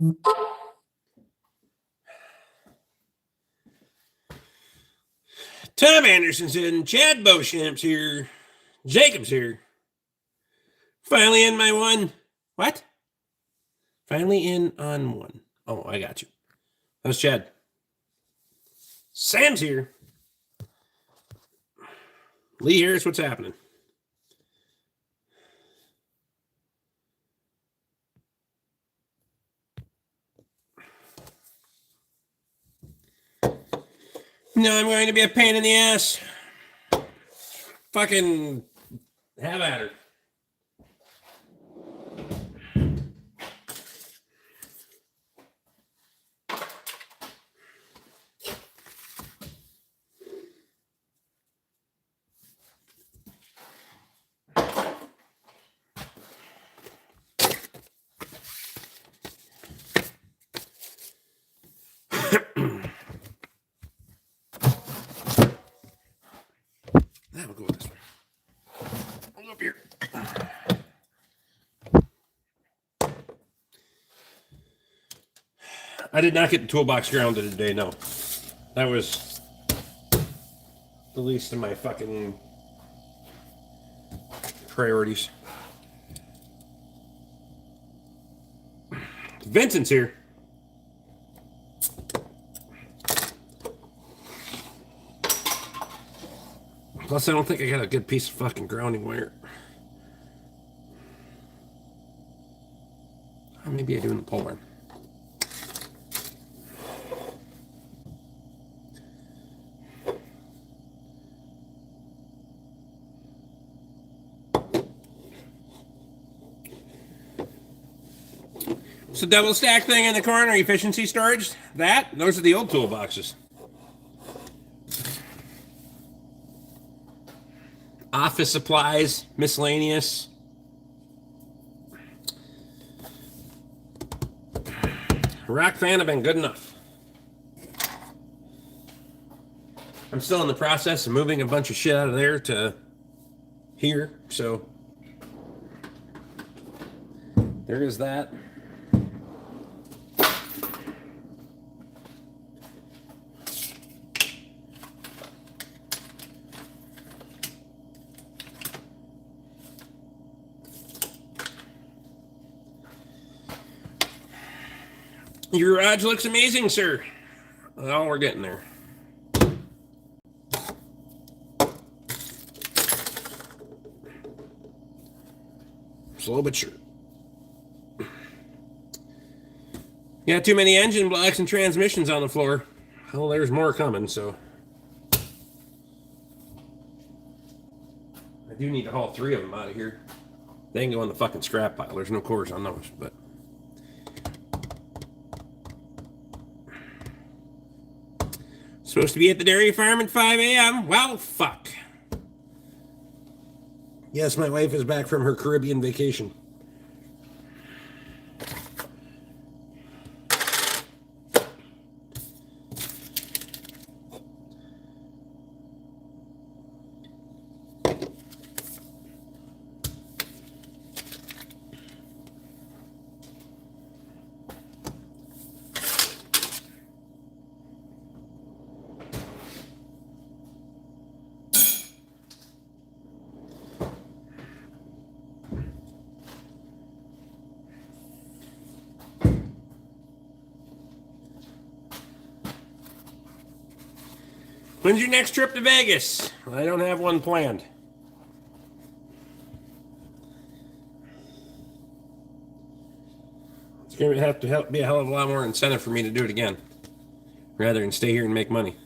Tom Anderson's in. Chad Beauchamp's here. Jacob's here. Finally in my one. What? Finally in on one. Oh, I got you. How's Chad? Sam's here. Lee Harris, what's happening? No, I'm going to be a pain in the ass. Fucking have at her. We'll go this way. We'll go up here. I did not get the toolbox grounded today, no. That was the least of my fucking priorities. Vincent's here. Plus, I don't think I got a good piece of fucking grounding wire. Or maybe I do in the pole arm. So double stack thing in the corner, efficiency storage. Those are the old toolboxes. Office supplies, miscellaneous. Rock fan have been good enough. I'm still in the process of moving a bunch of shit out of there to here, so there is that. Your garage looks amazing, sir. Oh, we're getting there. Slow but sure. You got too many engine blocks and transmissions on the floor. Well, there's more coming, so. I do need to haul 3 of them out of here. They can go in the fucking scrap pile. There's no cores on those, but. Supposed to be at the dairy farm at 5 a.m. Well, fuck. Yes, my wife is back from her Caribbean vacation. When's your next trip to Vegas? I don't have one planned. It's going to have to be a hell of a lot more incentive for me to do it again, rather than stay here and make money.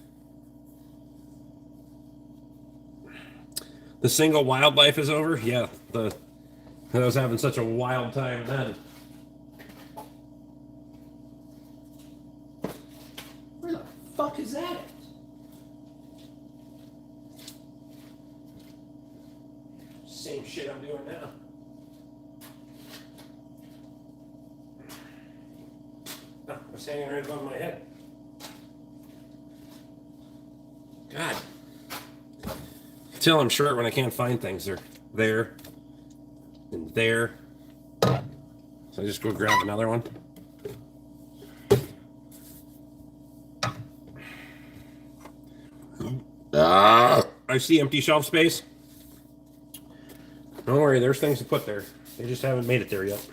The single wildlife is over? Yeah, I was having such a wild time then. Where the fuck is that? Same shit I'm doing now. Oh, it's hanging right above my head. God. Tell I'm short when I can't find things. They're there and there. So I just go grab another one. I see empty shelf space. Don't worry, there's things to put there. They just haven't made it there yet.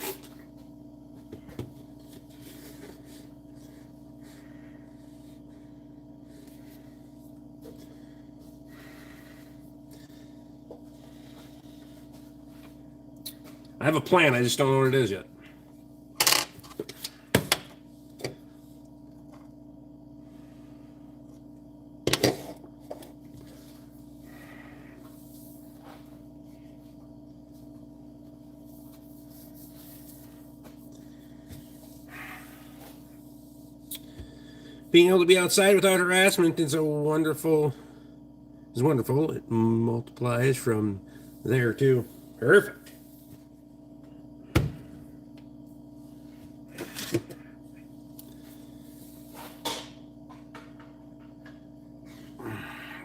I have a plan, I just don't know what it is yet. Being able to be outside without harassment is wonderful. It multiplies from there too. Perfect.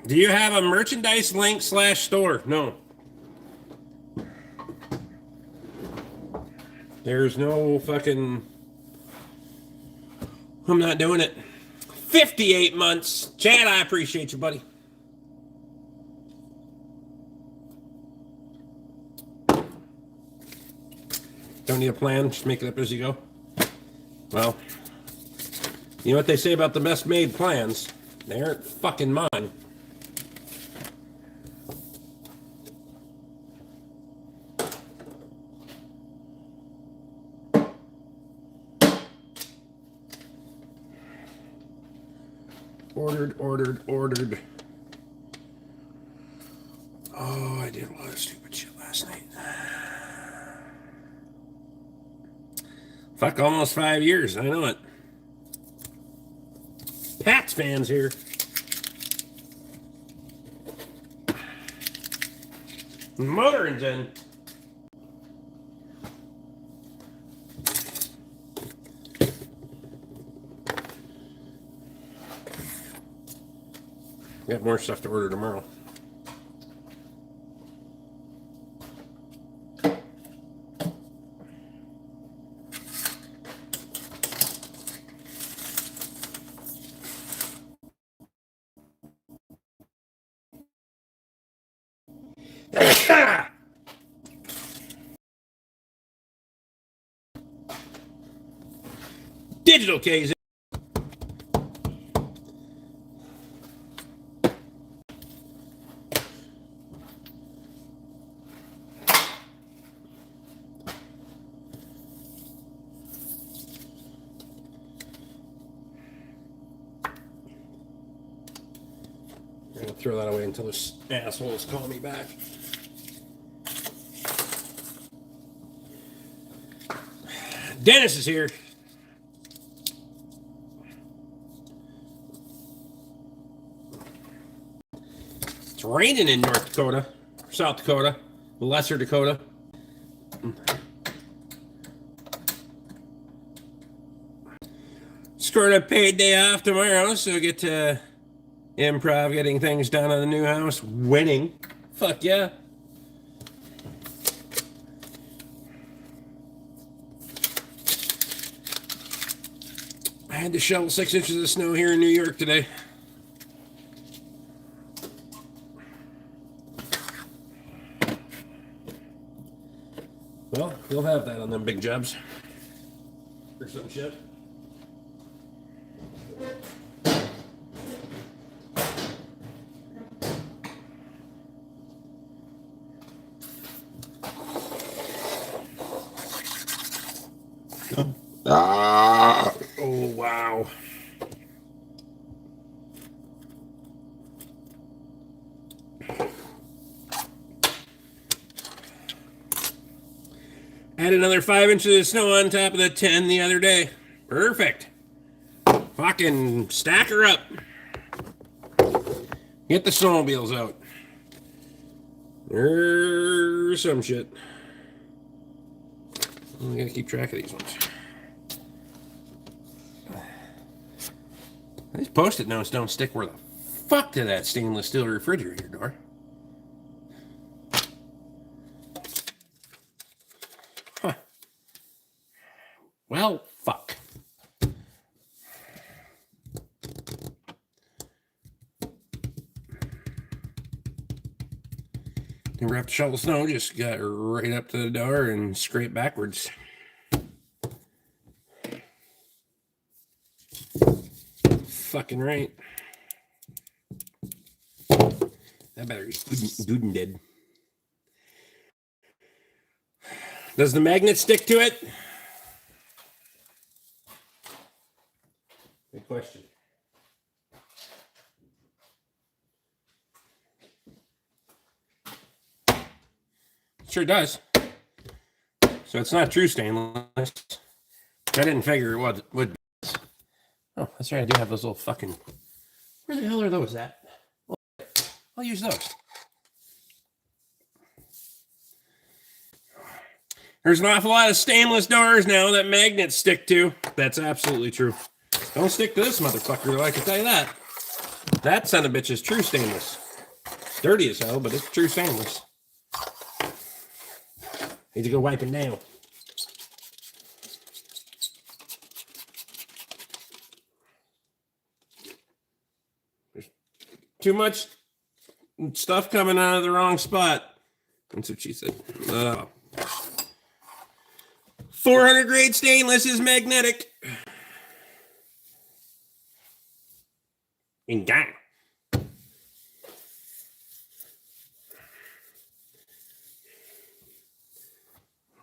Do you have a merchandise link / store? No. There's no fucking... I'm not doing it. 58 months. Chad, I appreciate you, buddy. Don't need a plan. Just make it up as you go. Well, you know what they say about the best made plans? They aren't fucking mine. Ordered. Oh, I did a lot of stupid shit last night. Fuck, almost 5 years. I know it. Pats fans here. Motoring's in. Got more stuff to order tomorrow. Digital K's. I'm gonna throw that away until this assholes call me back. Dennis is here. It's raining in North Dakota, South Dakota, Lesser Dakota. Scored a paid day off tomorrow, so I get to improv getting things done on the new house. Winning. Fuck yeah. I had to shovel 6 inches of snow here in New York today. Well, you'll have that on them big jobs. Or some shit. Oh, wow. Had another 5 inches of snow on top of the 10 the other day. Perfect. Fucking stack her up. Get the snowmobiles out. Or some shit. I gotta keep track of these ones. These post-it notes don't stick where the fuck to that stainless steel refrigerator door. Huh. Well, fuck. Never have to shovel snow, just got right up to the door and scrape backwards. Fucking right. That battery's doodin' dead. Does the magnet stick to it? Good question. Sure does. So it's not true stainless. I didn't figure it would be. Oh, that's right. I do have those little fucking. Where the hell are those at? Well, I'll use those. There's an awful lot of stainless doors now that magnets stick to. That's absolutely true. Don't stick to this motherfucker, I can tell you that. That son of a bitch is true stainless. Dirty as hell, but it's true stainless. Need to go wipe it now. There's too much stuff coming out of the wrong spot. That's what she said. 400 grade stainless is magnetic. And gang.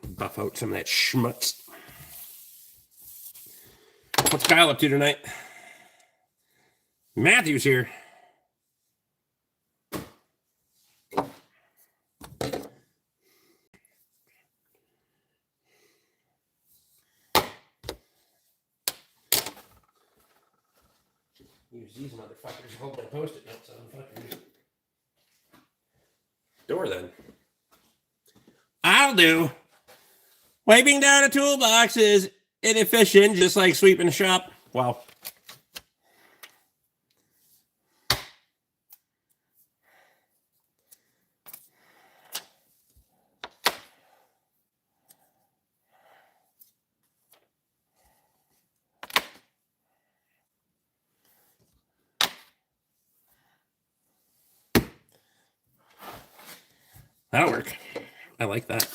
Buff out some of that schmutz. What's Kyle up to tonight? Matthew's here. Use these motherfuckers. Hold my post-it notes on fucking door then. I'll do. Wiping down a toolbox is inefficient, just like sweeping a shop. Wow. That'll work. I like that.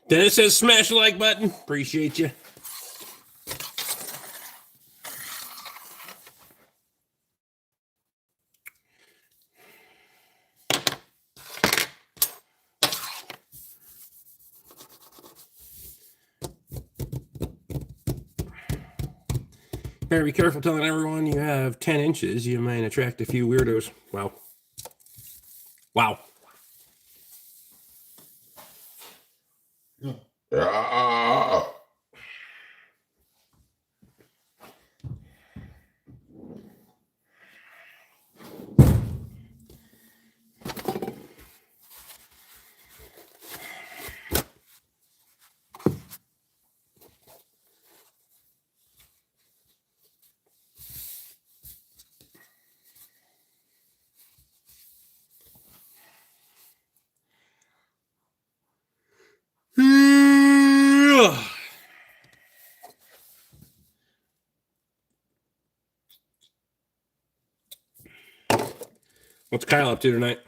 Dennis says smash the like button. Appreciate you. Better be careful telling everyone you have 10 inches. You might attract a few weirdos. Wow. Wow. What's Kyle up to tonight?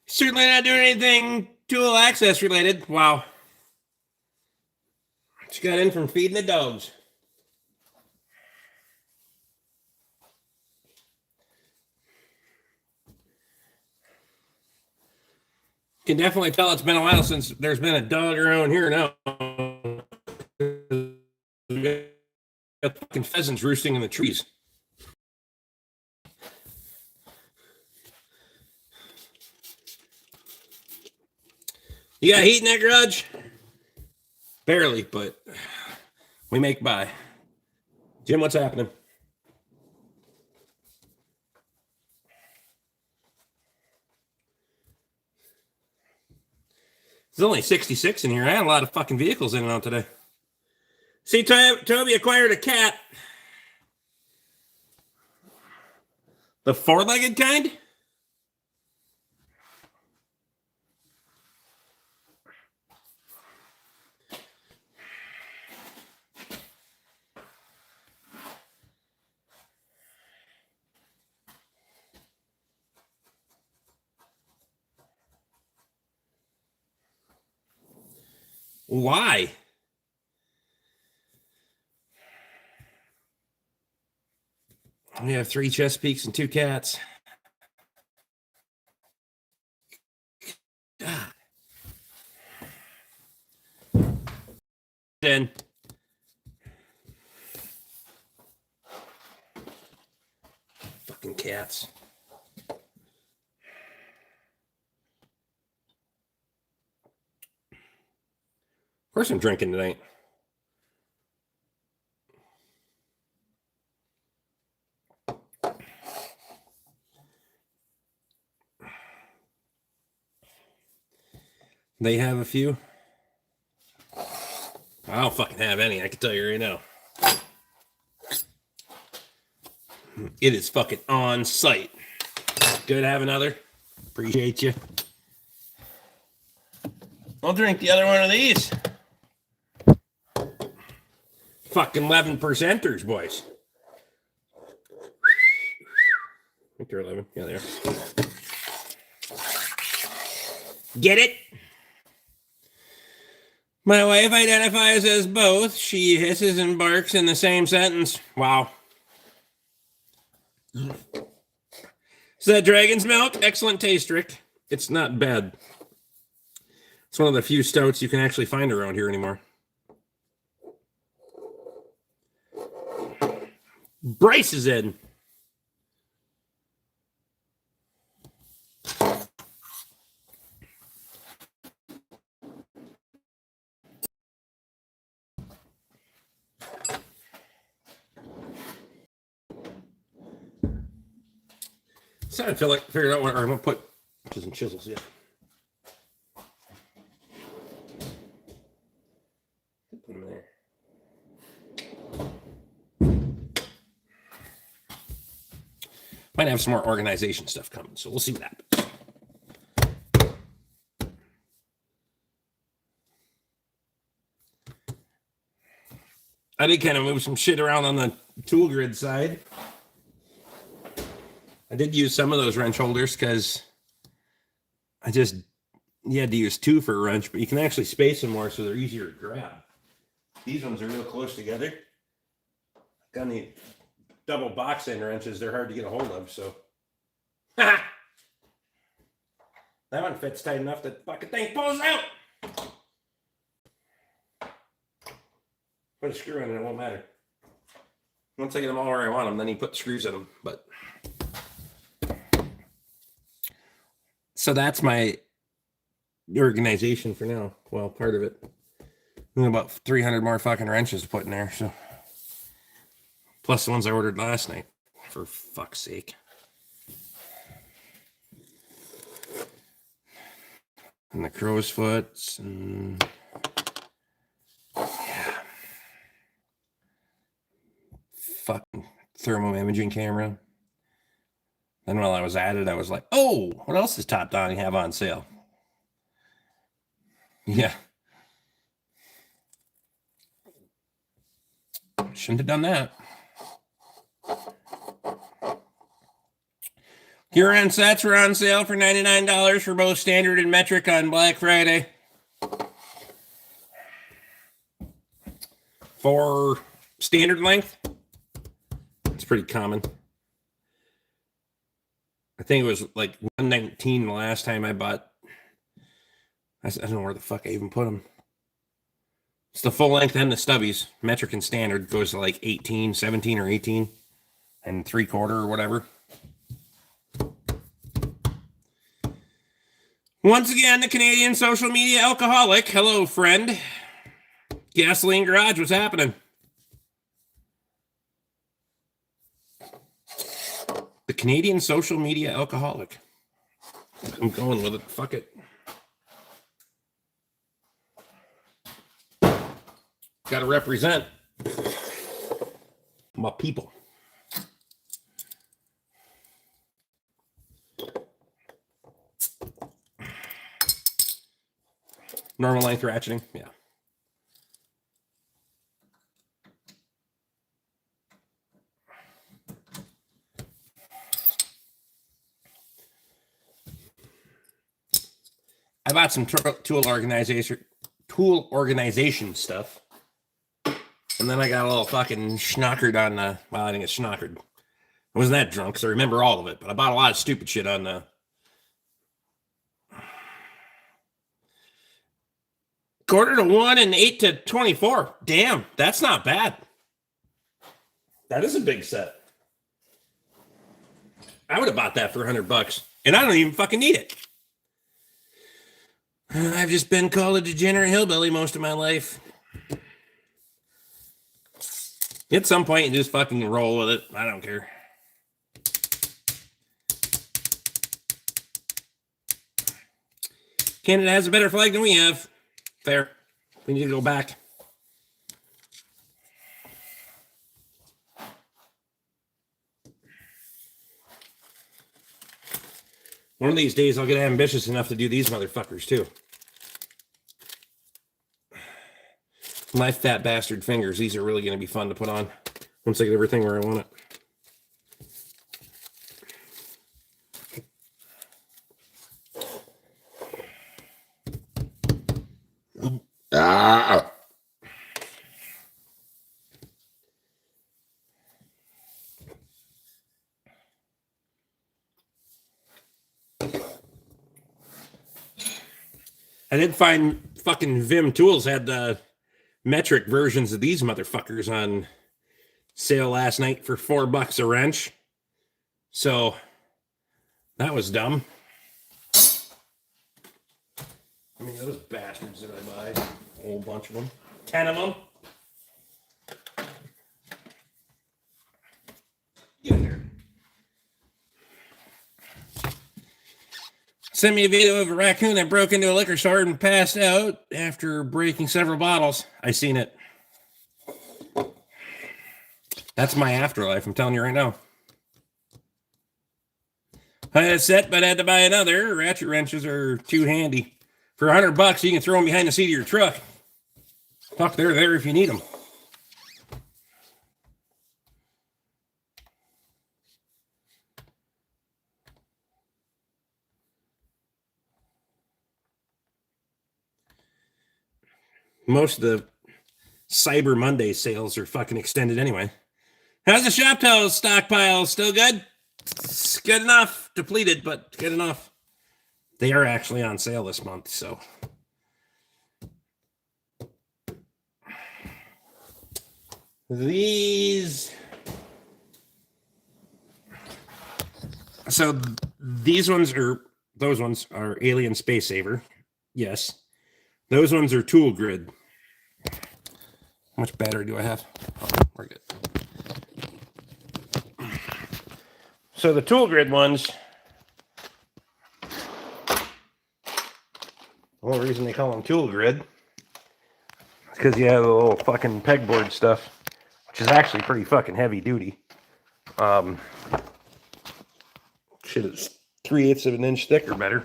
Certainly not doing anything tool access related. Wow. Just got in from feeding the dogs. Can definitely tell it's been a while since there's been a dog around here now. We got fucking pheasants roosting in the trees. You got heat in that garage? Barely, but we make by. Jim, what's happening? There's only 66 in here. I had a lot of fucking vehicles in and out today. See, Toby acquired a cat. The four-legged kind? Why? We have 3 Chesapeakes and 2 cats. God. Then fucking cats. Of course I'm drinking tonight. They have a few. I don't fucking have any, I can tell you right now. It is fucking on site. Good to have another. Appreciate you. I'll drink the other one of these. Fucking 11%ers, boys. I think they're 11. Yeah, they are. Get it? My wife identifies as both. She hisses and barks in the same sentence. Wow. Is that dragon's milk? Excellent taste, Rick. It's not bad. It's one of the few stouts you can actually find around here anymore. Bryce is in. So I feel like figured out where I'm gonna put some chisels. Yeah. Put them there. Might have some more organization stuff coming, so we'll see what happens. I did kind of move some shit around on the tool grid side. I did use some of those wrench holders because you had to use 2 for a wrench, but you can actually space them more so they're easier to grab. These ones are real close together. Got any double box end wrenches, they're hard to get a hold of, so. That one fits tight enough that the fucking thing pulls out. Put a screw in it, it won't matter. Once I get them all where I want them, then you put screws in them, but. So that's my organization for now. Well, part of it. About 300 more fucking wrenches to put in there. So, plus the ones I ordered last night. For fuck's sake. And the crow's foots and yeah. Fucking thermal imaging camera. Then while I was at it, I was like, oh, what else does Top Donnie have on sale? Yeah. Shouldn't have done that. Huron sets were on sale for $99 for both standard and metric on Black Friday. For standard length, it's pretty common. I think it was like $119 the last time I bought. I don't know where the fuck I even put them. It's the full length and the stubbies. Metric and standard goes to like 18, 17 or 18 and 3/4 or whatever. Once again, the Canadian social media alcoholic. Hello, friend. Gasoline Garage, what's happening? The Canadian social media alcoholic. I'm going with it. Fuck it. Got to represent my people. Normal length ratcheting, yeah. I bought some tool organization stuff. And then I got a little fucking schnockered on well, I think it's schnockered. I wasn't that drunk, so I remember all of it, but I bought a lot of stupid shit on quarter to 1 and 8 to 24. Damn, that's not bad. That is a big set. I would have bought that for $100, and I don't even fucking need it. I've just been called a degenerate hillbilly most of my life. At some point, you just fucking roll with it. I don't care. Canada has a better flag than we have. Fair. We need to go back. One of these days, I'll get ambitious enough to do these motherfuckers, too. My fat bastard fingers. These are really going to be fun to put on once I get everything where I want it. I did find fucking Vim Tools had the metric versions of these motherfuckers on sale last night for $4 a wrench. So that was dumb. I mean, those bastards that I buy, a whole bunch of them, 10 of them. Get in there. Sent me a video of a raccoon that broke into a liquor store and passed out after breaking several bottles. I seen it. That's my afterlife, I'm telling you right now. I had a set, but I had to buy another. Ratchet wrenches are too handy. For $100, you can throw them behind the seat of your truck. Fuck, they're there if you need them. Most of the Cyber Monday sales are fucking extended anyway. How's the shop towels stockpile? Still good? It's good enough. Depleted, but good enough. They are actually on sale this month, so. These. So these ones are, those ones are Alien Space Saver. Yes. Those ones are Tool Grid. How much battery do I have? Oh, we're good. So the Tool Grid ones, the only reason they call them Tool Grid is because you have the little fucking pegboard stuff, which is actually pretty fucking heavy duty. Shit, it's 3/8 of an inch thick or better.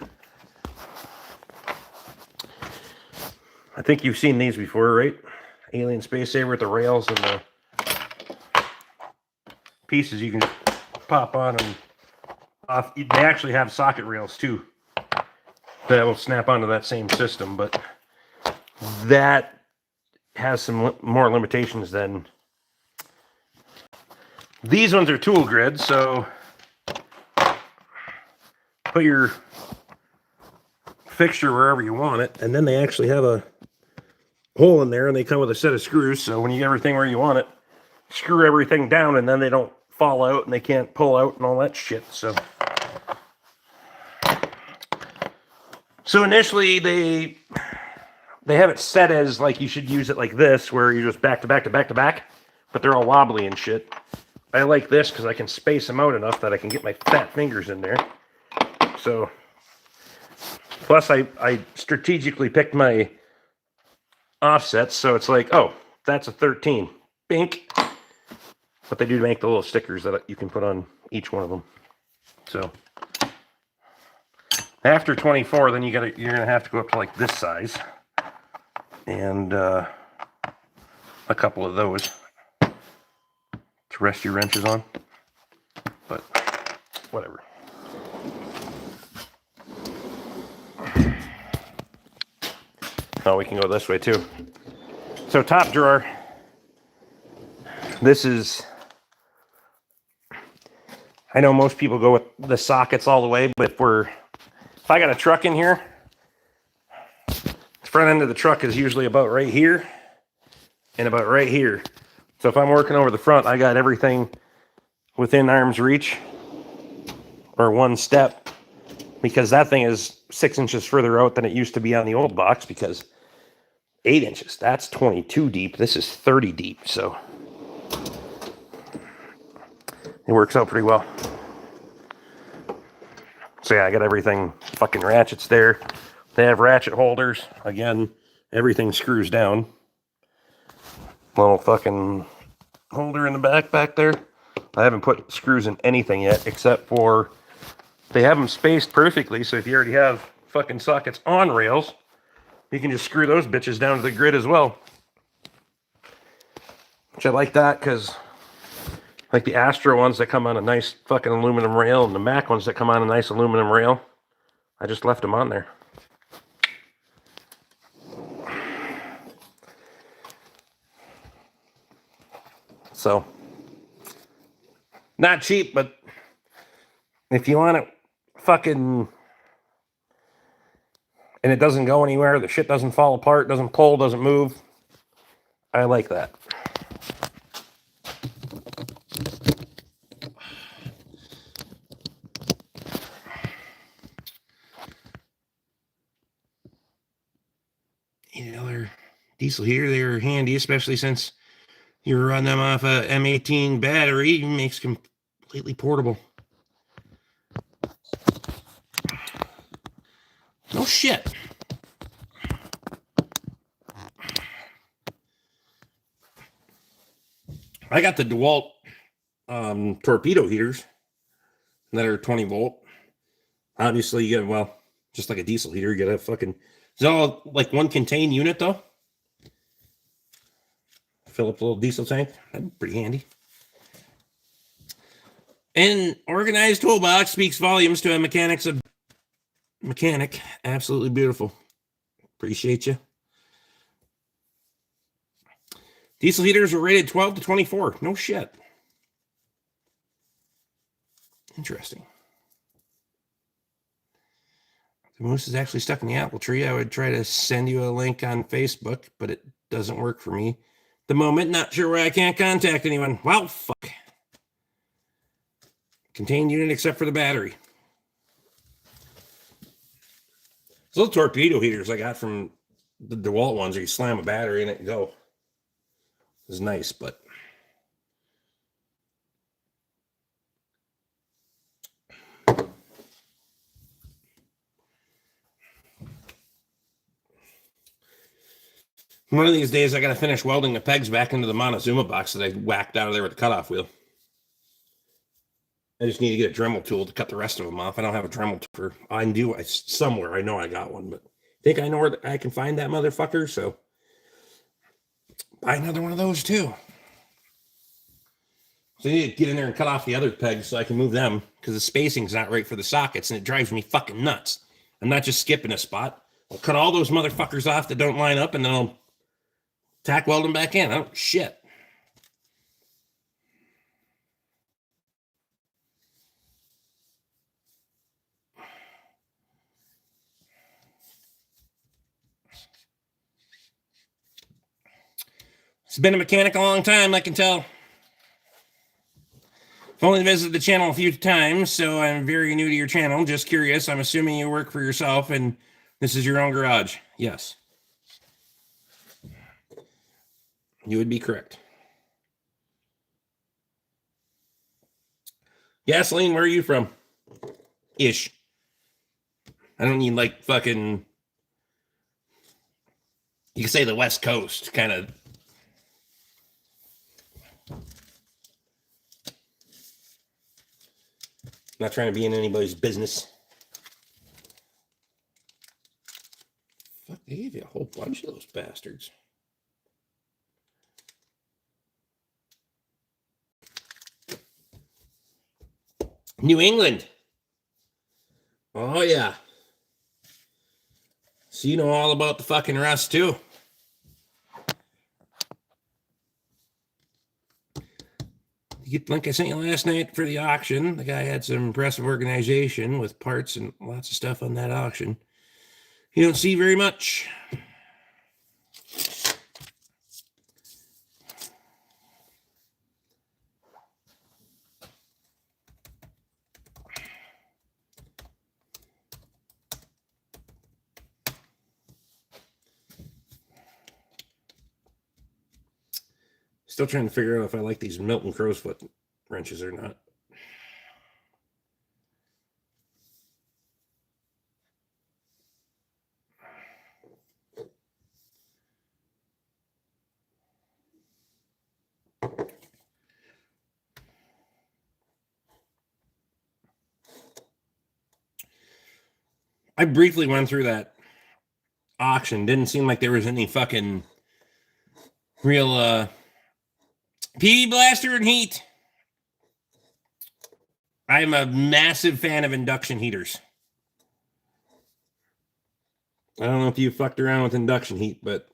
I think you've seen these before, right? Alien Space Saver with the rails and the pieces you can pop on and off. They actually have socket rails too that will snap onto that same system, but that has some more limitations than these ones are Tool Grid. So put your fixture wherever you want it, and then they actually have a hole in there, and they come with a set of screws, so when you get everything where you want it, screw everything down, and then they don't fall out and they can't pull out and all that shit. So So initially they have it set as like you should use it like this, where you're just back to back to back to back, but they're all wobbly and shit. I like this because I can space them out enough that I can get my fat fingers in there. So, plus I strategically picked my offsets, so it's like, oh, that's a 13. Bink. But they do make the little stickers that you can put on each one of them. So after 24, then you're gonna have to go up to like this size, and a couple of those to rest your wrenches on. But whatever. Oh, we can go this way too. So top drawer. This is, I know most people go with the sockets all the way, but if I got a truck in here, the front end of the truck is usually about right here and about right here. So if I'm working over the front, I got everything within arm's reach or one step, because that thing is 6 inches further out than it used to be on the old box, because 8 inches, that's 22 deep. This is 30 deep, so it works out pretty well. So yeah, I got everything, fucking ratchets there. They have ratchet holders. Again, everything screws down. Little fucking holder in the back there. I haven't put screws in anything yet, except for they have them spaced perfectly, so if you already have fucking sockets on rails, you can just screw those bitches down to the grid as well. Which I like that, because like the Astro ones that come on a nice fucking aluminum rail, and the Mac ones that come on a nice aluminum rail, I just left them on there. So, not cheap, but if you want it fucking, and it doesn't go anywhere, the shit doesn't fall apart, doesn't pull, doesn't move, I like that. You know, they're diesel heater, they're handy, especially since you run them off a M18 battery. It makes completely portable. No shit. I got the DeWalt torpedo heaters that are 20 volt. Obviously, you get, well, just like a diesel heater, you get a fucking, it's all like one contained unit though. Fill up a little diesel tank. That'd be pretty handy. An organized toolbox speaks volumes to a mechanic. Absolutely beautiful. Appreciate you. Diesel heaters are rated 12 to 24. No shit. Interesting. The moose is actually stuck in the apple tree. I would try to send you a link on Facebook, but it doesn't work for me. The moment, not sure why I can't contact anyone. Well, fuck. Contained unit except for the battery. Those little torpedo heaters I got from the DeWalt ones where you slam a battery in it and go. It was nice, but one of these days I gotta finish welding the pegs back into the Montezuma box that I whacked out of there with the cutoff wheel. I just need to get a Dremel tool to cut the rest of them off. I don't have a Dremel tool. I do somewhere. I know I got one, but I think I know where I can find that motherfucker. So buy another one of those too. So I need to get in there and cut off the other pegs so I can move them, because the spacing's not right for the sockets and it drives me fucking nuts. I'm not just skipping a spot. I'll cut all those motherfuckers off that don't line up, and then I'll tack weld them back in. Oh shit. It's been a mechanic a long time, I can tell. I've only visited the channel a few times, so I'm very new to your channel. Just curious. I'm assuming you work for yourself and This is your own garage. Yes. You would be correct. Gasoline, where are you from? Ish. I don't need like fucking. You can say the West Coast, kind of. Not trying to be in anybody's business. Fuck, they gave you a whole bunch of those bastards. New England. Oh, yeah. So you know all about the fucking rust, too. You get the link I sent you last night for the auction. The guy had some impressive organization with parts and lots of stuff on that auction. You don't see very much. Still trying to figure out if I like these Milton Crowsfoot wrenches or not. I briefly went through that auction. Didn't seem like there was any fucking real PV blaster and heat. I'm a massive fan of induction heaters. I don't know if you fucked around with induction heat, but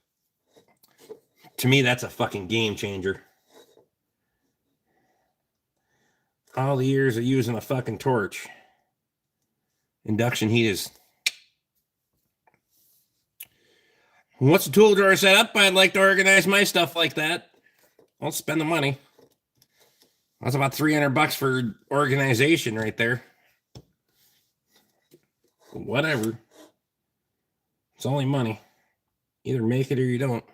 to me, that's a fucking game changer. All the years of using a fucking torch, induction heat is. Once the tool drawer set up, I'd like to organize my stuff like that. I'll spend the money. That's about $300 for organization right there. Whatever. It's only money. Either make it or you don't.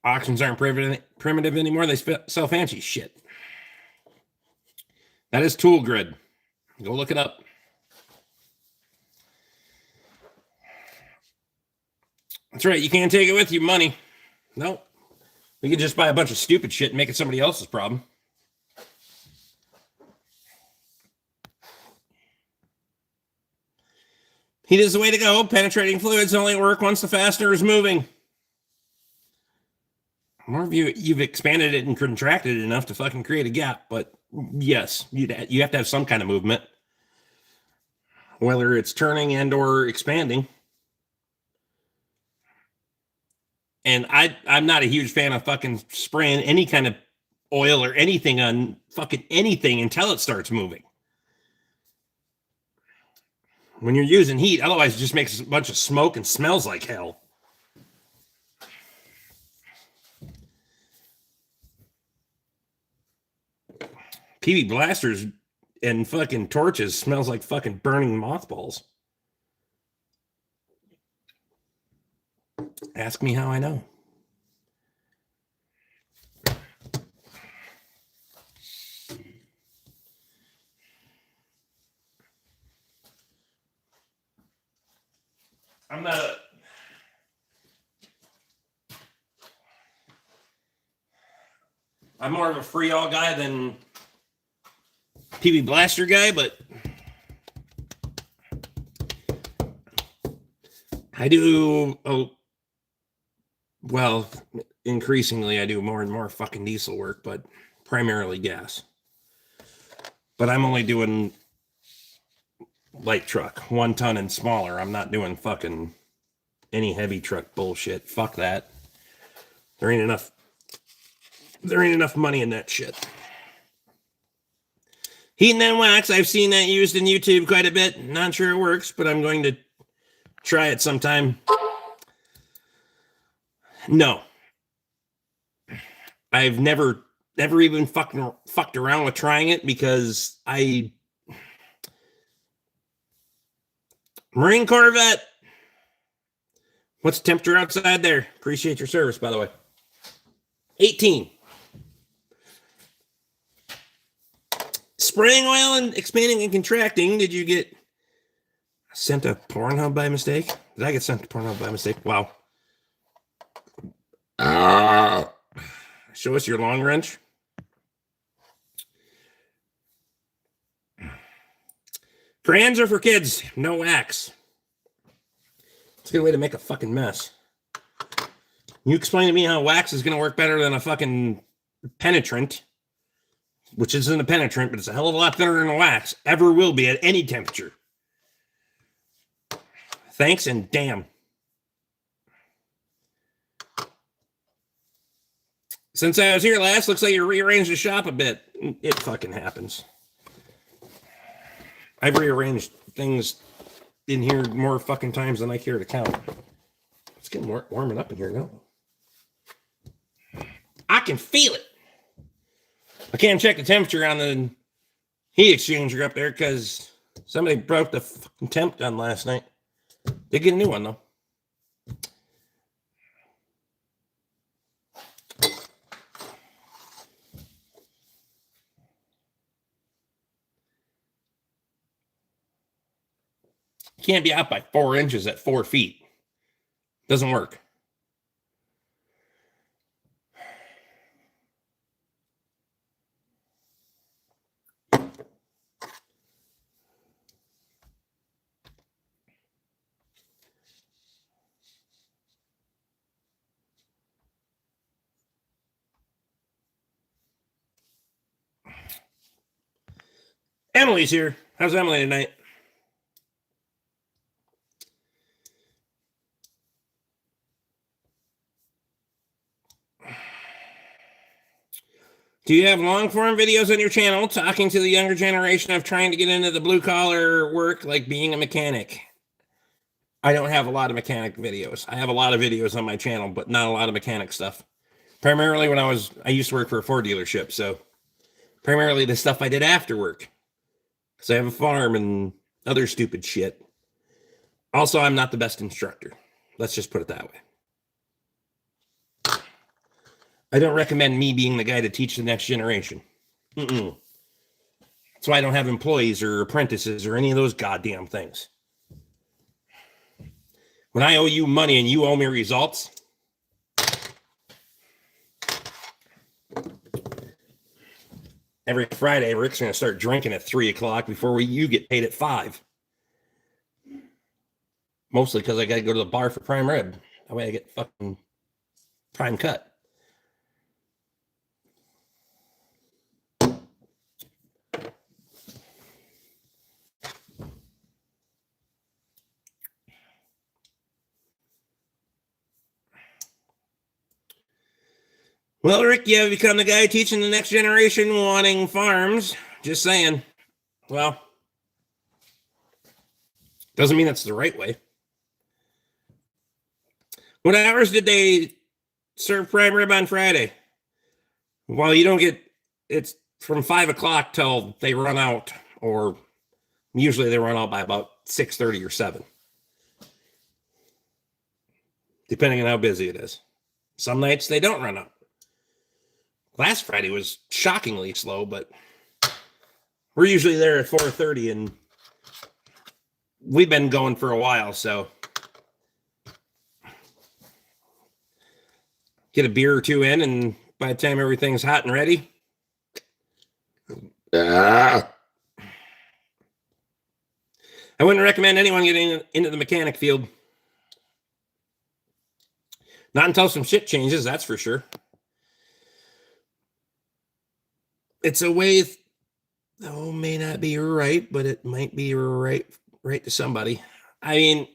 Auctions aren't primitive anymore. They sell fancy shit. That is Tool Grid. Go look it up. That's right. You can't take it with you. Money. Nope. You can just buy a bunch of stupid shit and make it somebody else's problem. Heat is the way to go. Penetrating fluids only work once the fastener is moving. More of you've expanded it and contracted it enough to fucking create a gap, but yes, you have to have some kind of movement. Whether it's turning and or expanding. And I'm not a huge fan of fucking spraying any kind of oil or anything on fucking anything until it starts moving. When you're using heat, otherwise it just makes a bunch of smoke and smells like hell. PV blasters and fucking torches smells like fucking burning mothballs. Ask me how I know. I'm more of a free all guy than PV blaster guy, but I do, well, increasingly I do more and more fucking diesel work, but primarily gas. But I'm only doing light truck, 1 ton and smaller. I'm not doing fucking any heavy truck bullshit. Fuck that. There ain't enough money in that shit. Heat and then wax, I've seen that used in YouTube quite a bit. Not sure it works, but I'm going to try it sometime. No. I've never even fucked around with trying it because Marine Corvette. What's the temperature outside there? Appreciate your service, by the way. 18. Spraying oil and expanding and contracting. Did you get sent to Pornhub by mistake? Did I get sent to Pornhub by mistake? Wow. Show us your long wrench. For hands or for kids? No wax. It's a good way to make a fucking mess. You explain to me how wax is going to work better than a fucking penetrant, which isn't a penetrant, but it's a hell of a lot thinner than a wax. Ever will be at any temperature. Thanks and damn. Since I was here last, looks like you rearranged the shop a bit. It fucking happens. I've rearranged things in here more fucking times than I care to count. It's getting warming up in here now. I can feel it. I can't check the temperature on the heat exchanger up there because somebody broke the fucking temp gun last night. They get a new one though. Can't be out by 4 inches at 4 feet. Doesn't work. Emily's here. How's Emily tonight? Do you have long form videos on your channel talking to the younger generation of trying to get into the blue collar work like being a mechanic? I don't have a lot of mechanic videos. I have a lot of videos on my channel, but not a lot of mechanic stuff. Primarily when I used to work for a Ford dealership, so primarily the stuff I did after work. Because I have a farm and other stupid shit. Also, I'm not the best instructor. Let's just put it that way. I don't recommend me being the guy to teach the next generation. That's why I don't have employees or apprentices or any of those goddamn things. When I owe you money and you owe me results, every Friday, Rick's going to start drinking at 3 o'clock before you get paid at 5. Mostly because I got to go to the bar for prime rib. That way I get fucking prime cut. Well, Rick, you have become the guy teaching the next generation wanting farms. Just saying. Well, doesn't mean that's the right way. What hours did they serve prime rib on Friday? Well, you don't get, it's from 5 o'clock till they run out, or usually they run out by about 6:30 or 7. Depending on how busy it is. Some nights they don't run out. Last Friday was shockingly slow, but we're usually there at 4:30 and we've been going for a while, so get a beer or two in, and by the time everything's hot and ready, I wouldn't recommend anyone getting into the mechanic field. Not until some shit changes, that's for sure. It's a way, may not be right, but it might be right to somebody. I mean,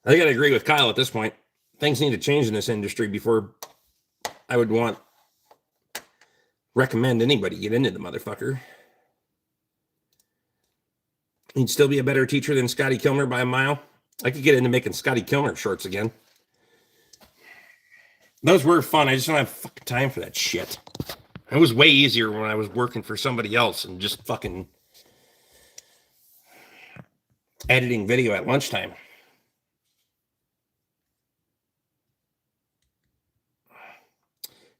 I gotta agree with Kyle at this point. Things need to change in this industry before I would recommend anybody get into the motherfucker. He'd still be a better teacher than Scotty Kilmer by a mile. I could get into making Scotty Kilmer shorts again. Those were fun. I just don't have fucking time for that shit. It was way easier when I was working for somebody else and just fucking editing video at lunchtime.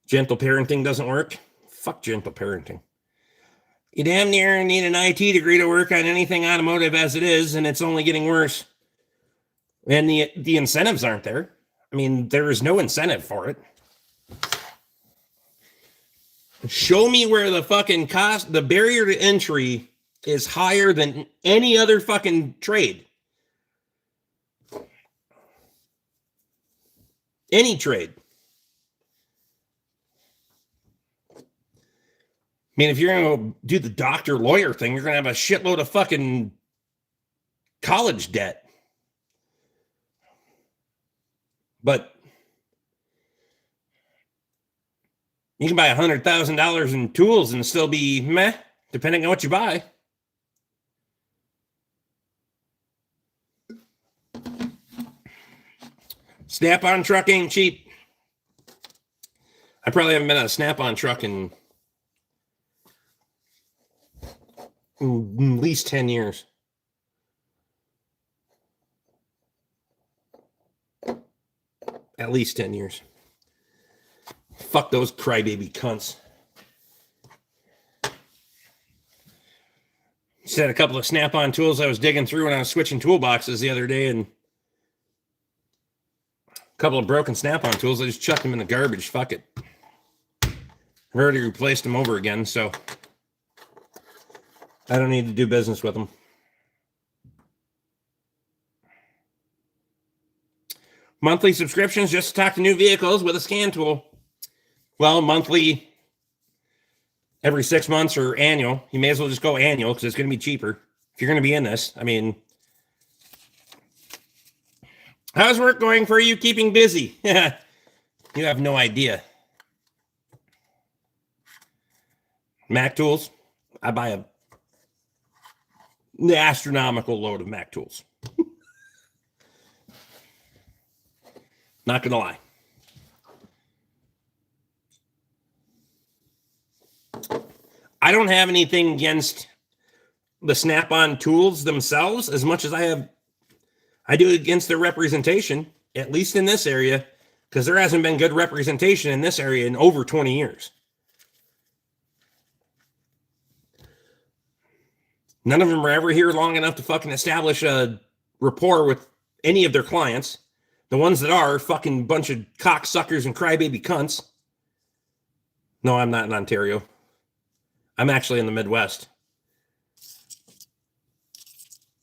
Gentle parenting doesn't work. Fuck gentle parenting. You damn near need an IT degree to work on anything automotive as it is, and it's only getting worse. And the incentives aren't there. I mean, there is no incentive for it. Show me where the fucking cost, the barrier to entry is higher than any other fucking trade. Any trade. I mean, if you're going to do the doctor lawyer thing, you're going to have a shitload of fucking college debt. But you can buy $100,000 in tools and still be meh, depending on what you buy. Snap-on truck ain't cheap. I probably haven't been on a Snap-on truck in at least 10 years. At least 10 years. Fuck those crybaby cunts. Just had a couple of Snap-on tools I was digging through when I was switching toolboxes the other day, and a couple of broken Snap-on tools. I just chucked them in the garbage. Fuck it. I've already replaced them over again, so I don't need to do business with them. Monthly subscriptions just to talk to new vehicles with a scan tool. Well, monthly, every 6 months, or annual. You may as well just go annual because it's going to be cheaper. If you're going to be in this, I mean, how's work going for you keeping busy? You have no idea. Mac tools. I buy the astronomical load of Mac tools. Not going to lie. I don't have anything against the Snap-on tools themselves as much as I do against their representation, at least in this area, because there hasn't been good representation in this area in over 20 years. None of them are ever here long enough to fucking establish a rapport with any of their clients. The ones that are fucking bunch of cocksuckers and crybaby cunts. No, I'm not in Ontario. I'm actually in the Midwest.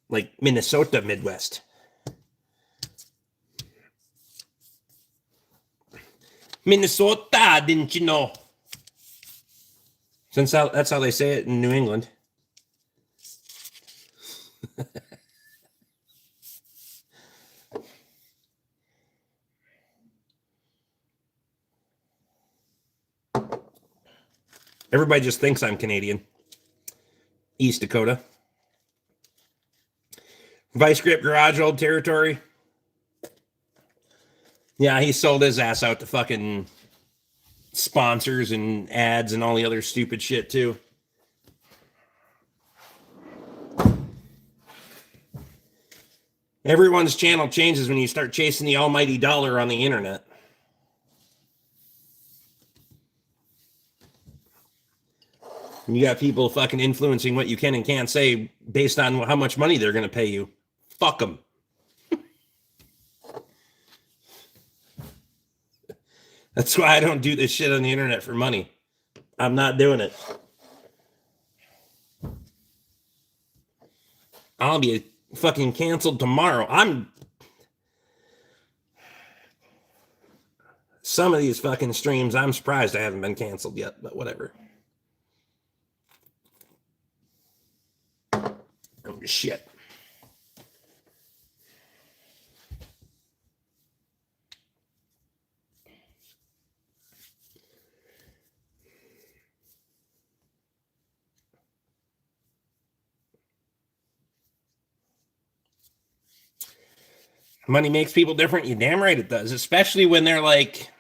Like Minnesota Midwest. Minnesota, didn't you know? Since that's how they say it in New England. Everybody just thinks I'm Canadian. East Dakota. Vice Grip Garage, Old Territory. Yeah, he sold his ass out to fucking sponsors and ads and all the other stupid shit too. Everyone's channel changes when you start chasing the almighty dollar on the internet. You got people fucking influencing what you can and can't say based on how much money they're going to pay you. Fuck them. That's why I don't do this shit on the internet for money. I'm not doing it. I'll be fucking canceled tomorrow. Some of these fucking streams, I'm surprised I haven't been canceled yet, but whatever. Oh, shit. Money makes people different. You damn right it does, especially when they're like,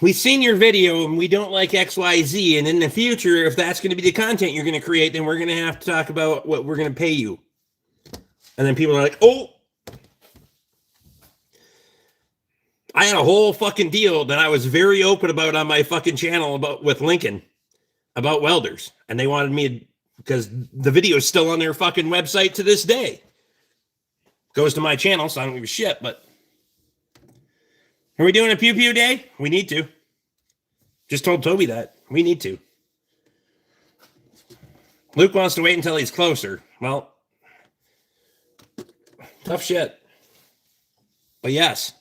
we've seen your video and we don't like XYZ. And in the future, if that's going to be the content you're going to create, then we're going to have to talk about what we're going to pay you. And then people are like, oh, I had a whole fucking deal that I was very open about on my fucking channel about with Lincoln about welders. And they wanted me, because the video is still on their fucking website to this day. Goes to my channel, so I don't give a shit, but are we doing a pew pew day? We need to. Just told Toby that. We need to. Luke wants to wait until he's closer. Well, tough shit. But yes,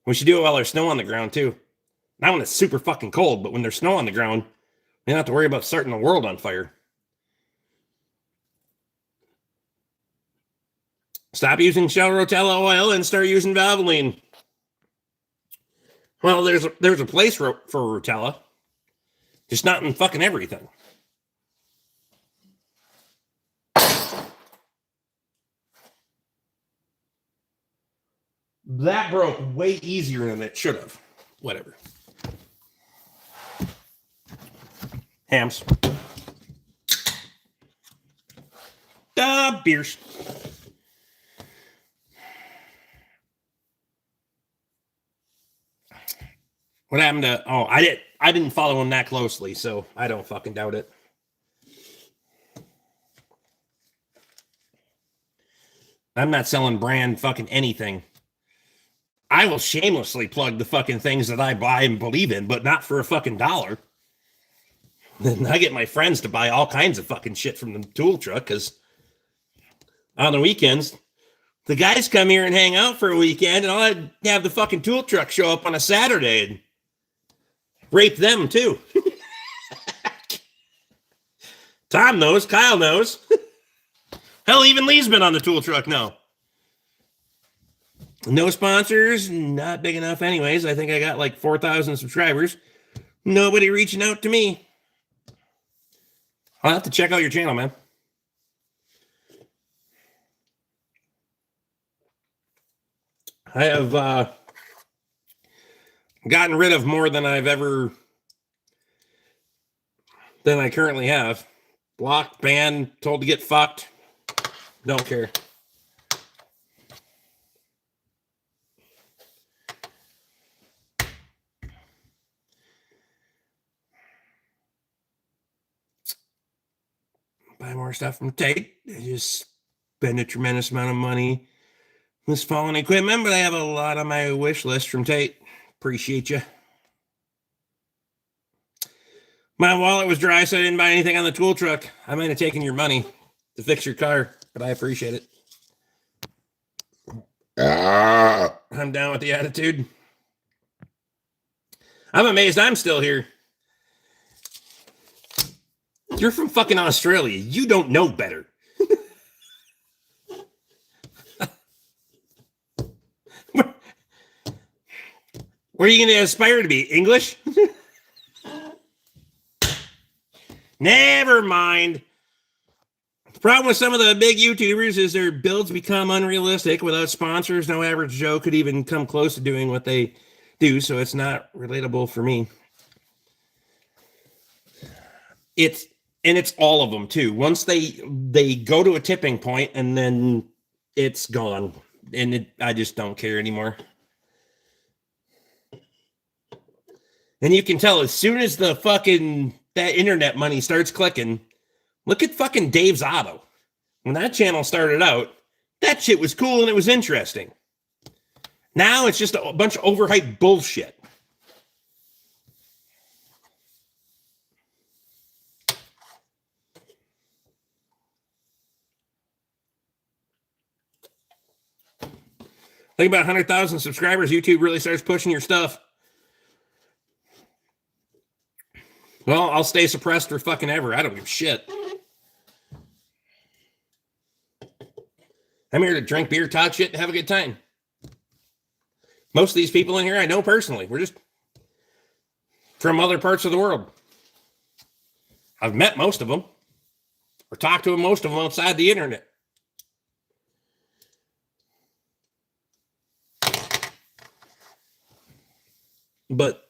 we should do it while there's snow on the ground too. Not when it's super fucking cold, but when there's snow on the ground, we don't have to worry about starting the world on fire. Stop using Shell Rotella oil and start using Valvoline. Well, there's a place for Rotella, just not in fucking everything. That broke way easier than it should have. Whatever. Hams. Beers. What happened to... Oh, I didn't follow him that closely, so I don't fucking doubt it. I'm not selling brand fucking anything. I will shamelessly plug the fucking things that I buy and believe in, but not for a fucking dollar. Then I get my friends to buy all kinds of fucking shit from the tool truck, because on the weekends, the guys come here and hang out for a weekend, and I'll have the fucking tool truck show up on a Saturday and rape them too. Tom knows. Kyle knows. Hell, even Lee's been on the tool truck now. No sponsors. Not big enough anyways. I think I got like 4,000 subscribers. Nobody reaching out to me. I'll have to check out your channel, man. I have gotten rid of more than I currently have. Blocked, banned, told to get fucked. Don't care. Buy more stuff from Tate. I just spend a tremendous amount of money this fallen equipment, but I have a lot on my wish list from Tate. Appreciate you. My wallet was dry, so I didn't buy anything on the tool truck. I might have taken your money to fix your car, but I appreciate it. I'm down with the attitude. I'm amazed I'm still here. You're from fucking Australia. You don't know better. Where are you going to aspire to be? English? Never mind. The problem with some of the big YouTubers is their builds become unrealistic. Without sponsors, no average Joe could even come close to doing what they do, so it's not relatable for me. It's all of them too. Once they go to a tipping point and then it's gone, and I just don't care anymore. And you can tell as soon as that internet money starts clicking. Look at fucking Dave's Auto. When that channel started out, that shit was cool and it was interesting. Now it's just a bunch of overhyped bullshit. Think about 100,000 subscribers, YouTube really starts pushing your stuff. Well, I'll stay suppressed for fucking ever. I don't give a shit. I'm here to drink beer, talk shit, and have a good time. Most of these people in here I know personally. We're just from other parts of the world. I've met most of them or talked to most of them outside the internet. But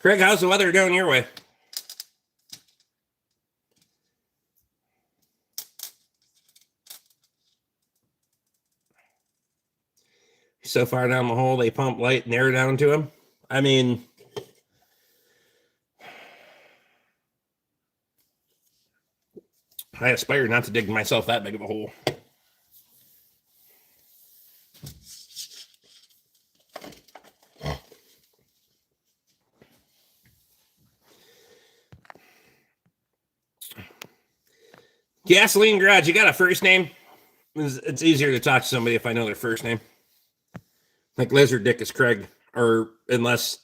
Craig, how's the weather down your way? So far down the hole, they pump light and air down to him. I mean, I aspire not to dig myself that big of a hole. Gasoline Garage, you got a first name? It's easier to talk to somebody if I know their first name. Like Lizard Dick is Craig, or unless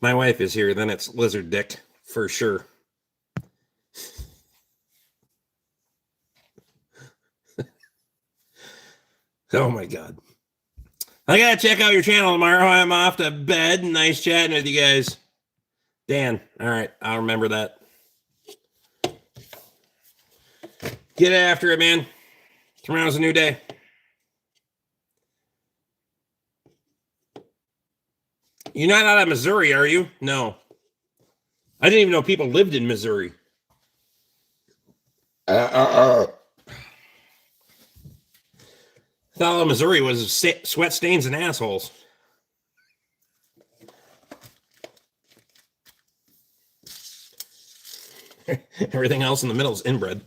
my wife is here, then it's Lizard Dick for sure. Oh my God. I gotta check out your channel tomorrow. I'm off to bed. Nice chatting with you guys. Dan, all right, I'll remember that. Get after it, man. Tomorrow's a new day. You're not out of Missouri, are you? No. I didn't even know people lived in Missouri. I thought all Missouri was sweat stains and assholes. Everything else in the middle is inbred.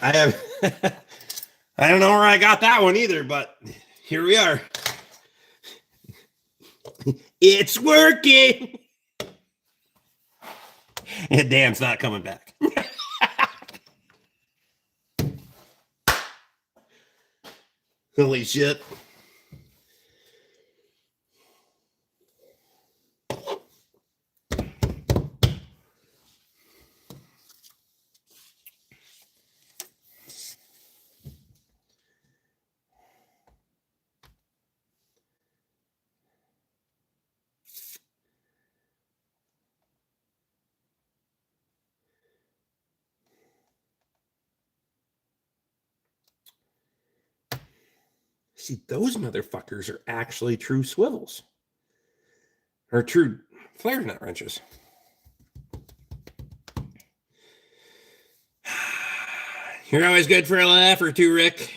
I have I don't know where I got that one either, but here we are. It's working. And Dan's not coming back. Holy shit. See, those motherfuckers are actually true swivels. Or true flare nut wrenches. You're always good for a laugh or two, Rick.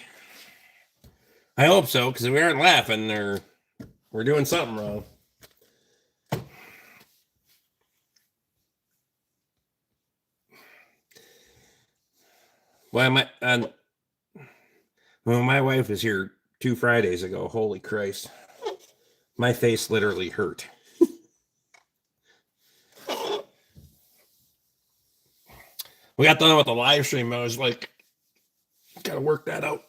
I hope so, because if we aren't laughing, we're doing something wrong. Well, my wife was here 2 Fridays ago. Holy Christ. My face literally hurt. We got done with the live stream. I was like, gotta work that out.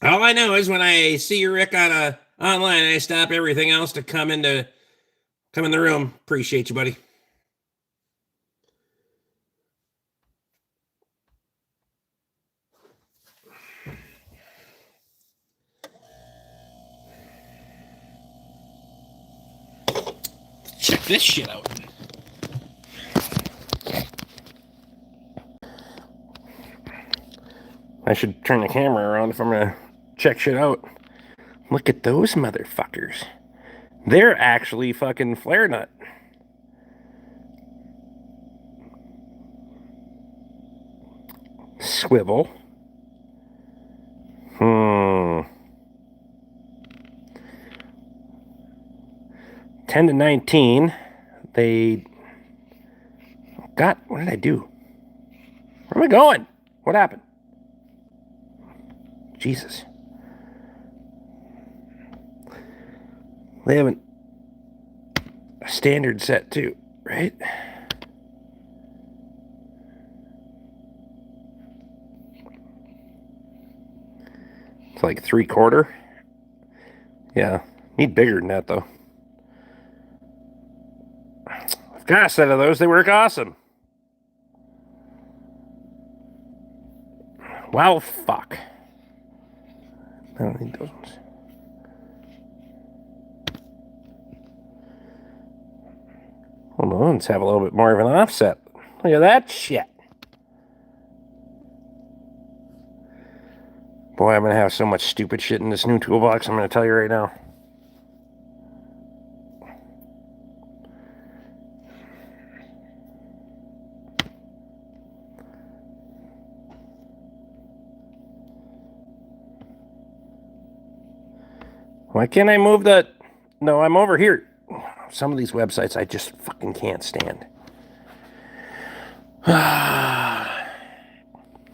All I know is when I see you, Rick, on online, I stop everything else to come in the room. Appreciate you, buddy. Check this shit out. I should turn the camera around if I'm gonna check shit out. Look at those motherfuckers. They're actually fucking flare nut. Swivel. 10 to 19. They got, what did I do? Where am I going? What happened? Jesus. They have a standard set too, right? It's like 3/4. Yeah, need bigger than that though. I've got a set of those. They work awesome. Well, fuck. I don't need those ones. Hold on, let's have a little bit more of an offset. Look at that shit. Boy, I'm going to have so much stupid shit in this new toolbox, I'm going to tell you right now. Why can't I move the... No, I'm over here. Some of these websites I just fucking can't stand.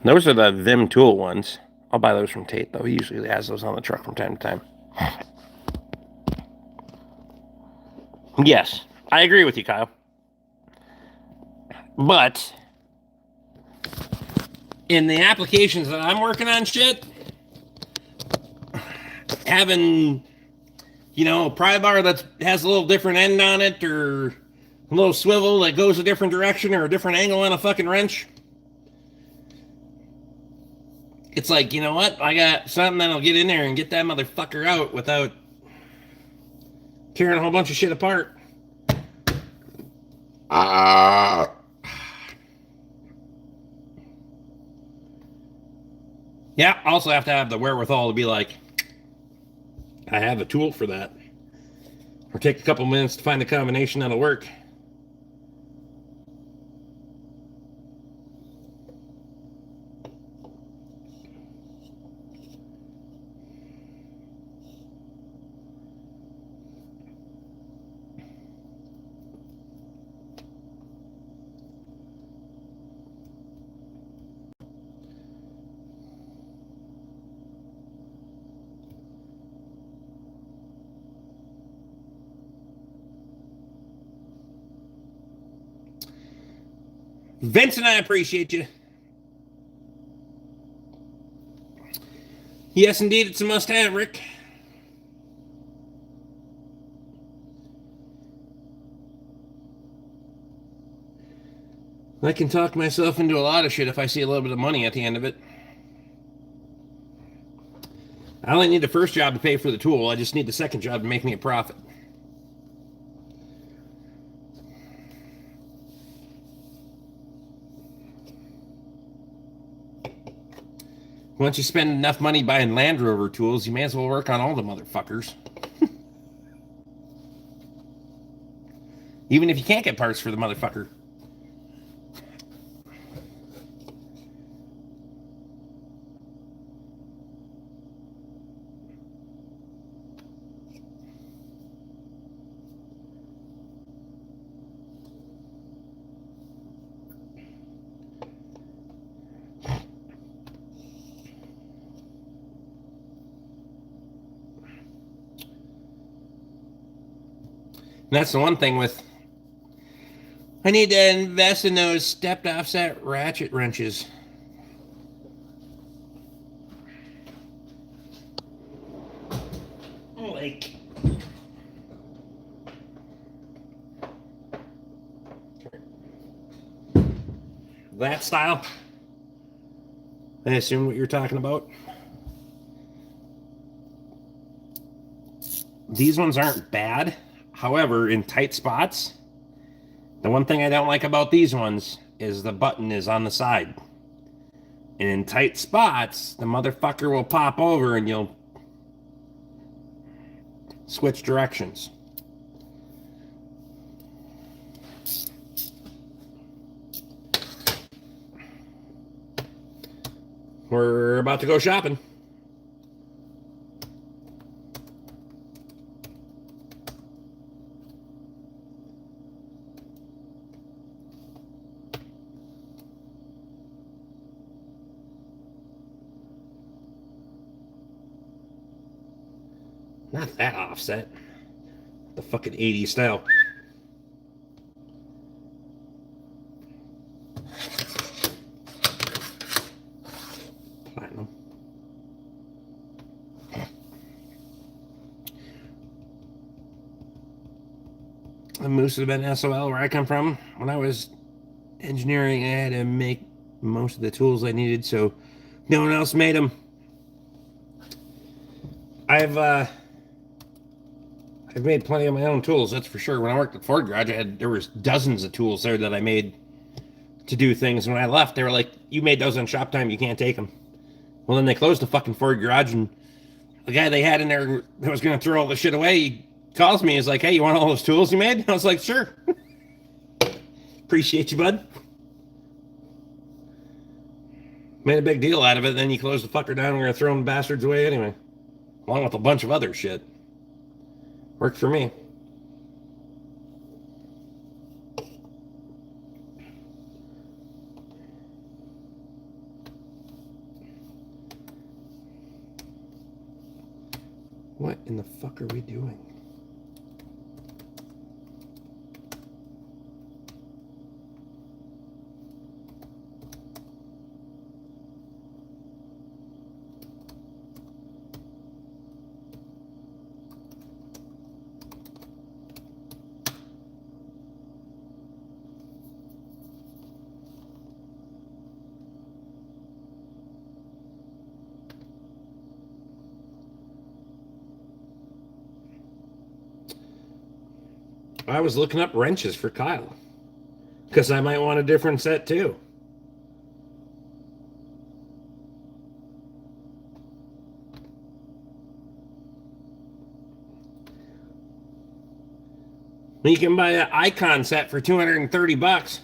Those are the Vim tool ones. I'll buy those from Tate, though. He usually has those on the truck from time to time. Yes, I agree with you, Kyle. But in the applications that I'm working on shit, having, you know, a pry bar that has a little different end on it, or a little swivel that goes a different direction, or a different angle on a fucking wrench, it's like, you know what? I got something that'll get in there and get that motherfucker out without tearing a whole bunch of shit apart. Yeah, also have to have the wherewithal to be like, I have a tool for that. Or take a couple minutes to find a combination that'll work. Vincent, I appreciate you. Yes, indeed, it's a must-have, Rick. I can talk myself into a lot of shit if I see a little bit of money at the end of it. I only need the first job to pay for the tool. I just need the second job to make me a profit. Once you spend enough money buying Land Rover tools, you may as well work on all the motherfuckers. Even if you can't get parts for the motherfucker. And that's the one thing with... I need to invest in those stepped offset ratchet wrenches. Like... that style? I assume what you're talking about. These ones aren't bad. However, in tight spots, the one thing I don't like about these ones is the button is on the side. And in tight spots, the motherfucker will pop over and you'll switch directions. We're about to go shopping. Not that offset. The fucking 80s style. Platinum. Most have been SOL where I come from. When I was engineering, I had to make most of the tools I needed, so no one else made them. I've made plenty of my own tools, that's for sure. When I worked at Ford Garage, there was dozens of tools there that I made to do things. When I left, they were like, "You made those on shop time. You can't take them." Well, then they closed the fucking Ford Garage, and the guy they had in there that was going to throw all the shit away, he calls me. He's like, "Hey, you want all those tools you made?" I was like, "Sure." Appreciate you, bud. Made a big deal out of it. Then you closed the fucker down. We're going to throw them bastards away anyway, along with a bunch of other shit. Worked for me. What in the fuck are we doing? I was looking up wrenches for Kyle because I might want a different set too. You can buy an Icon set for $230.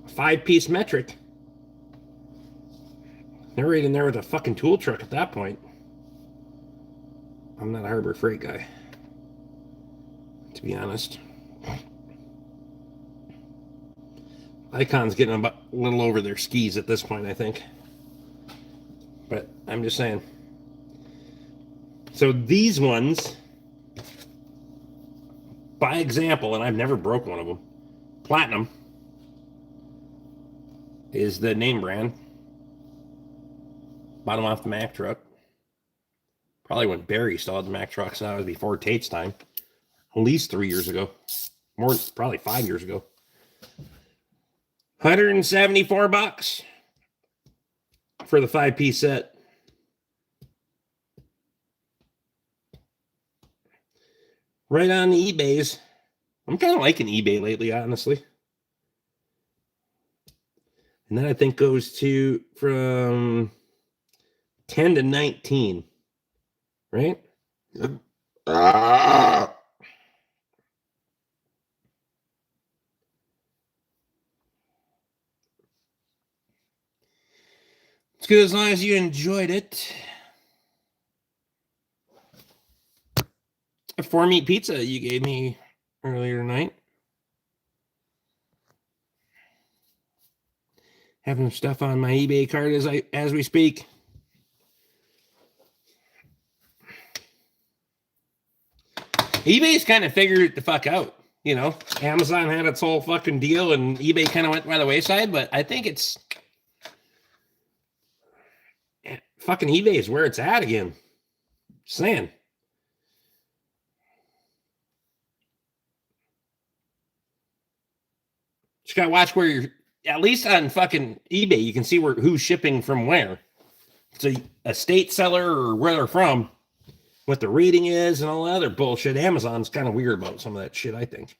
5-piece metric. They're right in there with a fucking tool truck at that point. I'm not a Harbor Freight guy, to be honest. Icon's getting a little over their skis at this point, I think. But I'm just saying. So these ones, by example, and I've never broke one of them, Platinum is the name brand. Bought them off the Mack truck. Probably when Barry still had the Mack trucks, so that was before Tate's time. At least 3 years ago. More, probably 5 years ago. $174 for the 5-piece set. Right on the eBays. I'm kind of liking eBay lately, honestly. And then I think goes to from 10 to 19. Right? It's good as long as you enjoyed it. A 4-meat pizza you gave me earlier tonight. Having stuff on my eBay card as we speak. eBay's kind of figured it the fuck out. You know, Amazon had its whole fucking deal and eBay kind of went by the wayside, but I think it's fucking eBay is where it's at again. Just saying. Just gotta watch where you're. At least on fucking eBay, you can see who's shipping from where. It's a state seller or where they're from, what the rating is, and all that other bullshit. Amazon's kind of weird about some of that shit, I think.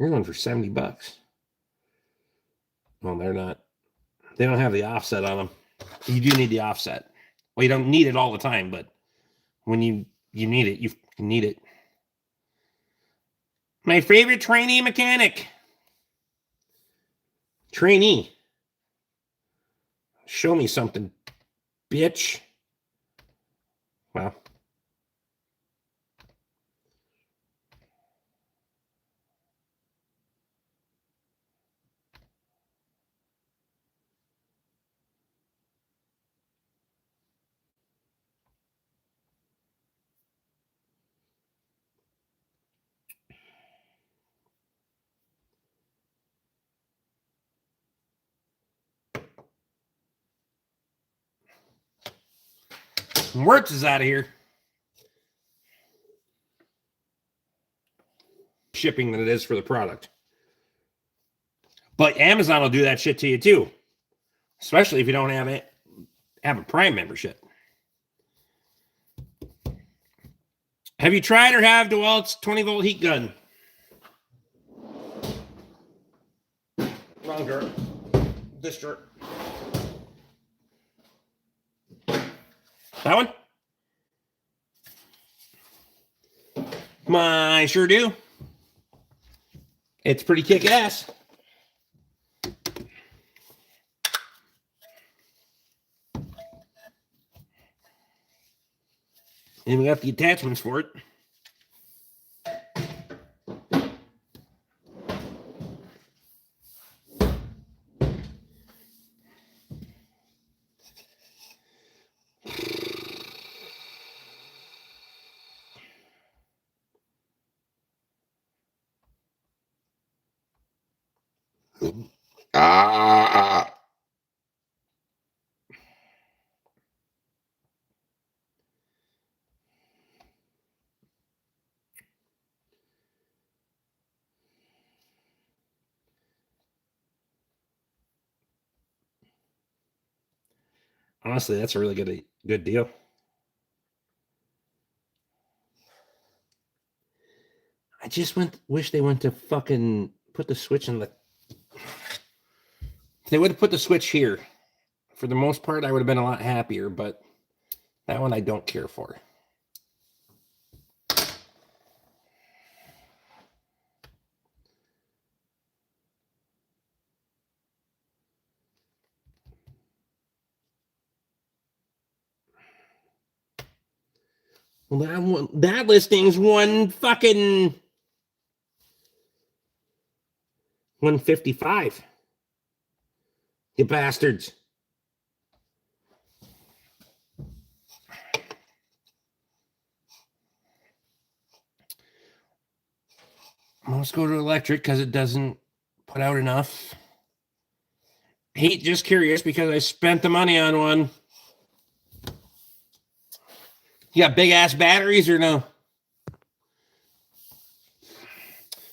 You're going for $70. Well, they're not. They don't have the offset on them. You do need the offset. Well, you don't need it all the time, but when you need it, you need it. My favorite trainee mechanic. Trainee. Show me something, bitch. Well. Wirtz is out of here. shipping than it is for the product. But Amazon will do that shit to you too, especially if you don't have a Prime membership. Have you tried or have DeWalt's 20-volt heat gun? Wrong dirt. This dirt. That one? I sure do. It's pretty kick-ass. And we got the attachments for it. Honestly, that's a really good deal. I just wish they went to fucking put the switch in the. They would have put the switch here. For the most part, I would have been a lot happier, but that one I don't care for. Well, that listing's one fucking 155. You bastards. Most go to electric because it doesn't put out enough heat. Just curious because I spent the money on one. You got big ass batteries or no?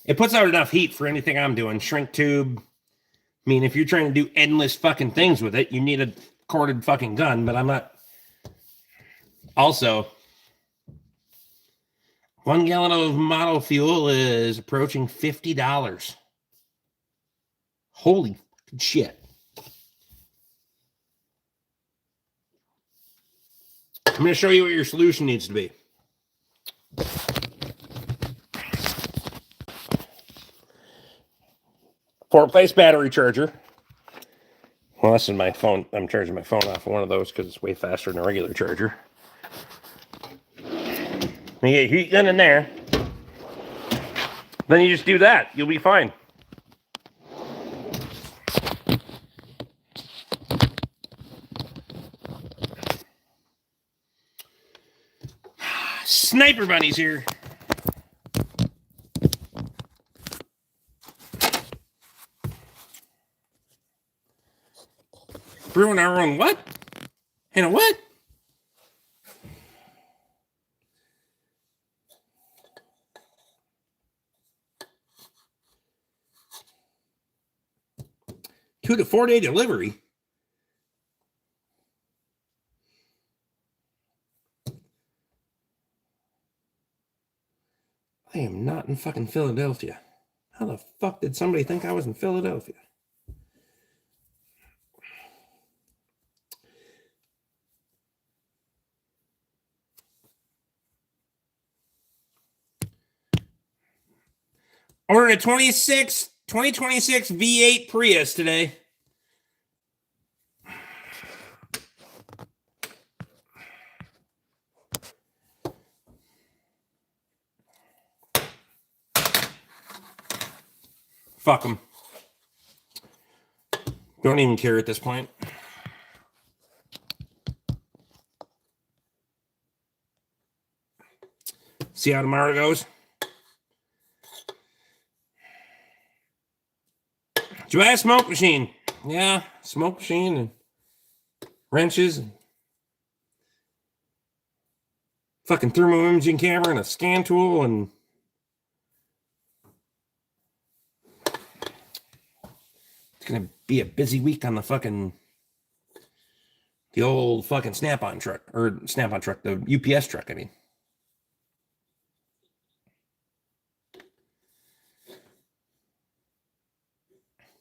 It puts out enough heat for anything I'm doing. Shrink tube. I mean, if you're trying to do endless fucking things with it, you need a corded fucking gun, but I'm not. Also, 1 gallon of model fuel is approaching $50. Holy shit. I'm going to show you what your solution needs to be. For a replace battery charger. Well, this is my phone. I'm charging my phone off of one of those because it's way faster than a regular charger. You get heat gun in there. Then you just do that. You'll be fine. Sniper bunnies here. Brewing our own what? And a what? Two to 4 day delivery. I am not in fucking Philadelphia. How the fuck did somebody think I was in Philadelphia? Ordered a 2026 V8 Prius today. Fuck them. Don't even care at this point. See how tomorrow goes? Did you buy a smoke machine? Yeah, smoke machine and wrenches and fucking thermal imaging camera and a scan tool and It's gonna be a busy week on the old fucking Snap-on truck, the UPS truck. I mean,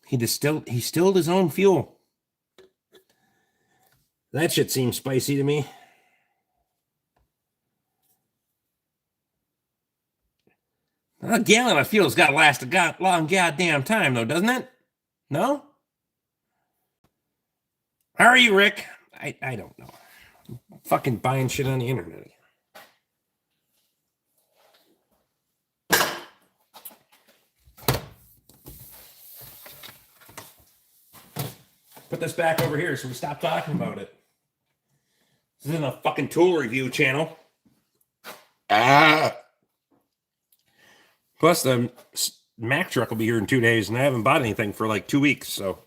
he distilled his own fuel. That shit seems spicy to me. A gallon of fuel's got to last a long goddamn time, though, doesn't it? No? How are you, Rick? I don't know. I'm fucking buying shit on the internet. Put this back over here so we stop talking about it. This isn't a fucking tool review channel. Plus, the Mack truck will be here in 2 days, and I haven't bought anything for like 2 weeks, so.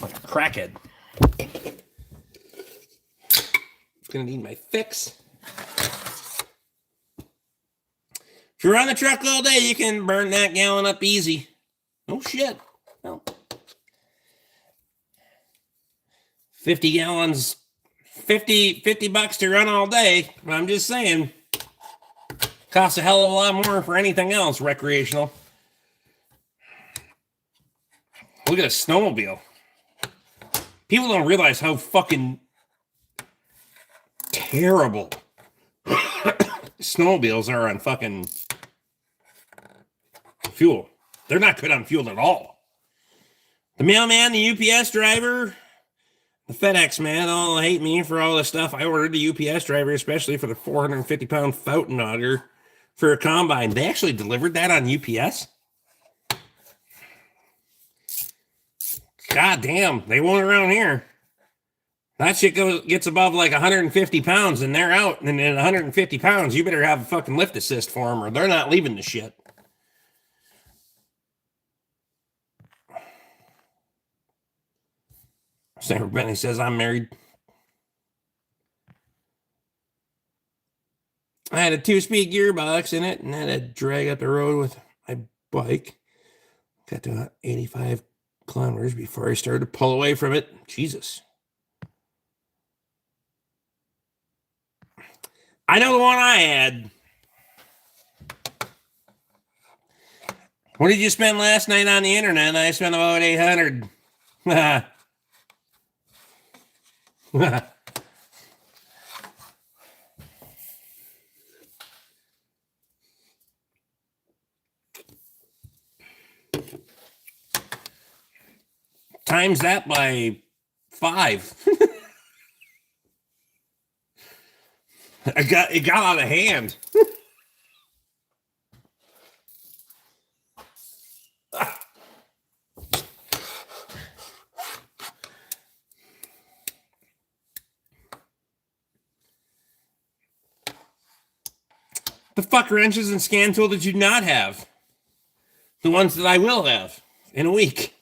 Like a crackhead. Gonna need my fix. If you run the truck all day, you can burn that gallon up easy. Oh shit. No. 50 gallons, 50 bucks to run all day. I'm just saying. Costs a hell of a lot more for anything else recreational. Look at a snowmobile. People don't realize how fucking terrible snowmobiles are on fucking fuel. They're not good on fuel at all. The mailman, the UPS driver, the FedEx man all hate me for all the stuff I ordered. The UPS driver, especially for the 450-pound fountain auger for a combine. They actually delivered that on UPS? God damn, they won't around here. That shit gets above like 150 pounds and they're out. And at 150 pounds, you better have a fucking lift assist for them or they're not leaving the shit. Sarah Benny says, I'm married. I had a 2-speed gearbox in it and had to drag up the road with my bike. Got to 85 kilometers before I started to pull away from it. Jesus. I know the one I had. What did you spend last night on the internet? I spent about 800. Times that by 5. It got out of hand. The fuck wrenches and scan tool did you not have? The ones that I will have in a week.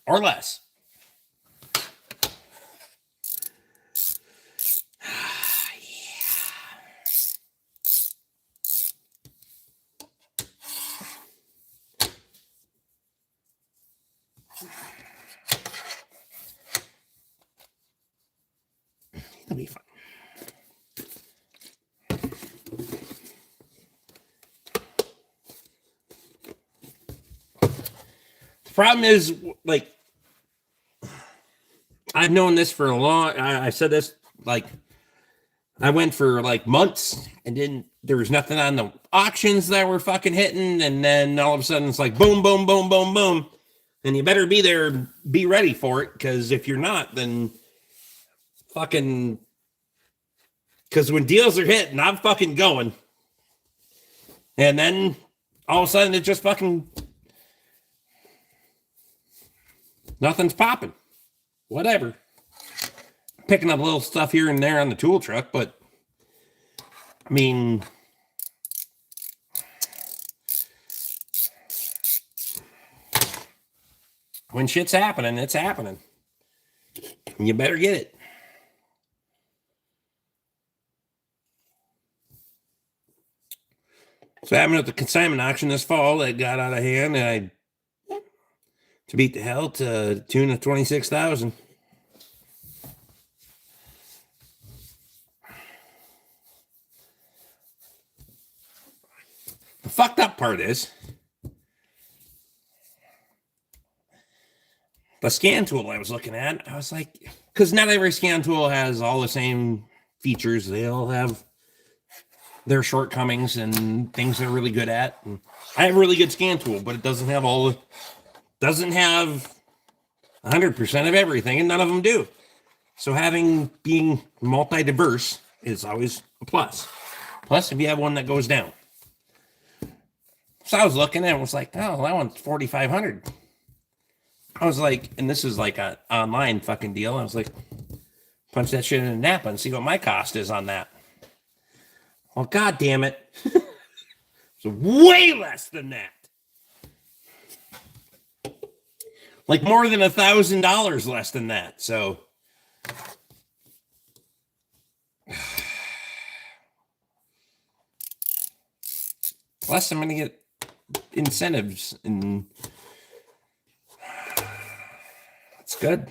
Or less. It'll be fun. The problem is, like, I've known this for a long. I said this like I went for like months, and there was nothing on the auctions that were fucking hitting, and then all of a sudden it's like boom, boom, boom, boom, boom, and you better be there, be ready for it, because if you're not, then fucking, because when deals are hitting, I'm fucking going, and then all of a sudden it just fucking nothing's popping. Whatever. Picking up little stuff here and there on the tool truck, but I mean, when shit's happening, it's happening. And you better get it. So happened at the consignment auction this fall that got out of hand, and to beat the hell to the tune of 26,000. The fucked up part is the scan tool I was looking at. I was like, because not every scan tool has all the same features. They all have their shortcomings and things they're really good at. And I have a really good scan tool, but it doesn't have 100% of everything, and none of them do. So being multi-diverse is always a plus. Plus, if you have one that goes down. So I was looking and was like, oh, that one's 4,500. I was like, and this is like an online fucking deal. I was like, punch that shit in a Napa and see what my cost is on that. Well, god damn it. It's way less than that. Like more than $1,000 less than that. So plus I'm going to get incentives, and it's good.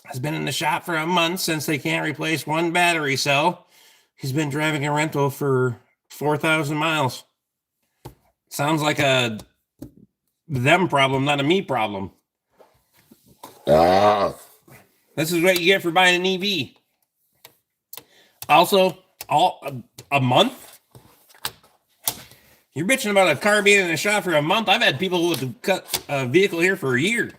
Has been in the shop for a month since they can't replace one battery cell. He's been driving a rental for 4,000 miles. Sounds like a them problem, not a me problem. This is what you get for buying an EV. Also, a month? You're bitching about a car being in the shop for a month. I've had people with a vehicle here for a year.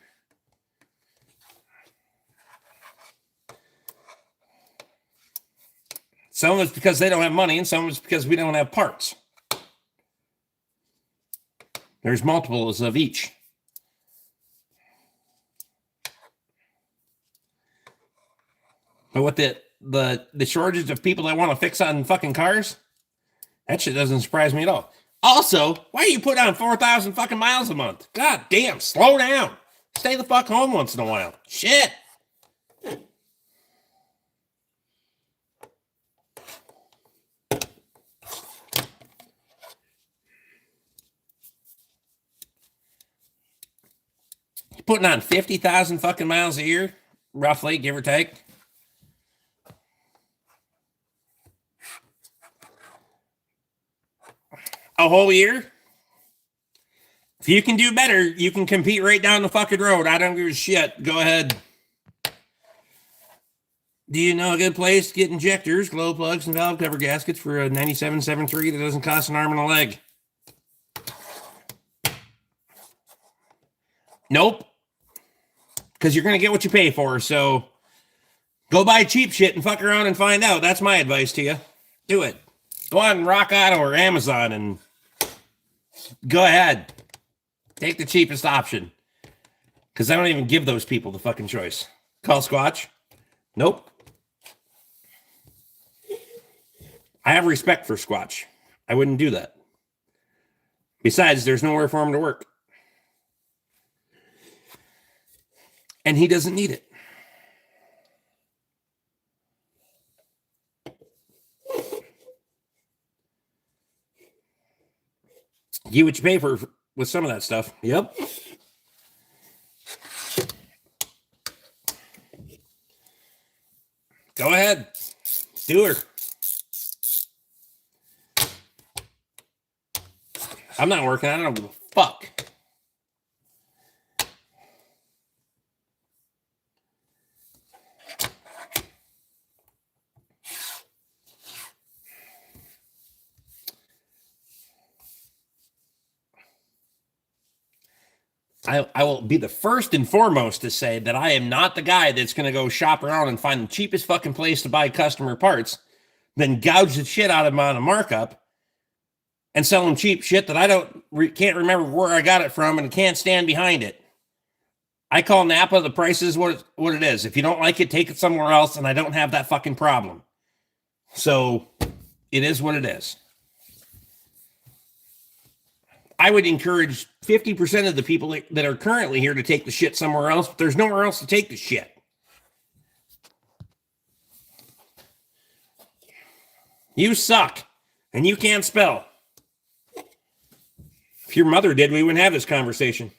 Some of it's because they don't have money, and some of it's because we don't have parts. There's multiples of each. But with the shortage of people that want to fix on fucking cars, that shit doesn't surprise me at all. Also, why do you put on 4,000 fucking miles a month? God damn, slow down. Stay the fuck home once in a while. Shit. Putting on 50,000 fucking miles a year, roughly, give or take. A whole year? If you can do better, you can compete right down the fucking road. I don't give a shit. Go ahead. Do you know a good place to get injectors, glow plugs, and valve cover gaskets for a 9773 that doesn't cost an arm and a leg? Nope. Because you're going to get what you pay for. So go buy cheap shit and fuck around and find out. That's my advice to you. Do it. Go on Rock Auto or Amazon and go ahead. Take the cheapest option. Because I don't even give those people the fucking choice. Call Squatch. Nope. I have respect for Squatch. I wouldn't do that. Besides, there's nowhere for him to work. And he doesn't need it. Get what you pay for with some of that stuff. Yep. Go ahead. Do her. I'm not working. I don't give a fuck. I will be the first and foremost to say that I am not the guy that's going to go shop around and find the cheapest fucking place to buy customer parts, then gouge the shit out of them on a markup and sell them cheap shit that I can't remember where I got it from and can't stand behind it. I call Napa. The price is what it is. If you don't like it, take it somewhere else, and I don't have that fucking problem. So it is what it is. I would encourage 50% of the people that are currently here to take the shit somewhere else, but there's nowhere else to take the shit. You suck. And you can't spell. If your mother did, we wouldn't have this conversation.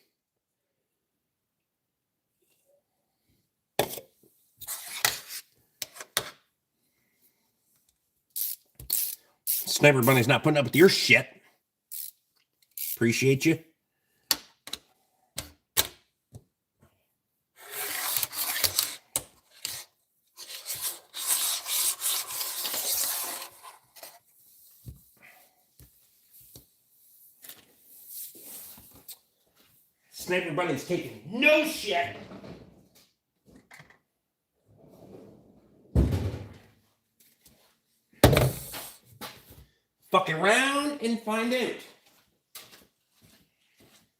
Sniper Bunny's not putting up with your shit. Appreciate you. Sniper Bunny's taking no shit. Fuck around and find out.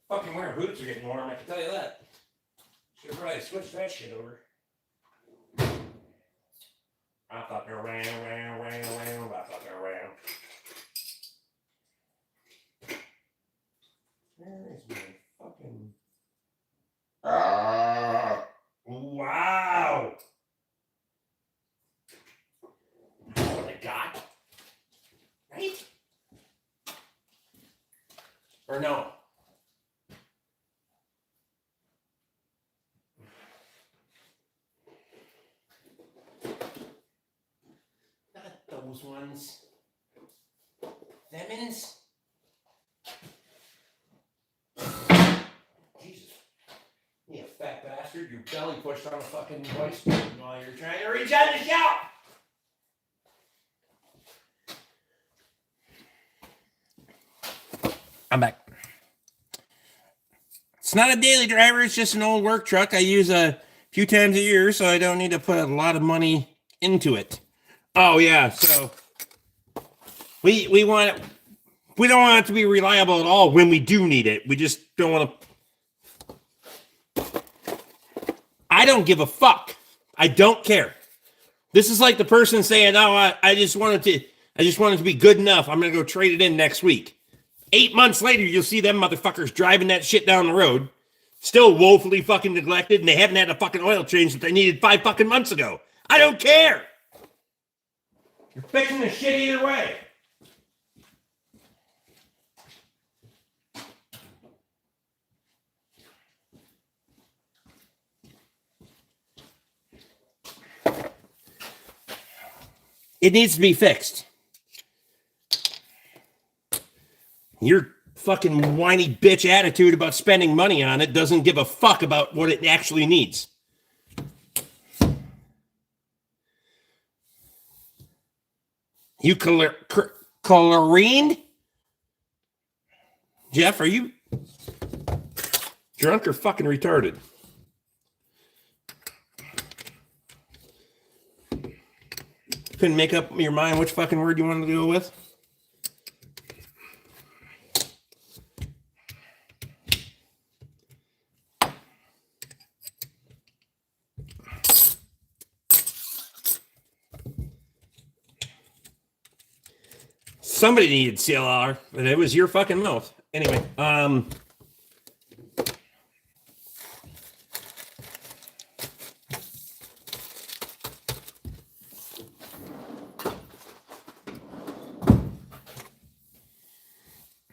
Fucking wearing boots are getting warm, I can tell you that. Should probably switch that shit over. I fucking around. I fucking around. Where is my fucking... Wow! That's what I got. Right? Or no? Not those ones. Themins? Jesus. You fat bastard. Your belly pushed on a fucking voice button while you're trying to reach out and shout! I'm back. It's not a daily driver. It's just an old work truck. I use a few times a year, so I don't need to put a lot of money into it. Oh yeah, so we don't want it to be reliable at all when we do need it. We just don't want to. I don't give a fuck. I don't care. This is like the person saying, "Oh, I just want it to be good enough. I'm gonna go trade it in next week." 8 months later, you'll see them motherfuckers driving that shit down the road, still woefully fucking neglected, and they haven't had a fucking oil change that they needed 5 fucking months ago. I don't care. You're fixing the shit either way. It needs to be fixed. Your fucking whiny bitch attitude about spending money on it doesn't give a fuck about what it actually needs. You chlorine? Jeff, are you drunk or fucking retarded? Couldn't make up your mind which fucking word you wanted to go with? Somebody needed CLR, and it was your fucking mouth. Anyway,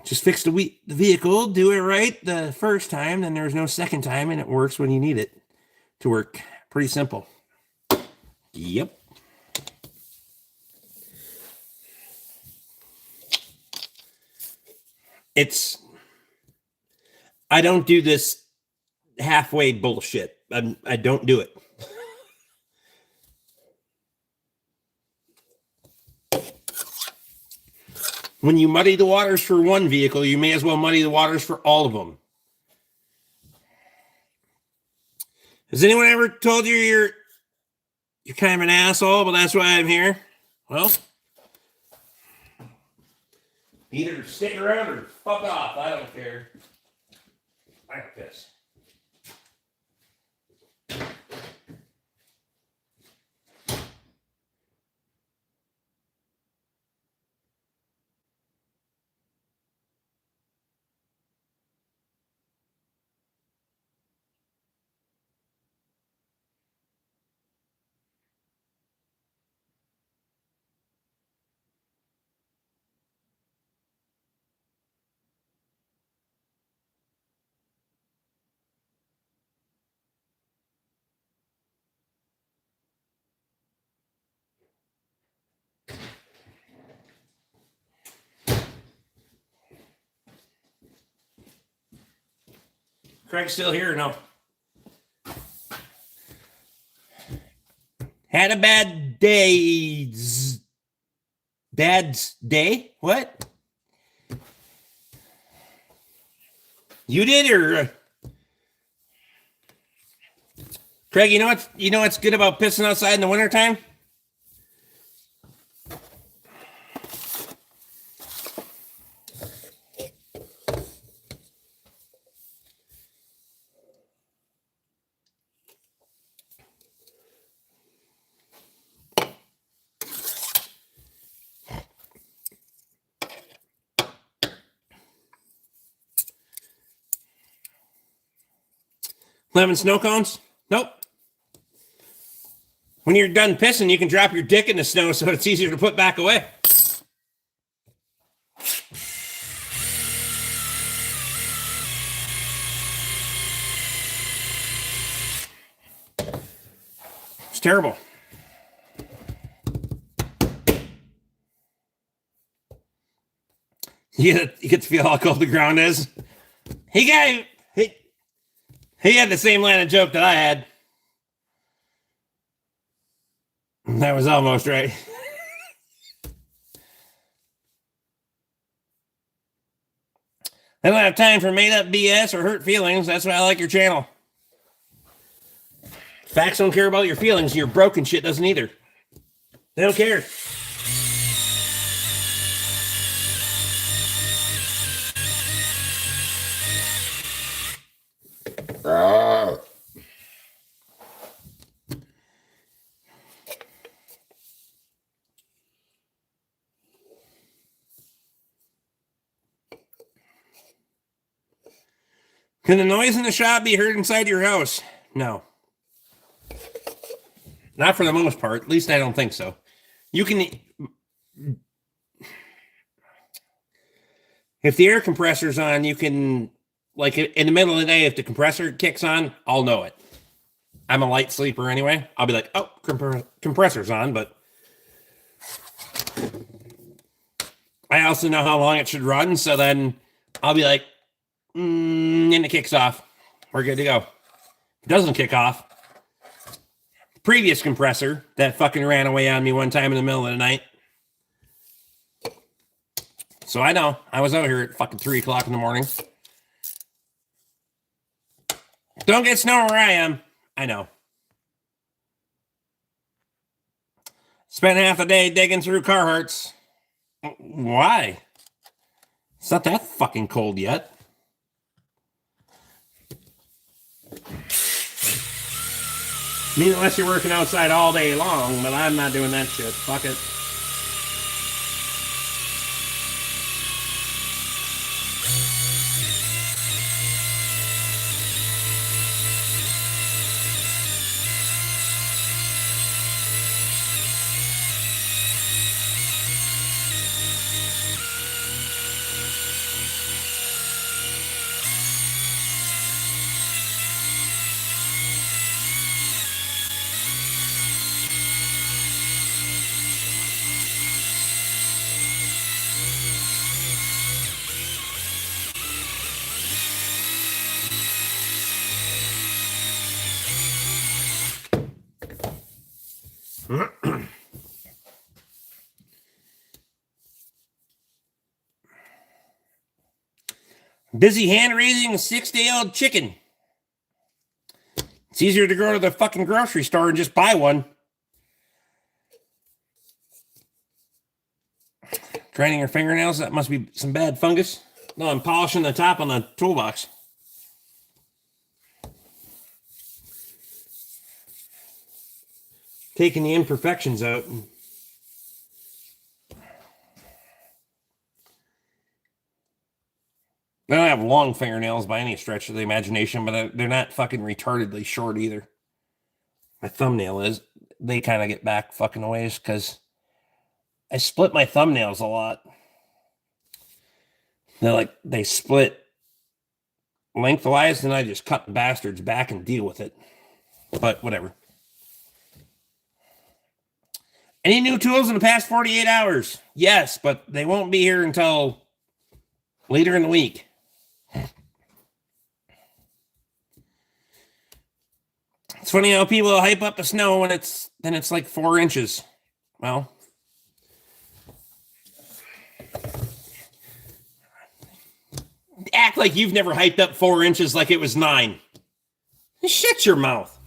just fix the vehicle, do it right the first time, then there's no second time, and it works when you need it to work. Pretty simple. Yep. I don't do this halfway bullshit. I don't do it. When you muddy the waters for one vehicle, you may as well muddy the waters for all of them. Has anyone ever told you you're kind of an asshole, but that's why I'm here? Well, either stick around or fuck off. I don't care. I got pissed. Craig's still here or no? Had a bad day. Dad's day? What? You did, or Craig? You know what's good about pissing outside in the wintertime? Lemon snow cones? Nope. When you're done pissing, you can drop your dick in the snow so it's easier to put back away. It's terrible. You get to feel how cold the ground is. He had the same line of joke that I had. That was almost right. I don't have time for made up BS or hurt feelings. That's why I like your channel. Facts don't care about your feelings. Your broken shit doesn't either. They don't care. Can the noise in the shop be heard inside your house? No. Not for the most part. At least I don't think so. You can... If the air compressor's on, you can... Like, in the middle of the day, if the compressor kicks on, I'll know it. I'm a light sleeper anyway. I'll be like, oh, compressor's on, but... I also know how long it should run, so then I'll be like, and it kicks off. We're good to go. If it doesn't kick off, previous compressor that fucking ran away on me one time in the middle of the night. So I know. I was out here at fucking 3 o'clock in the morning. Don't get snow where I am. I know. Spent half the day digging through Carhartts. Why? It's not that fucking cold yet. I mean, unless you're working outside all day long, but I'm not doing that shit. Fuck it. Busy hand raising a 6-day-old chicken. It's easier to go to the fucking grocery store and just buy one. Grinding your fingernails, that must be some bad fungus. No, I'm polishing the top on the toolbox. Taking the imperfections out. I don't have long fingernails by any stretch of the imagination, but they're not fucking retardedly short either. My thumbnail is. They kind of get back fucking ways because I split my thumbnails a lot. They split lengthwise, and I just cut the bastards back and deal with it. But whatever. Any new tools in the past 48 hours? Yes, but they won't be here until later in the week. It's funny how people hype up the snow when it's like 4 inches. Well, act like you've never hyped up 4 inches like it was 9. Shut your mouth.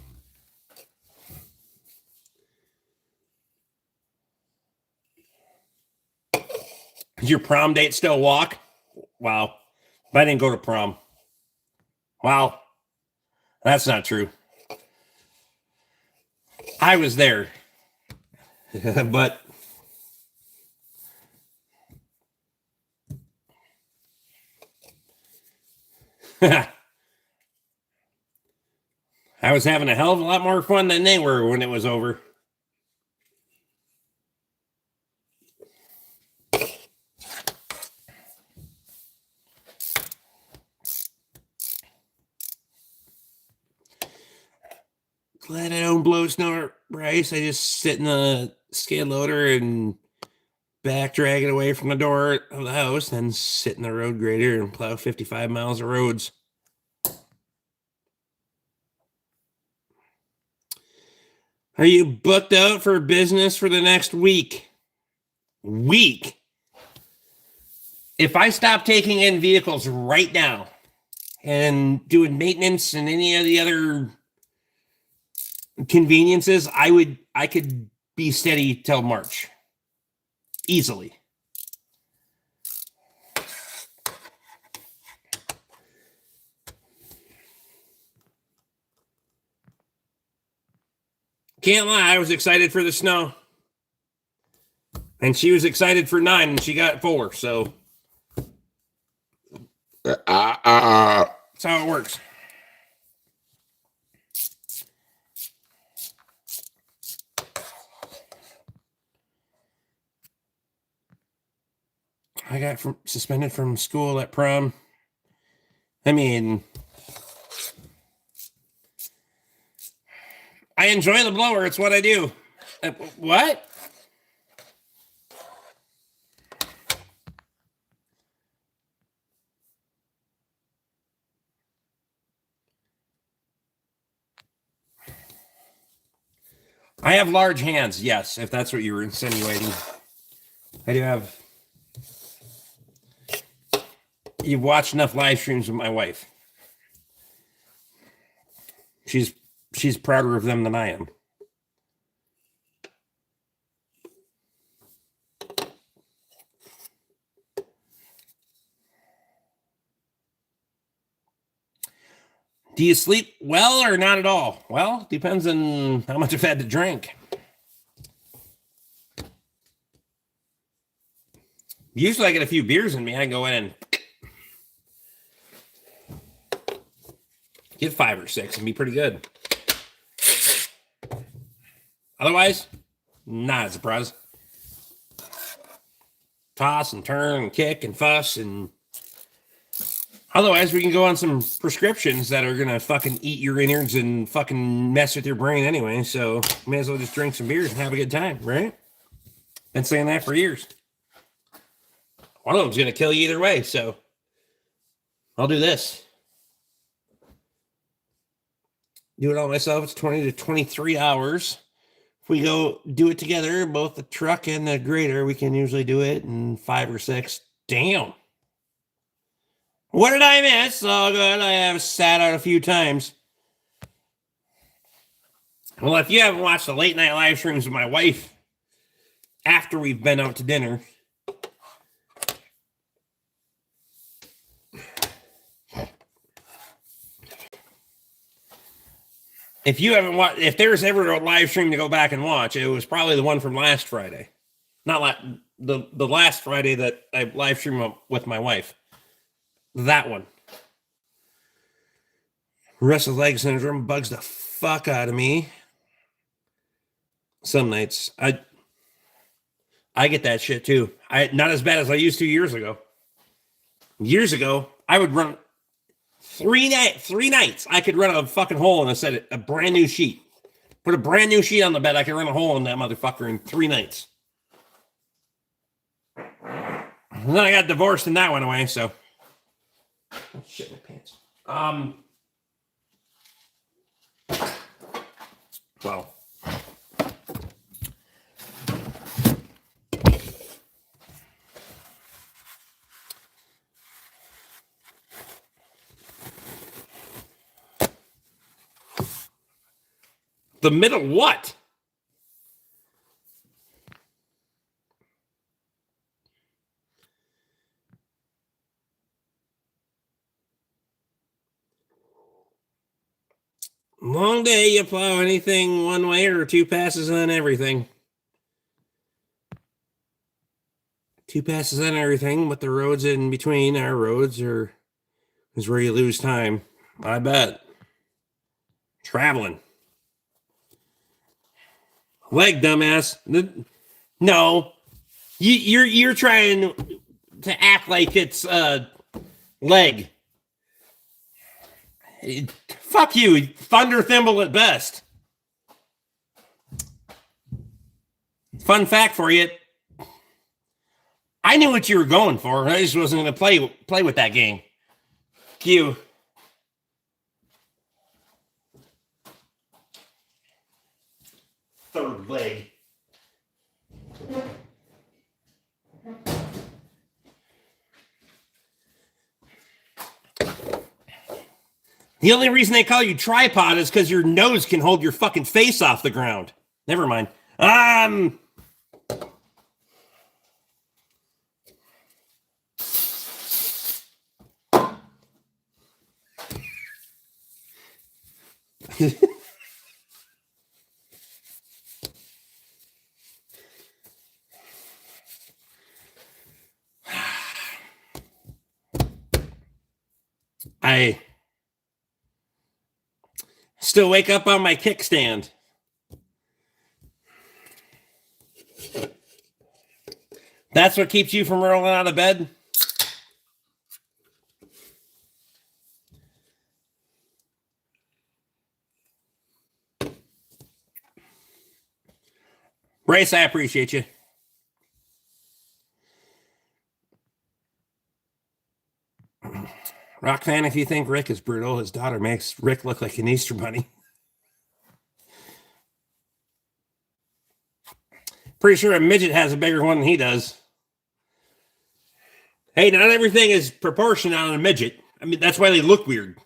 Is your prom date still walk? Wow. I didn't go to prom. Wow. That's not true. I was there. But I was having a hell of a lot more fun than they were when it was over. Glad I don't blow snow or ice. I just sit in the skid loader and back drag it away from the door of the house, then sit in the road grader and plow 55 miles of roads. Are you booked out for business for the next week? If I stop taking in vehicles right now and doing maintenance and any of the other conveniences, I could be steady till March. Easily. Can't lie, I was excited for the snow. And she was excited for 9 and she got 4, so that's how it works. I got suspended from school at prom. I mean, I enjoy the blower. It's what I do. What? I have large hands, yes, if that's what you were insinuating. I do have. You've watched enough live streams with my wife. She's prouder of them than I am. Do you sleep well or not at all? Well, depends on how much I've had to drink. Usually I get a few beers in me. I go in and get 5 or 6 and be pretty good. Otherwise, not a surprise. Toss and turn and kick and fuss and otherwise we can go on some prescriptions that are gonna fucking eat your innards and fucking mess with your brain anyway. So may as well just drink some beers and have a good time, right? Been saying that for years. One of them's gonna kill you either way, so I'll do this. Do it all myself. It's 20 to 23 hours. If we go do it together, both the truck and the grader, we can usually do it in 5 or 6. Damn. What did I miss? Oh, good. I have sat out a few times. Well, if you haven't watched the late night live streams with my wife after we've been out to dinner, if you haven't watched, if there's ever a live stream to go back and watch, it was probably the one from last Friday. Not the last Friday that I live streamed with my wife. That one. Restless leg syndrome bugs the fuck out of me. Some nights. I get that shit too. Not as bad as I used to years ago. Years ago, I would run 3 nights. I could run a fucking hole in a brand new sheet. Put a brand new sheet on the bed. I could run a hole in that motherfucker in 3 nights. And then I got divorced and that went away, so. Oh, shit, my pants. Well, the middle what? Long day, you plow anything one way or two passes on everything. Two passes on everything, but the roads in between our roads is where you lose time. I bet. Traveling. Leg, dumbass. No. You're trying to act like it's leg. Fuck you. Thunder thimble at best. Fun fact for you. I knew what you were going for. I just wasn't going to play with that game. Q. Third leg. The only reason they call you tripod is because your nose can hold your fucking face off the ground. Never mind. I still wake up on my kickstand. That's what keeps you from rolling out of bed? Brace, I appreciate you. Rock fan, if you think Rick is brutal, his daughter makes Rick look like an Easter bunny. Pretty sure a midget has a bigger one than he does. Hey, not everything is proportional on a midget. I mean, that's why they look weird.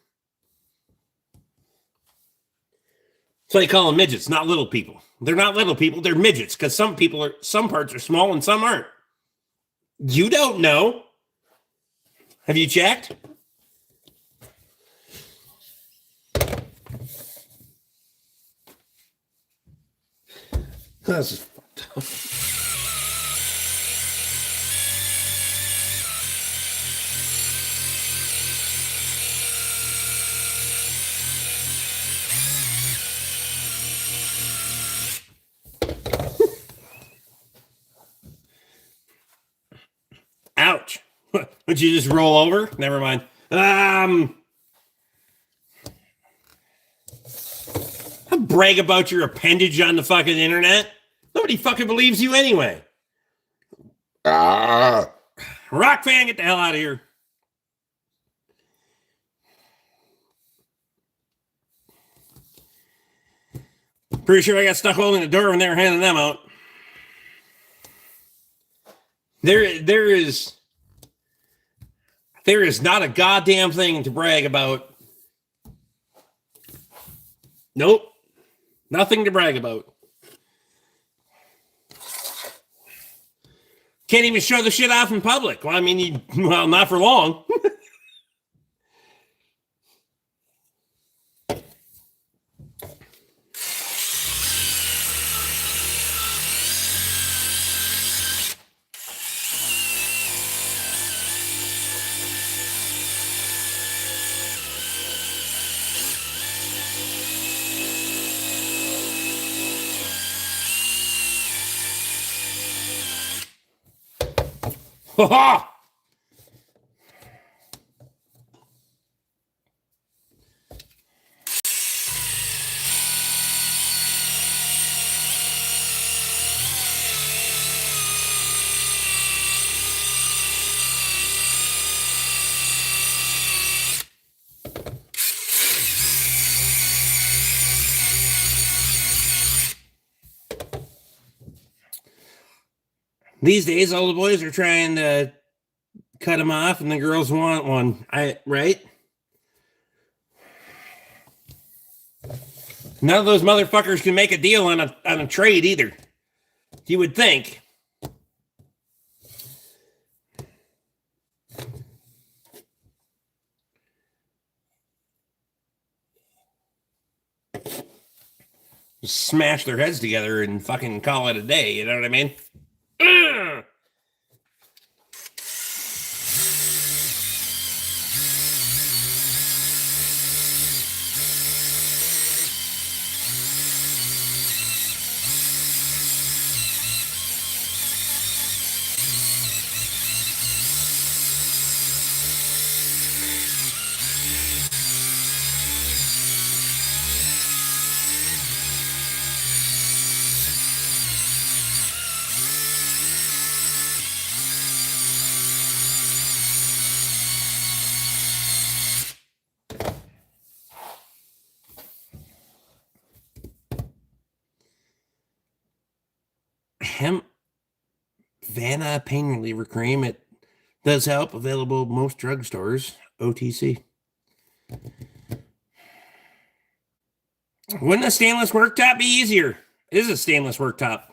That's why they call them midgets, not little people. They're not little people, they're midgets, because some parts are small and some aren't. You don't know. Have you checked? This is fucked up. Ouch. Would you just roll over? Never mind. Brag about your appendage on the fucking internet. Nobody fucking believes you anyway. Rock fan, get the hell out of here. Pretty sure I got stuck holding the door when they were handing them out. There is not a goddamn thing to brag about. Nope. Nothing to brag about. Can't even show the shit off in public. Well, I mean, not for long. Ha ha! These days, all the boys are trying to cut them off, and the girls want one. Right? None of those motherfuckers can make a deal on a trade either. You would think. Just smash their heads together and fucking call it a day. You know what I mean? Ugh. Hemp Vanna pain reliever cream. It does help. Available at most drugstores. OTC. Wouldn't a stainless worktop be easier? It is a stainless worktop.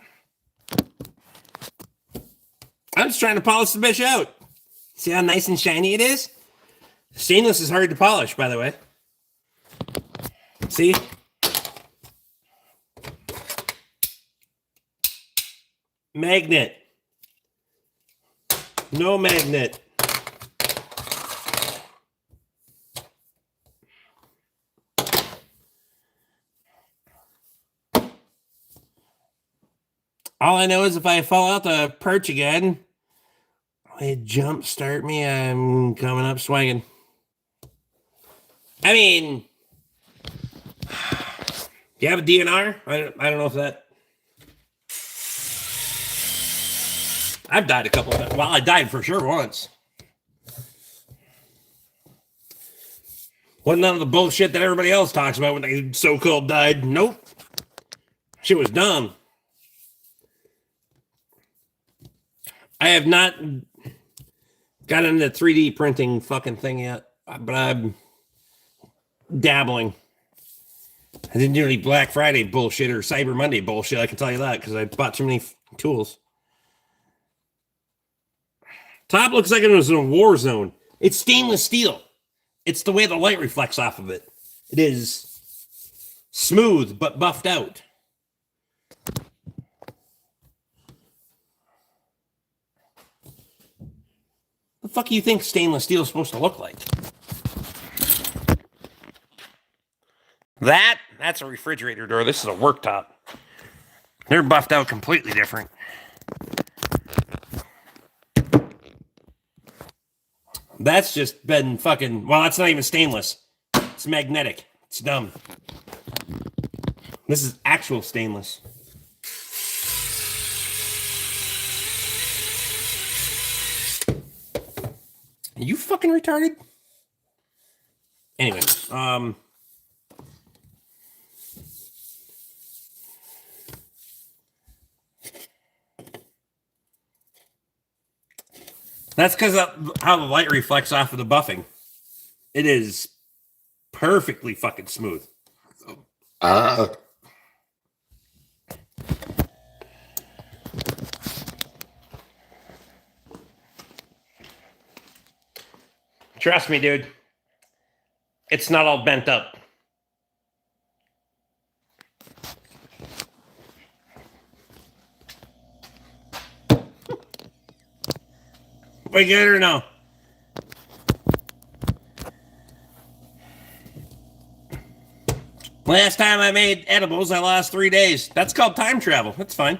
I'm just trying to polish the bitch out. See how nice and shiny it is? Stainless is hard to polish, by the way. See? Magnet. No magnet. All I know is if I fall out the perch again, they jump start me, I'm coming up swinging. I mean, do you have a DNR? I don't know if that. I've died a couple of times. Well, I died for sure once. Wasn't none of the bullshit that everybody else talks about when they so-called died. Nope. Shit was dumb. I have not got into 3D printing fucking thing yet, but I'm dabbling. I didn't do any Black Friday bullshit or Cyber Monday bullshit, I can tell you that, because I bought too many tools. Top looks like it was in a war zone. It's stainless steel. It's the way the light reflects off of it. It is smooth but buffed out. The fuck do you think stainless steel is supposed to look like? That's a refrigerator door. This is a worktop. They're buffed out completely different. That's just been fucking... Well, that's not even stainless. It's magnetic. It's dumb. This is actual stainless. Are you fucking retarded? Anyway, that's because of how the light reflects off of the buffing. It is perfectly fucking smooth. Trust me, dude. It's not all bent up. We get it or no? Last time I made edibles, I lost 3 days. That's called time travel. That's fine.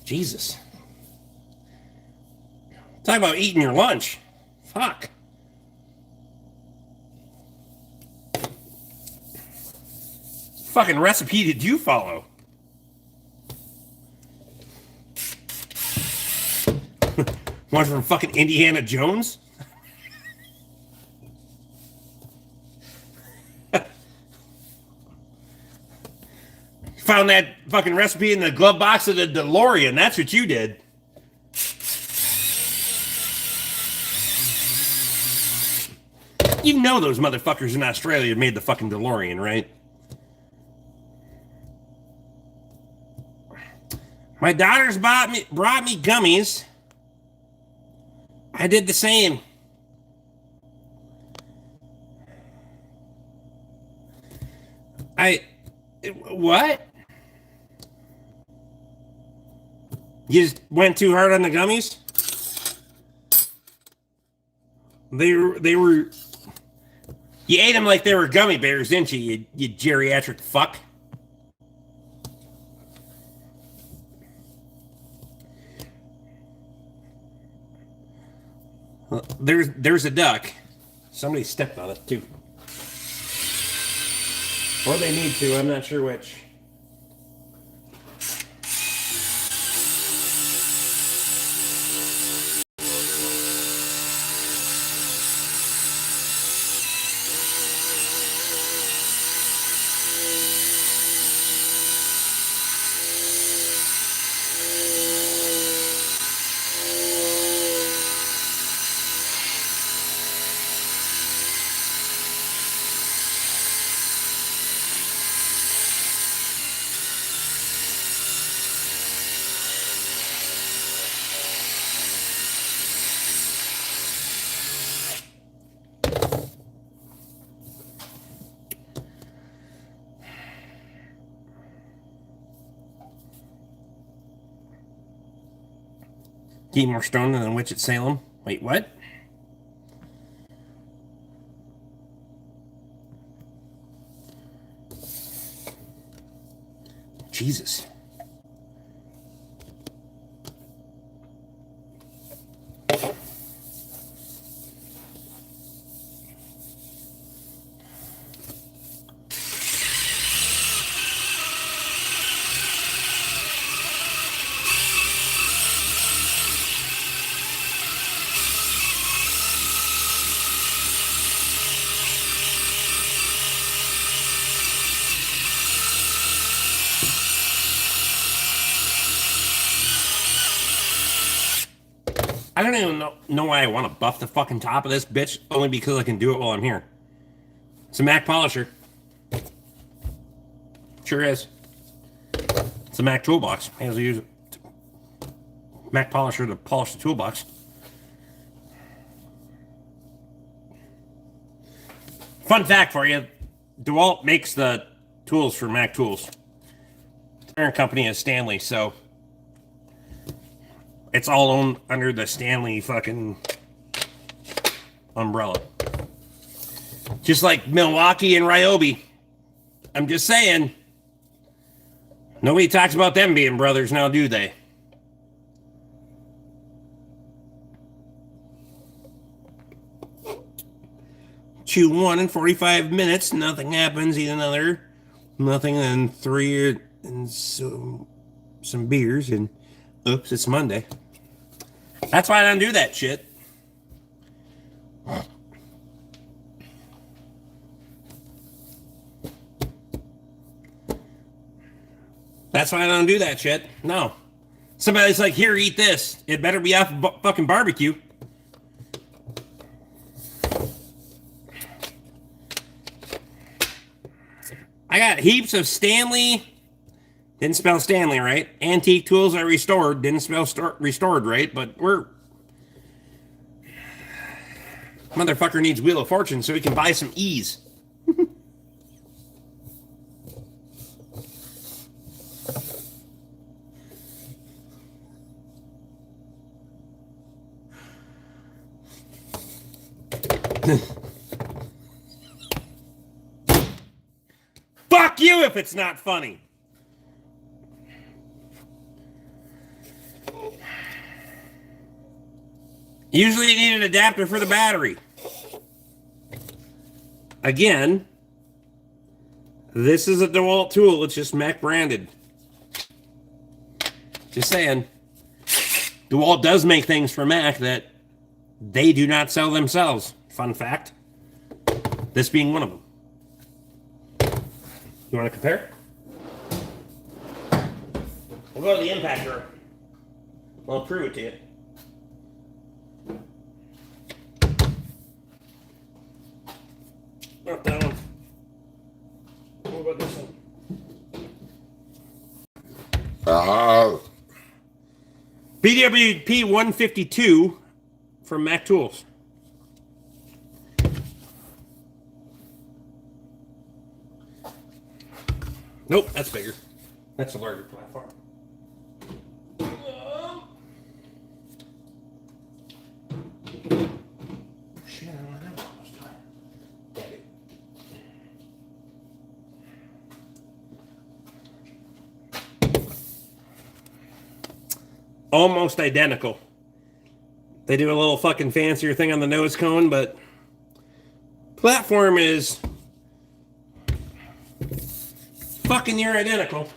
Jesus. Talk about eating your lunch. Fuck. Fucking recipe did you follow? One from fucking Indiana Jones? found that fucking recipe in the glove box of the DeLorean. That's what you did. You know those motherfuckers in Australia made the fucking DeLorean, right? My daughters brought me gummies. I did the same. What? You just went too hard on the gummies? They were. You ate them like they were gummy bears, didn't you? You geriatric fuck. There's a duck. Somebody stepped on it too. Or they need to, I'm not sure which. Keep more stoned than the witch at Salem. Wait, what? Jesus. I don't even know why I want to buff the fucking top of this bitch, only because I can do it while I'm here. It's a Mac polisher. Sure is. It's a Mac toolbox. May as well use it. Mac polisher to polish the toolbox. Fun fact for you, DeWalt makes the tools for Mac Tools. The parent company is Stanley, so it's all owned under the Stanley fucking umbrella. Just like Milwaukee and Ryobi. I'm just saying. Nobody talks about them being brothers now, do they? Chew one in 45 minutes. Nothing happens. Eat another. Nothing in 3 and some beers. And oops, it's Monday. That's why I don't do that shit. That's why I don't do that shit. No. Somebody's like, here, eat this. It better be off fucking barbecue. I got heaps of Stanley. Didn't spell Stanley right. Antique tools I restored. Didn't spell restored right, but we're... Motherfucker needs Wheel of Fortune so he can buy some ease. Fuck you if it's not funny. Usually you need an adapter for the battery. Again, this is a DeWalt tool. It's just Mac branded. Just saying. DeWalt does make things for Mac that they do not sell themselves. Fun fact. This being one of them. You want to compare? We'll go to the impact drawer. I'll prove it to you. Not that one. What about this one? BWP 152 from Mac Tools. Nope, that's bigger. That's a larger platform. Shit, I don't have that much time. Almost identical. They do a little fucking fancier thing on the nose cone, but platform is fucking near identical.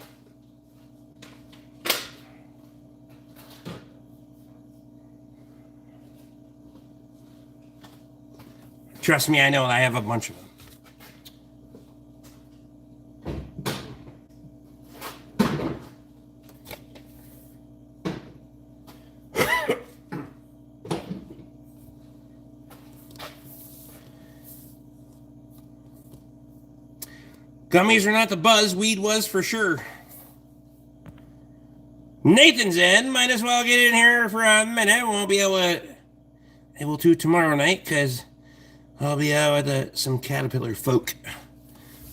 Trust me, I know I have a bunch of them. Gummies are not the buzz, weed was for sure. Nathan's in. Might as well get in here for a minute. Won't be able to tomorrow night because I'll be out with some Caterpillar folk.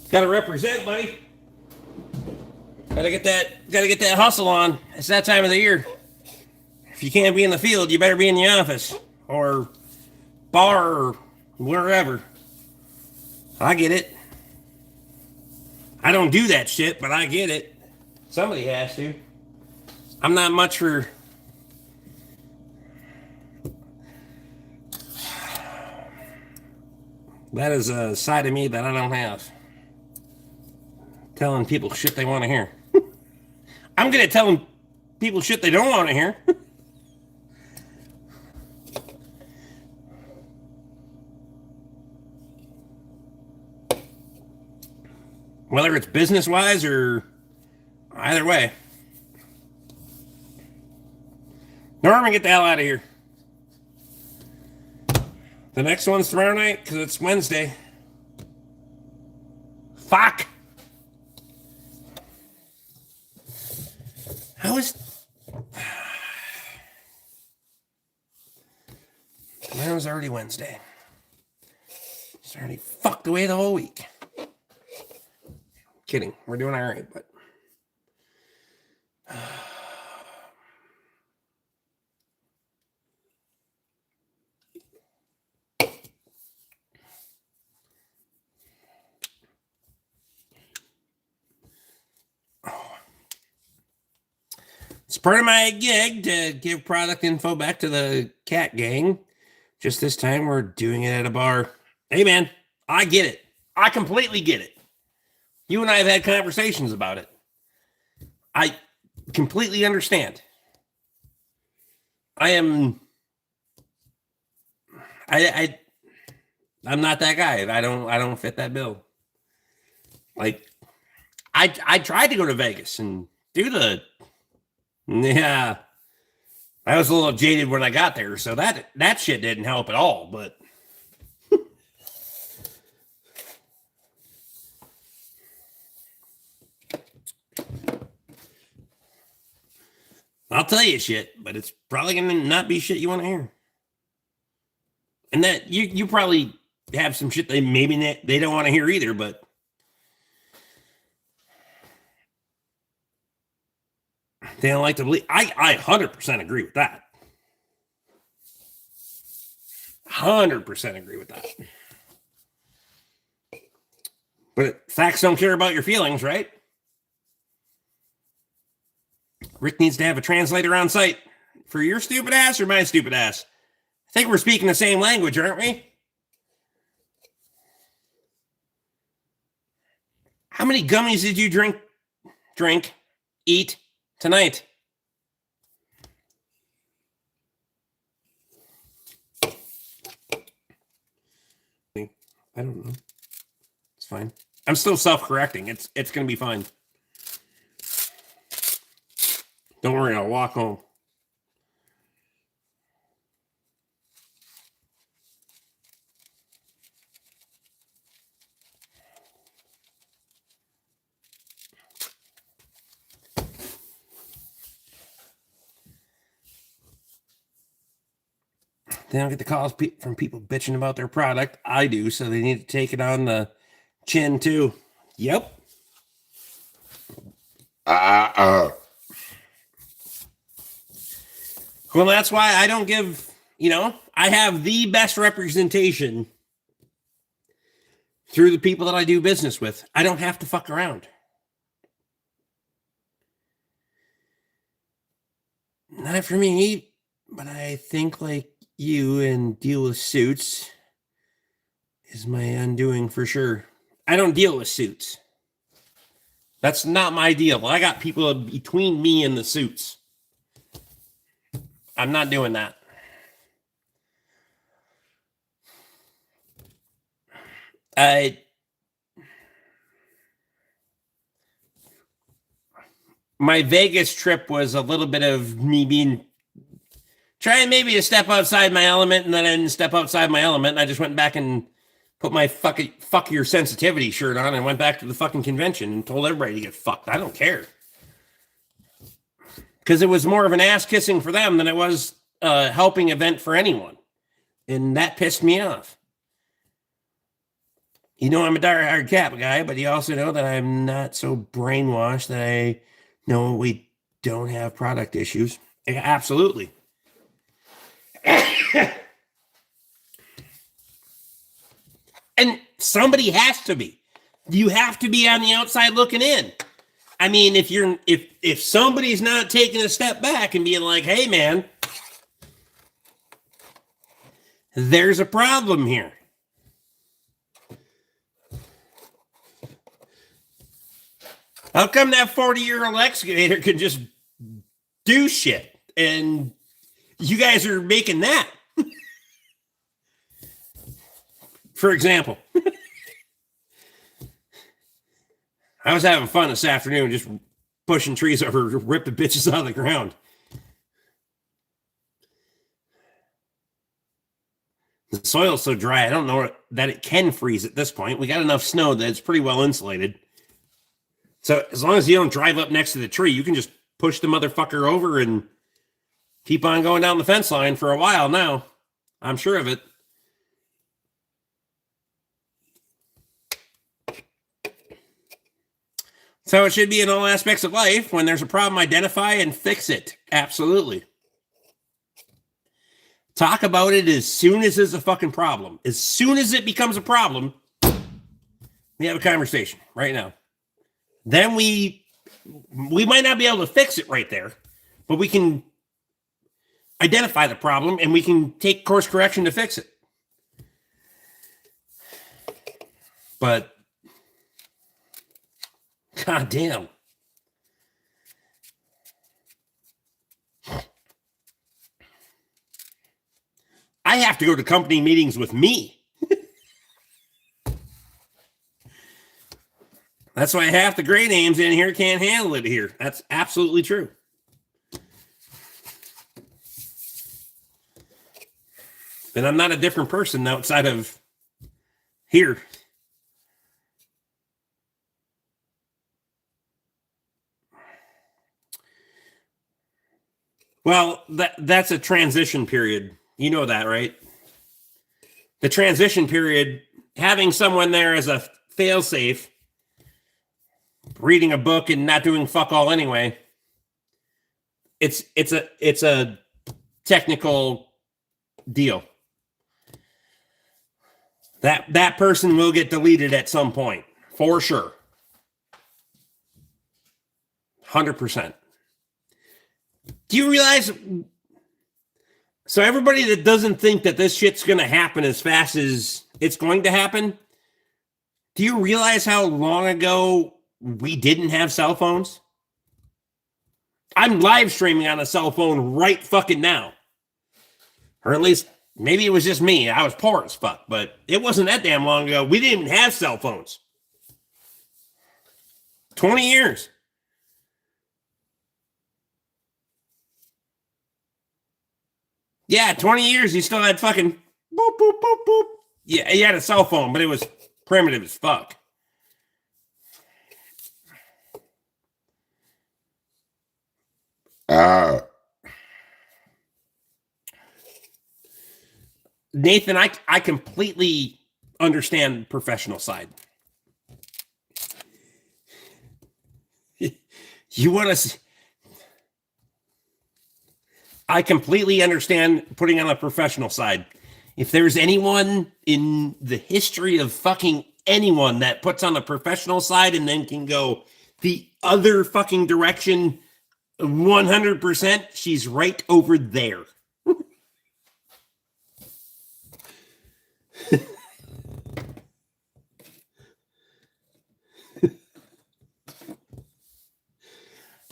Gotta represent, buddy. Gotta get that hustle on. It's that time of the year. If you can't be in the field, you better be in the office or bar or wherever. I get it. I don't do that shit, but I get it. Somebody has to. I'm not much for... That is a side of me that I don't have. Telling people shit they want to hear. I'm good at telling people shit they don't want to hear. Whether it's business-wise or either way. Norman, get the hell out of here. The next one's tomorrow night because it's Wednesday. Fuck. How is... Tomorrow's already Wednesday. It's already fucked away the whole week. Kidding. We're doing all right, but... It's part of my gig to give product info back to the cat gang. Just this time, we're doing it at a bar. Hey, man, I get it. I completely get it. You and I have had conversations about it. I completely understand. I'm not that guy. I don't fit that bill. Like, I tried to go to Vegas and do the... Yeah, I was a little jaded when I got there, so that shit didn't help at all, but... I'll tell you shit, but it's probably going to not be shit you want to hear. And that you probably have some shit they don't want to hear either, but... They don't like to believe. I 100% agree with that. 100% agree with that. But facts don't care about your feelings, right? Rick needs to have a translator on site for your stupid ass or my stupid ass. I think we're speaking the same language, aren't we? How many gummies did you eat tonight? I don't know. It's fine. I'm still self-correcting. It's going to be fine. Don't worry, I'll walk home. They don't get the calls from people bitching about their product. I do, so they need to take it on the chin too. Yep. Well, that's why I don't give, I have the best representation through the people that I do business with. I don't have to fuck around. Not for me, but I think like you and deal with suits is my undoing for sure. I don't deal with suits. That's not my deal. I got people between me and the suits. I'm not doing that. My Vegas trip was a little bit of me trying maybe to step outside my element, and then I didn't step outside my element, and I just went back and put my fuck your sensitivity shirt on and went back to the fucking convention and told everybody to get fucked. I don't care. Because it was more of an ass kissing for them than it was a helping event for anyone. And that pissed me off. I'm a diehard Kappa guy, but you also know that I'm not so brainwashed that I know we don't have product issues. Absolutely. And somebody has to be. You have to be on the outside looking in. I mean, if somebody's not taking a step back and being like, hey man, there's a problem here. How come that 40-year-old excavator can just do shit and you guys are making that? For example, I was having fun this afternoon just pushing trees over, ripping bitches out of the ground. The soil's so dry, I don't know that it can freeze at this point. We got enough snow that it's pretty well insulated. So as long as you don't drive up next to the tree, you can just push the motherfucker over and keep on going down the fence line for a while now. I'm sure of it. So it should be in all aspects of life. When there's a problem, identify and fix it. Absolutely. Talk about it as soon as it's a fucking problem. As soon as it becomes a problem, we have a conversation right now. Then we might not be able to fix it right there, but we can identify the problem and we can take course correction to fix it. But God damn. I have to go to company meetings with me. That's why half the great names in here can't handle it here. That's absolutely true. And I'm not a different person outside of here. Well, that's a transition period. You know that, right? The transition period, having someone there as a fail-safe, reading a book and not doing fuck all anyway. It's a technical deal. That person will get deleted at some point, for sure. 100%. Do you realize? So everybody that doesn't think that this shit's going to happen as fast as it's going to happen, do you realize how long ago we didn't have cell phones? I'm live streaming on a cell phone right fucking now. Or at least, maybe it was just me. I was poor as fuck, but it wasn't that damn long ago. We didn't even have cell phones. 20 years. Yeah, 20 years, he still had fucking boop, boop, boop, boop. Yeah, he had a cell phone, but it was primitive as fuck. Nathan, I completely understand the professional side. You want to... I completely understand putting on a professional side. If there's anyone in the history of fucking anyone that puts on a professional side and then can go the other fucking direction 100%, she's right over there.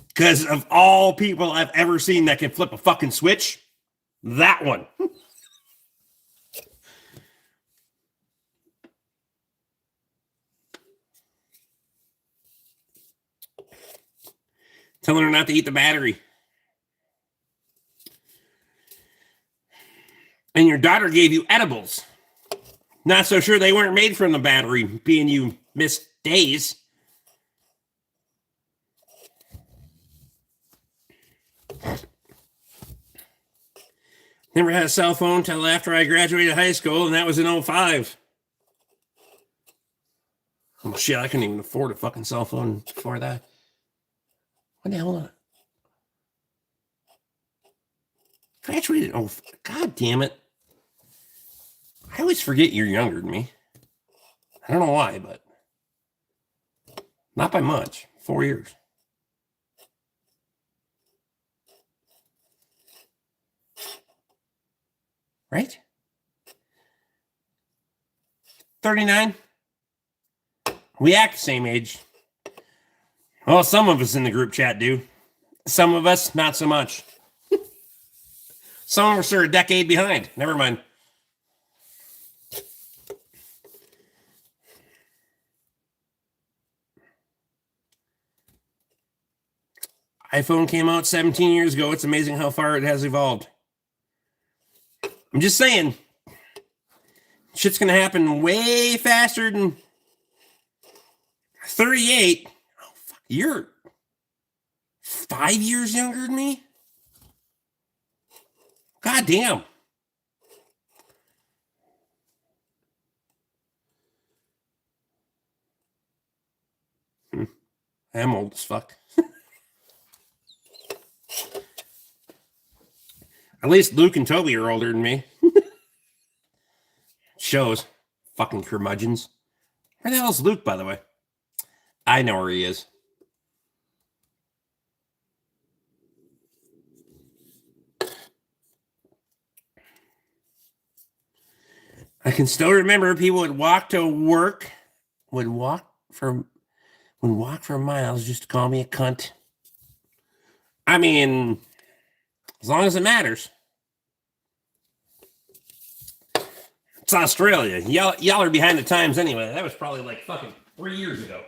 Because of all people I've ever seen that can flip a fucking switch, that one. Telling her not to eat the battery. And your daughter gave you edibles. Not so sure they weren't made from the battery, being you missed days. Never had a cell phone till after I graduated high school, and that was in 05. Oh, shit, I couldn't even afford a fucking cell phone before that. What the hell? Graduated. Oh, god damn it. I always forget you're younger than me. I don't know why, but not by much. 4 years. Right? 39? We act the same age. Well, some of us in the group chat do. Some of us, not so much. Some of us are a decade behind. Never mind. iPhone came out 17 years ago. It's amazing how far it has evolved. I'm just saying, shit's going to happen way faster than 38. Oh, fuck. You're 5 years younger than me? God damn. I'm old as fuck. At least Luke and Toby are older than me. Shows. Fucking curmudgeons. Where the hell's Luke, by the way? I know where he is. I can still remember people would walk to work, would walk for miles just to call me a cunt. I mean, as long as it matters. It's Australia. Y'all are behind the times anyway. That was probably like fucking 3 years ago.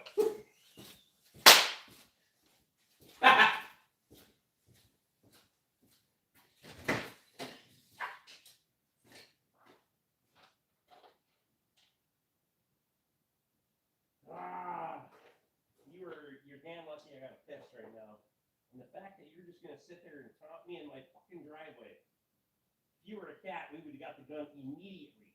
You're damn lucky I got a piss right now. And the fact that you're just gonna sit there and taunt me in my fucking driveway. If you were a cat, we would have got the gun immediately.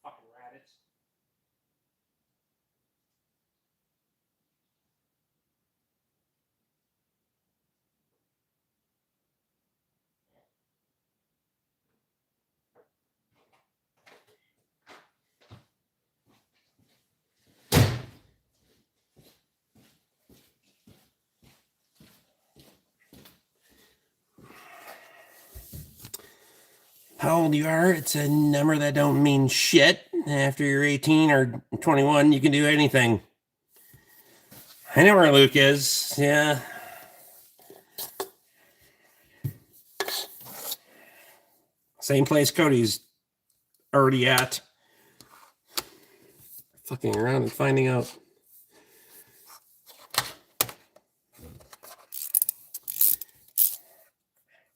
Fucking rabbits. How old you are, it's a number that don't mean shit. After you're 18 or 21, you can do anything. I know where Luke is. Yeah. Same place Cody's already at. Fucking around and finding out.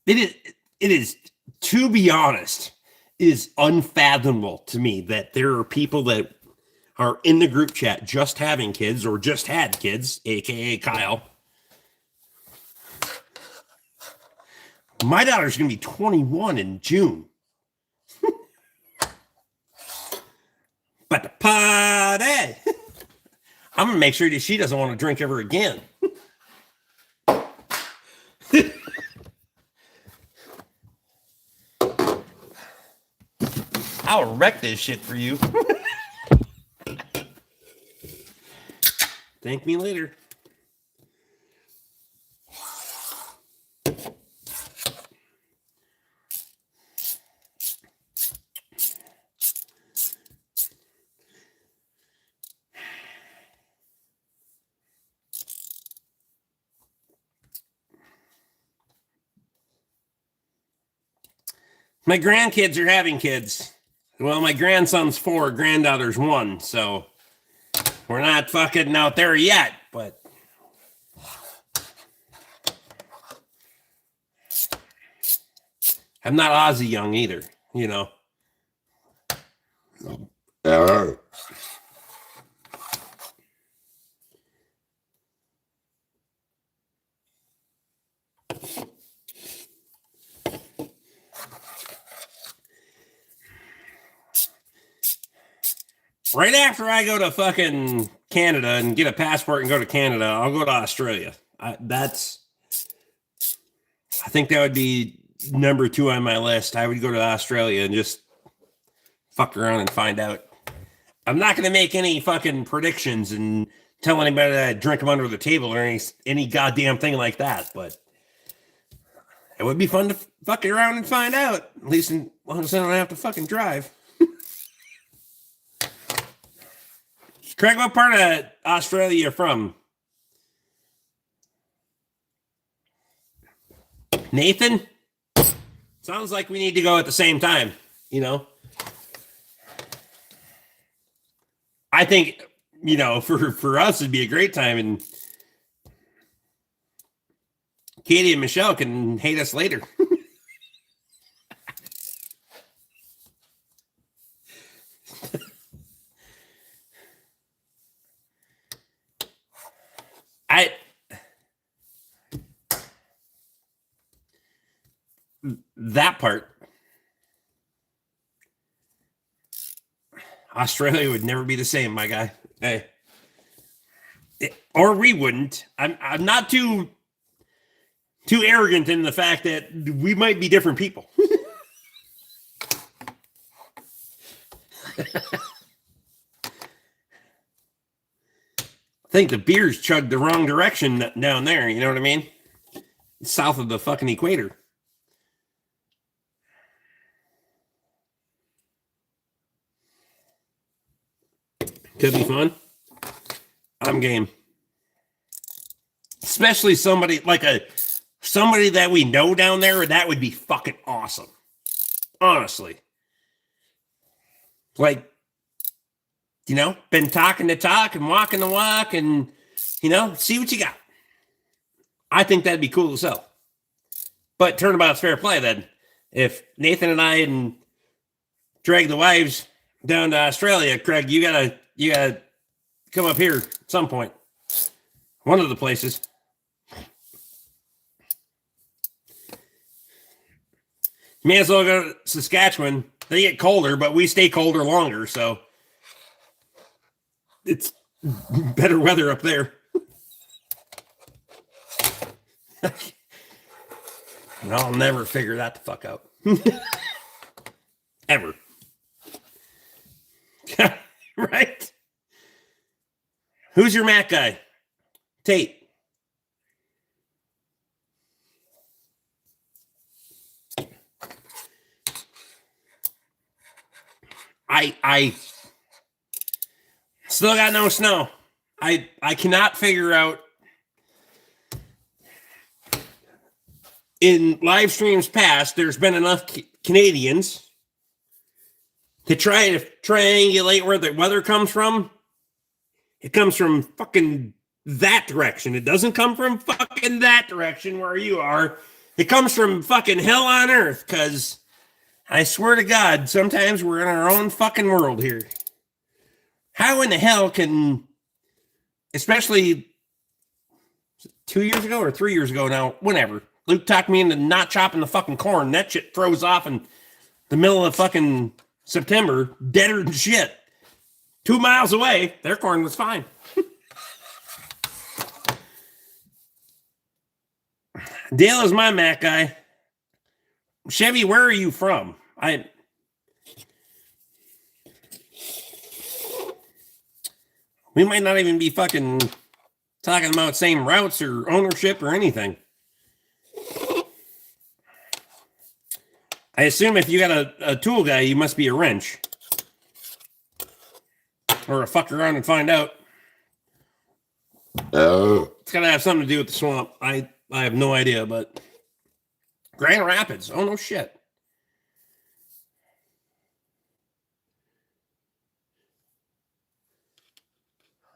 It is, to be honest, it is unfathomable to me that there are people that are in the group chat just having kids or just had kids, aka Kyle. My daughter's going to be 21 in June. But the party. I'm going to make sure that she doesn't want to drink ever again. I'll wreck this shit for you. Thank me later. My grandkids are having kids. Well, my grandson's 4, granddaughter's 1, so we're not fucking out there yet, but I'm not Aussie young either, you know. Right after I go to fucking Canada and get a passport and go to Canada, I'll go to Australia. I think that would be number 2 on my list. I would go to Australia and just fuck around and find out. I'm not going to make any fucking predictions and tell anybody that I drink them under the table or any goddamn thing like that, but it would be fun to fuck around and find out. At least as long as I don't have to fucking drive. Craig, what part of Australia you're from? Nathan? Sounds like we need to go at the same time, you know? I think, you know, for us, it'd be a great time, and Katie and Michelle can hate us later. That part, Australia would never be the same, my guy. Hey, or we wouldn't. I'm not too arrogant in the fact that we might be different people. I think the beer's chugged the wrong direction down there. You know what I mean? South of the fucking equator. Could be fun. I'm game. Especially somebody that we know down there, that would be fucking awesome. Honestly. Like, you know, been talking the talk and walking the walk and, you know, see what you got. I think that'd be cool as hell. But turnabout's fair play then. If Nathan and I and drag the wives down to Australia, Craig, you gotta come up here at some point. One of the places. You may as well go to Saskatchewan. They get colder, but we stay colder longer, so it's better weather up there. I'll never figure that the fuck out. Ever. Right? Who's your Mac guy? Tate. I still got no snow. I cannot figure out in live streams past, there's been enough Canadians to try to triangulate where the weather comes from. It comes from fucking that direction. It doesn't come from fucking that direction where you are. It comes from fucking hell on earth, because I swear to God, sometimes we're in our own fucking world here. How in the hell can, especially 2 years ago or 3 years ago now, whenever, Luke talked me into not chopping the fucking corn. That shit froze off in the middle of fucking September, deader than shit. 2 miles away, their corn was fine. Dale is my Mac guy. Chevy, where are you from? We might not even be fucking talking about same routes or ownership or anything. I assume if you got a tool guy, you must be a wrench. Or a fuck around and find out. It's got to have something to do with the swamp. I have no idea, but Grand Rapids. Oh, no shit.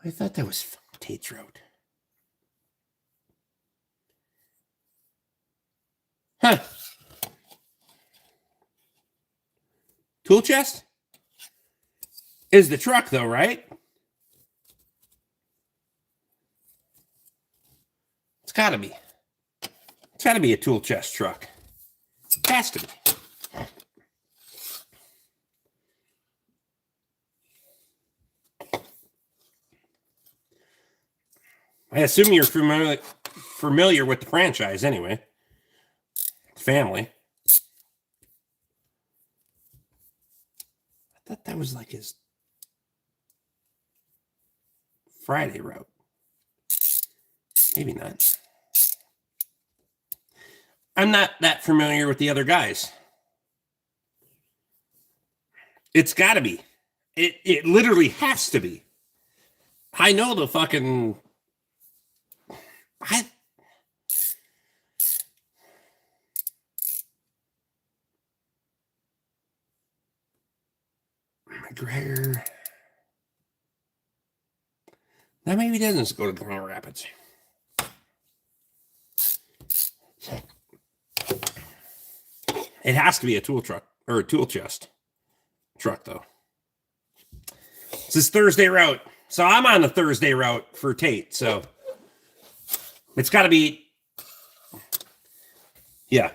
I thought that was Tate's Road. Huh. Tool chest? Is the truck, though, right? It's got to be. It's got to be a tool chest truck. It has to be. I assume you're familiar with the franchise anyway. Family. I thought that was like his Friday route. Maybe not. I'm not that familiar with the other guys. It's got to be. It literally has to be. I know the fucking... McGregor. That maybe doesn't go to Grand Rapids. It has to be a tool truck or a tool chest truck, though. It's his Thursday route. So I'm on the Thursday route for Tate. So it's got to be. Yeah.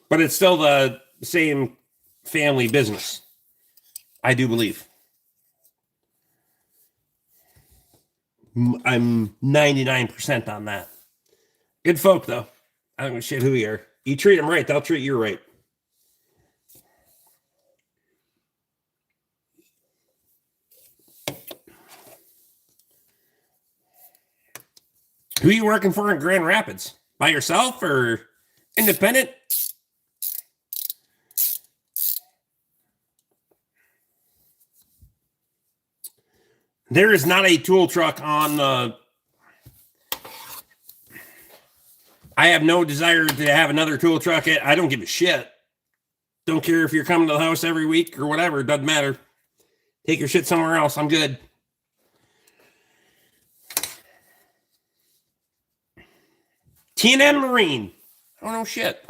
But it's still the same family business. I do believe. I'm 99% on that. Good folk, though. I don't give a shit who you are. You treat them right, they'll treat you right. Who are you working for in Grand Rapids? By yourself or independent? There is not a tool truck on the... I have no desire to have another tool truck. I don't give a shit. Don't care if you're coming to the house every week or whatever. It doesn't matter. Take your shit somewhere else. I'm good. T&M Marine. Oh, no shit.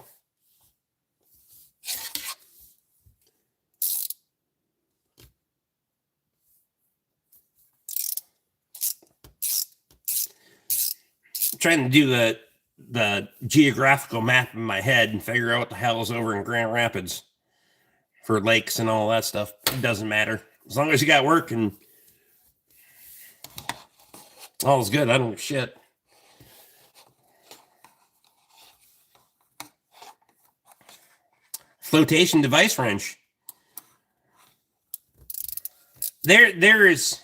I'm trying to do the geographical map in my head and figure out what the hell is over in Grand Rapids for lakes and all that stuff. It doesn't matter. As long as you got work and all's good. I don't give a shit. Flotation device wrench. There is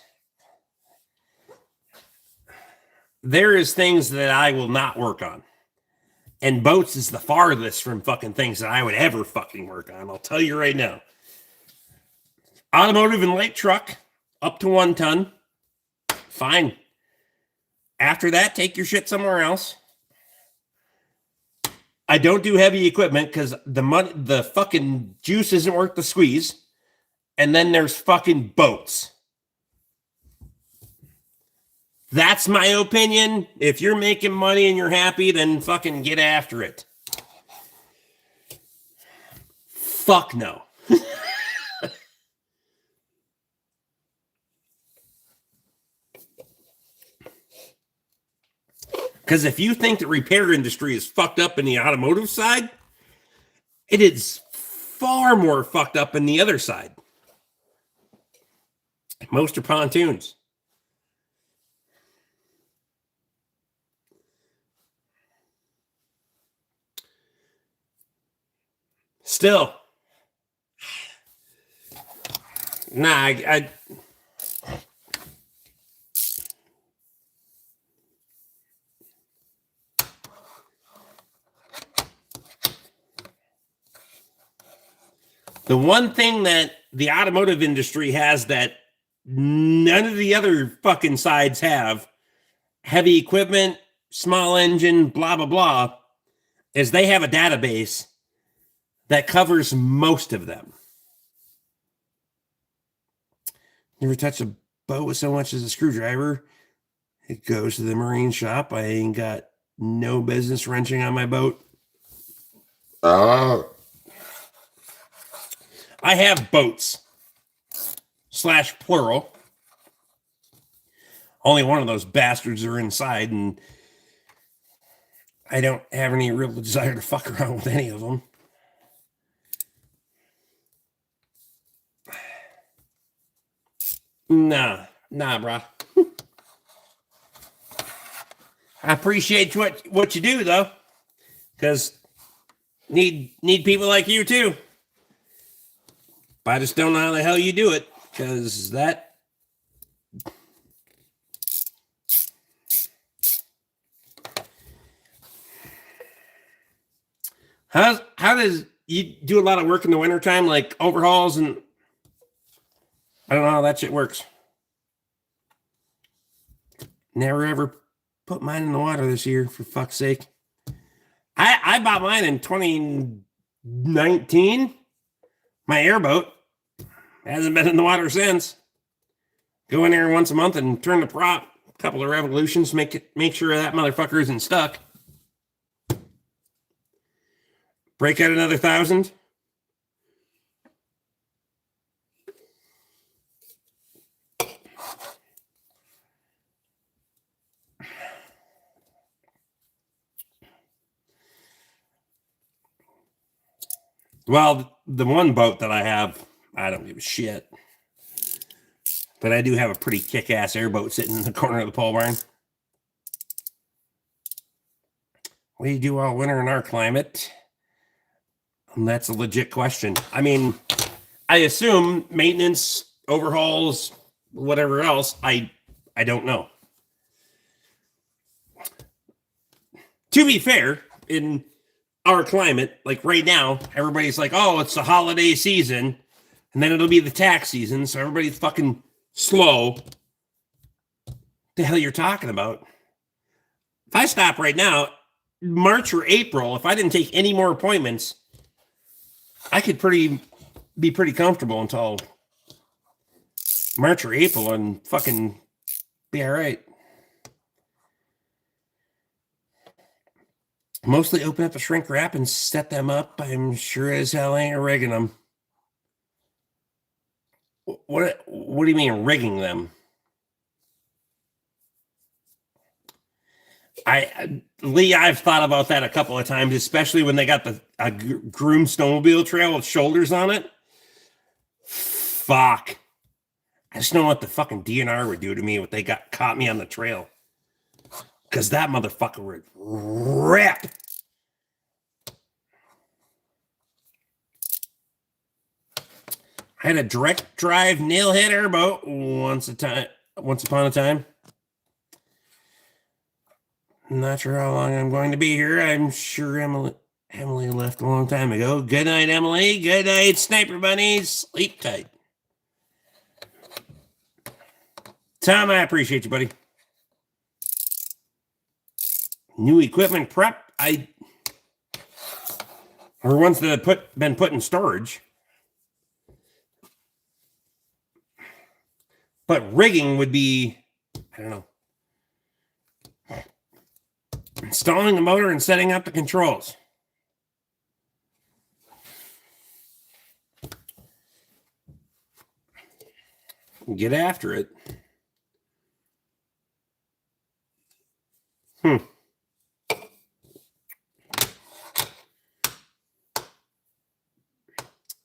things that I will not work on. And boats is the farthest from fucking things that I would ever fucking work on. I'll tell you right now. Automotive and light truck, up to 1 ton. Fine. After that, take your shit somewhere else. I don't do heavy equipment because the fucking juice isn't worth the squeeze. And then there's fucking boats. That's my opinion. If you're making money and you're happy, then fucking get after it. fuck no. Because if you think the repair industry is fucked up in the automotive side, it is far more fucked up in the other side. Most are pontoons. Still, nah, the one thing that the automotive industry has that none of the other fucking sides have, heavy equipment, small engine, blah, blah, blah, is they have a database that covers most of them. Never touched a boat with so much as a screwdriver. It goes to the marine shop. I ain't got no business wrenching on my boat. I have boats / plural. Only one of those bastards are inside, and I don't have any real desire to fuck around with any of them. Nah, bro. I appreciate what you do, though, because need people like you, too. But I just don't know how the hell you do it, because that... How does you do a lot of work in the wintertime, like overhauls, and I don't know how that shit works. Never ever put mine in the water this year, for fuck's sake. I bought mine in 2019. My airboat hasn't been in the water since. Go in there once a month and turn the prop, a couple of revolutions, make sure that motherfucker isn't stuck. Break out another 1,000. Well, the one boat that I have, I don't give a shit. But I do have a pretty kick-ass airboat sitting in the corner of the pole barn. What do you do all winter in our climate? And that's a legit question. I mean, I assume maintenance, overhauls, whatever else. I don't know. To be fair, in our climate, like right now, everybody's like, oh, it's the holiday season, and then it'll be the tax season, so everybody's fucking slow. What the hell you're talking about? If I stop right now, March or April, if I didn't take any more appointments, I could be pretty comfortable until March or April and fucking be all right. Mostly open up a shrink wrap and set them up. I'm sure as hell ain't rigging them. What do you mean rigging them? Lee, I've thought about that a couple of times, especially when they got a groom snowmobile trail with shoulders on it. Fuck. I just know what the fucking DNR would do to me if they caught me on the trail. Because that motherfucker would rip. I had a direct drive nailhead airboat once upon a time. I'm not sure how long I'm going to be here. I'm sure Emily left a long time ago. Good night, Emily. Good night, Sniper Bunnies. Sleep tight. Tom, I appreciate you, buddy. New equipment prep. Or ones that have been put in storage. But rigging would be, I don't know. Installing the motor and setting up the controls. Get after it.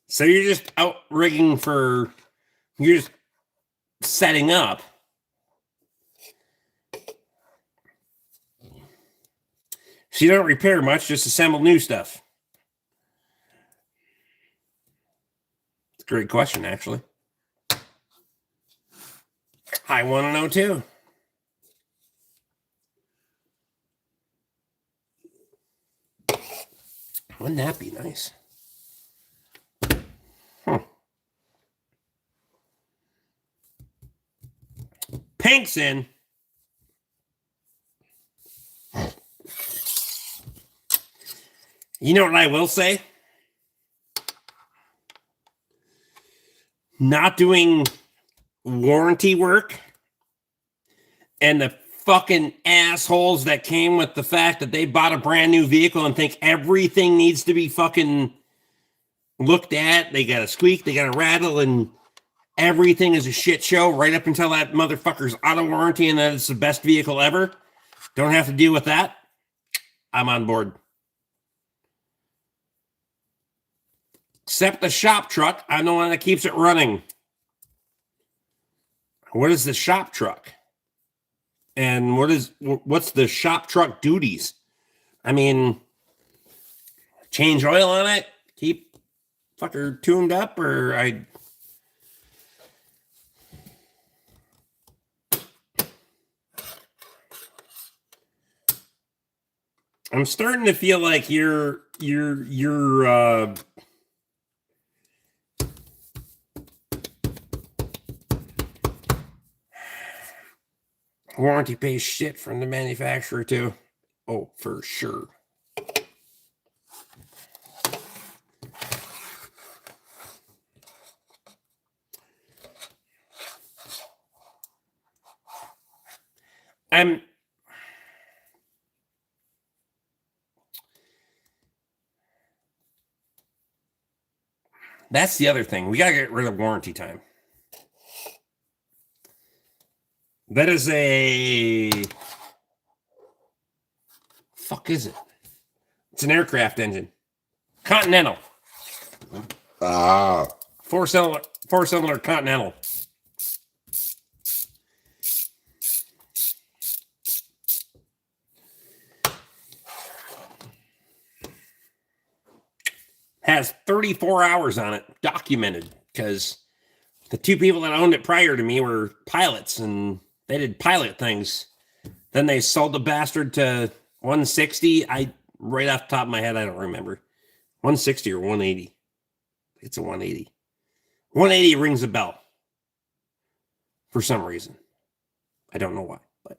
So you're just out rigging you're just setting up. So you don't repair much, just assemble new stuff. It's a great question, actually. I want to know too. Wouldn't that be nice? Pink's in. You know what I will say? Not doing warranty work and the fucking assholes that came with the fact that they bought a brand new vehicle and think everything needs to be fucking looked at. They got a squeak, they got a rattle, and everything is a shit show right up until that motherfucker's out of warranty and that it's the best vehicle ever. Don't have to deal with that. I'm on board. Except the shop truck, I'm the one that keeps it running. What is the shop truck? And what's the shop truck duties? I mean, change oil on it, keep fucker tuned up, or I'm starting to feel like you're warranty pays shit from the manufacturer too. Oh, for sure. That's the other thing. We got to get rid of warranty time. That is fuck is it? It's an aircraft engine. Continental. Four-cylinder Continental. Has 34 hours on it, documented, because the two people that owned it prior to me were pilots, and they did pilot things. Then they sold the bastard to 160. Right off the top of my head, I don't remember. 160 or 180. It's a 180. 180 rings a bell for some reason. I don't know why, but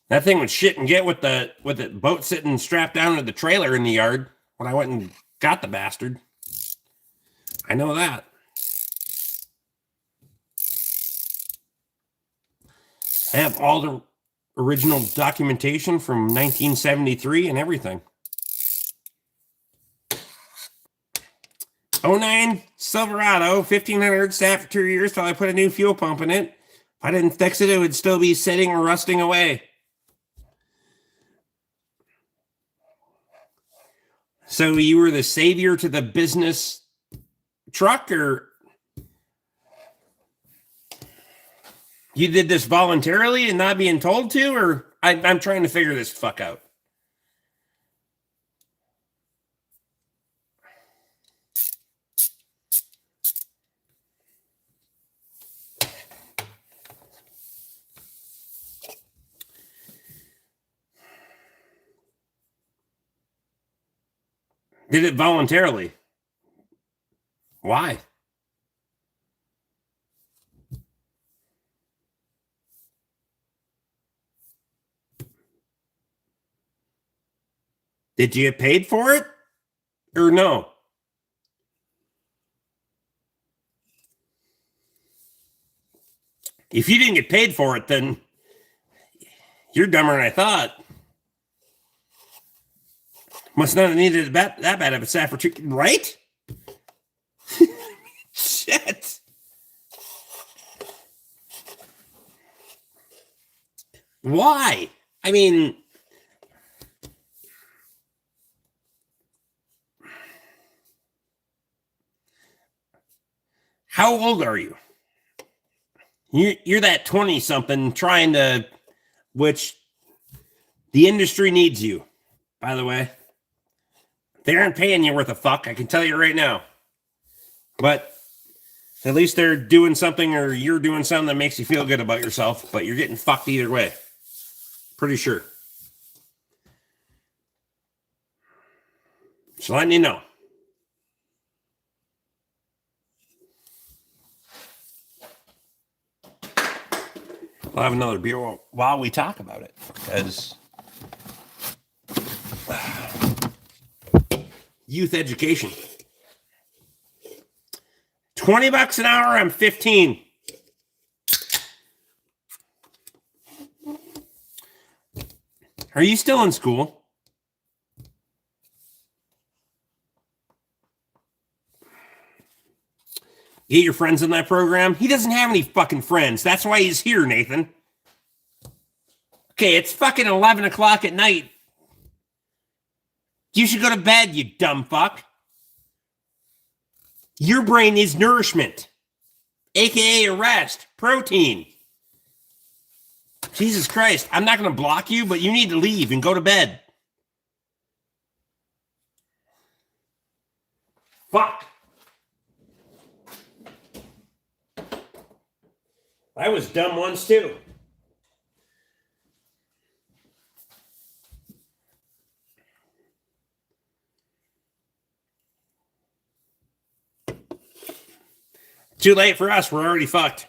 that thing would shit and get with the boat sitting strapped down to the trailer in the yard when I went and got the bastard. I know that. I have all the original documentation from 1973 and everything. 09 Silverado, 1500, sat for 2 years till I put a new fuel pump in it. If I didn't fix it, it would still be sitting or rusting away. So you were the savior to the business truck, or you did this voluntarily and not being told to, or I'm trying to figure this fuck out. Did it voluntarily? Why? Did you get paid for it or no? If you didn't get paid for it, then you're dumber than I thought. Must not have needed it that bad if it's sat for 2, right? Shit. Why? I mean, how old are you? You're that 20-something trying to, which the industry needs you, by the way. They aren't paying you worth a fuck, I can tell you right now. But at least they're doing something, or you're doing something that makes you feel good about yourself, but you're getting fucked either way. Pretty sure. Just letting you know. I'll have another beer while we talk about it, because youth education. $20 an hour, I'm 15. Are you still in school? Get your friends in that program? He doesn't have any fucking friends. That's why he's here, Nathan. Okay, it's fucking 11 o'clock at night. You should go to bed, you dumb fuck. Your brain needs nourishment, aka a rest, protein. Jesus Christ, I'm not going to block you, but you need to leave and go to bed. Fuck. I was dumb once too. Too late for us. We're already fucked.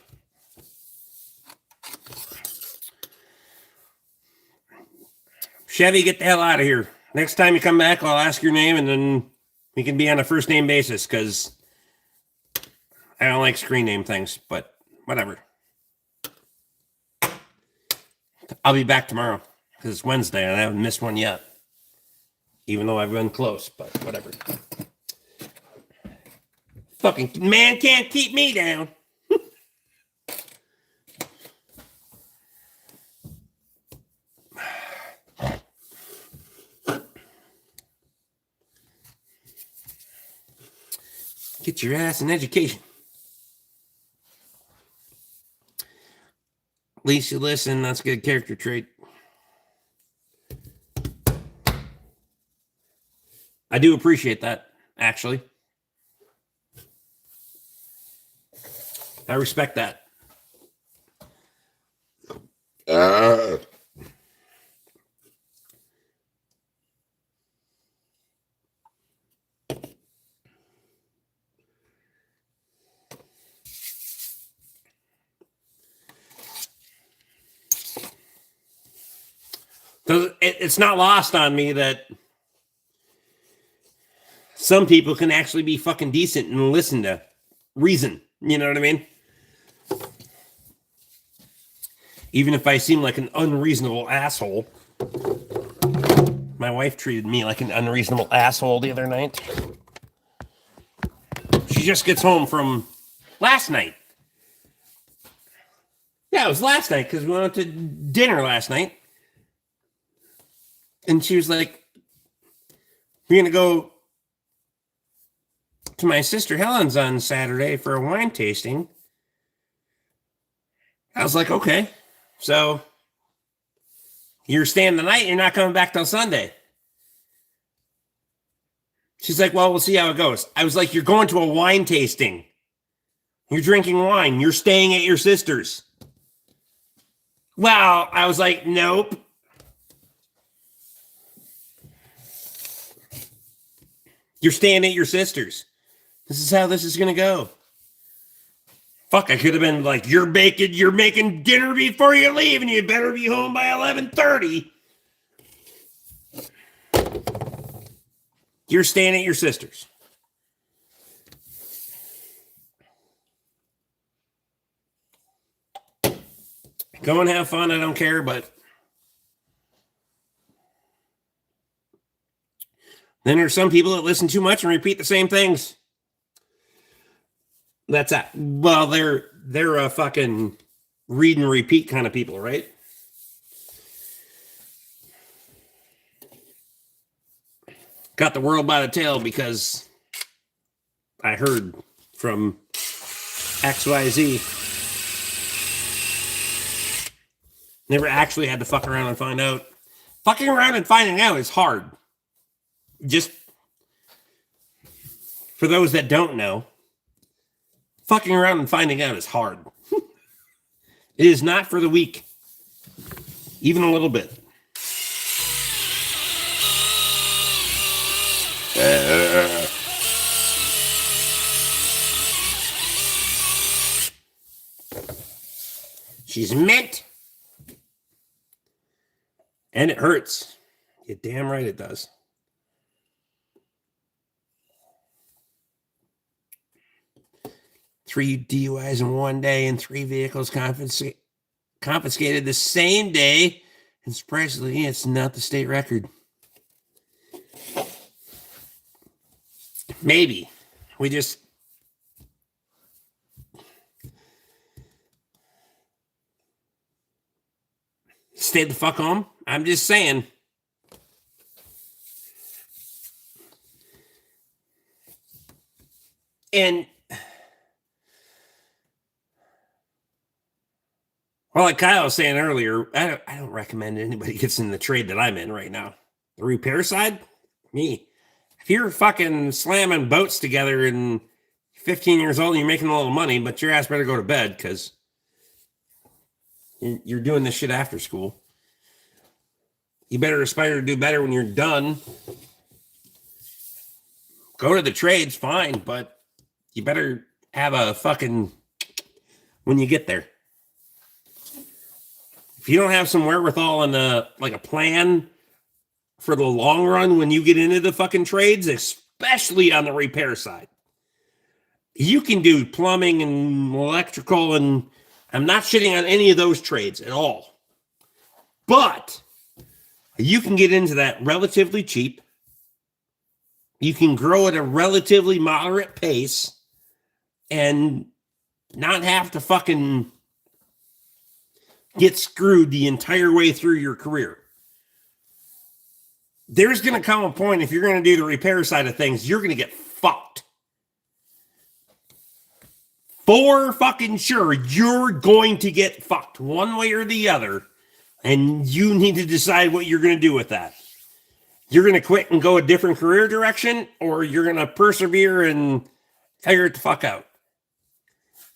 Chevy, get the hell out of here. Next time you come back, I'll ask your name, and then we can be on a first name basis, because I don't like screen name things, but whatever. I'll be back tomorrow, because it's Wednesday, and I haven't missed one yet. Even though I've been close, but whatever. Fucking man can't keep me down. Get your ass in education. At least you listen. That's a good character trait. I do appreciate that, actually. I respect that. It's not lost on me that some people can actually be fucking decent and listen to reason. You know what I mean? Even if I seem like an unreasonable asshole. My wife treated me like an unreasonable asshole the other night. She just gets home from last night. Yeah, it was last night, because we went to dinner last night. And she was like, we're going to go to my sister Helen's on Saturday for a wine tasting. I was like, okay. So you're staying the night, you're not coming back till Sunday. She's like, well, we'll see how it goes. I was like, you're going to a wine tasting. You're drinking wine. You're staying at your sister's. Well, I was like, nope. You're staying at your sister's. This is how this is going to go. Fuck, I could have been like, you're making dinner before you leave, and you better be home by 11:30. You're staying at your sister's. Go and have fun, I don't care, but Then there's some people that listen too much and repeat the same things. That's that. Well, they're a fucking read and repeat kind of people, right? Got the world by the tail because I heard from XYZ. Never actually had to fuck around and find out. Fucking around and finding out is hard. Just for those that don't know, fucking around and finding out is hard. It is not for the weak, even a little bit. She's mint. And it hurts. You're damn right it does. Three DUIs in one day and 3 vehicles confiscated the same day. And surprisingly, it's not the state record. Maybe. We just... stay the fuck home. I'm just saying. And... well, like Kyle was saying earlier, I don't recommend anybody gets in the trade that I'm in right now. The repair side, me. If you're fucking slamming boats together and 15 years old and you're making a little money, but your ass better go to bed because you're doing this shit after school. You better aspire to do better when you're done. Go to the trades, fine, but you better have a fucking... when you get there. If you don't have some wherewithal and a plan for the long run when you get into the fucking trades, especially on the repair side, you can do plumbing and electrical, and I'm not shitting on any of those trades at all. But you can get into that relatively cheap. You can grow at a relatively moderate pace and not have to fucking get screwed the entire way through your career. There's going to come a point, if you're going to do the repair side of things, you're going to get fucked. For fucking sure, you're going to get fucked one way or the other, and you need to decide what you're going to do with that. You're going to quit and go a different career direction, or you're going to persevere and figure it the fuck out.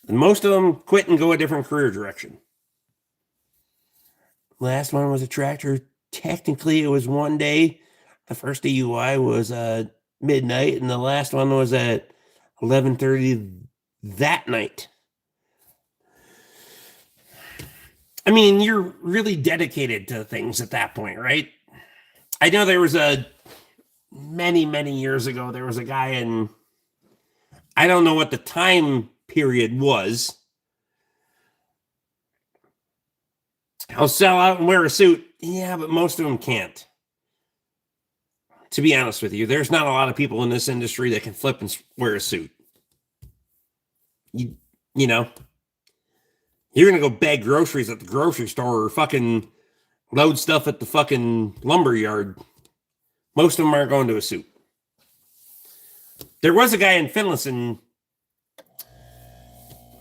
And most of them quit and go a different career direction. Last one was a tractor. Technically, it was one day. The first DUI was midnight, and the last one was at 11:30 that night. I mean, you're really dedicated to things at that point, right? I know there was many years ago, there was a guy in, I don't know what the time period was. I'll sell out and wear a suit. Yeah, but most of them can't. To be honest with you, there's not a lot of people in this industry that can flip and wear a suit. You know, you're going to go bag groceries at the grocery store or fucking load stuff at the fucking lumber yard. Most of them aren't going to a suit. There was a guy in Finlayson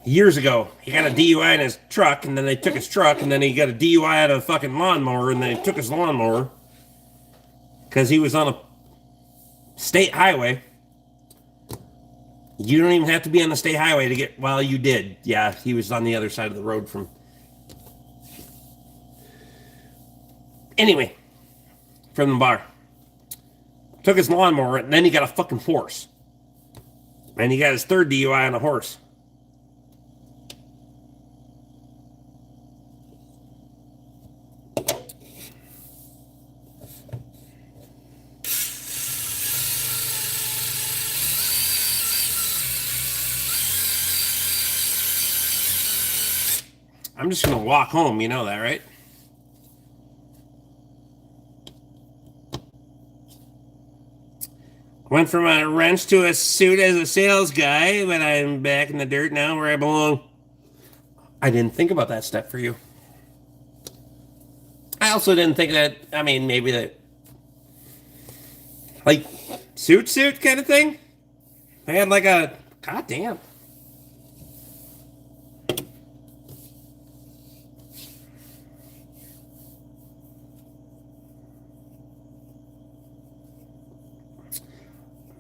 years ago. He got a DUI in his truck, and then they took his truck, and then he got a DUI out of a fucking lawnmower, and they took his lawnmower because he was on a state highway. You don't even have to be on the state highway to get, well, you did. Yeah, he was on the other side of the road from. Anyway, from the bar. Took his lawnmower, and then he got a fucking horse. And he got his third DUI on a horse. I'm just going to walk home, you know that, right? Went from a wrench to a suit as a sales guy, but I'm back in the dirt now where I belong. I didn't think about that step for you. I also didn't think that, I mean, maybe that, like, suit kind of thing. I had like a, god damn.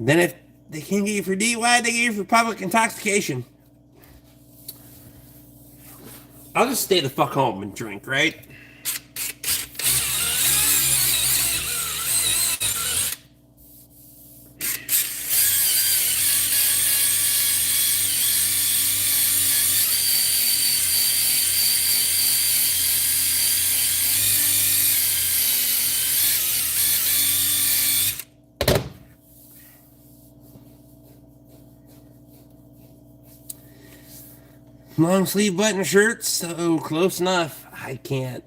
Then if they can't get you for DUI, they get you for public intoxication. I'll just stay the fuck home and drink, right? Long sleeve button shirts, so close enough. I can't.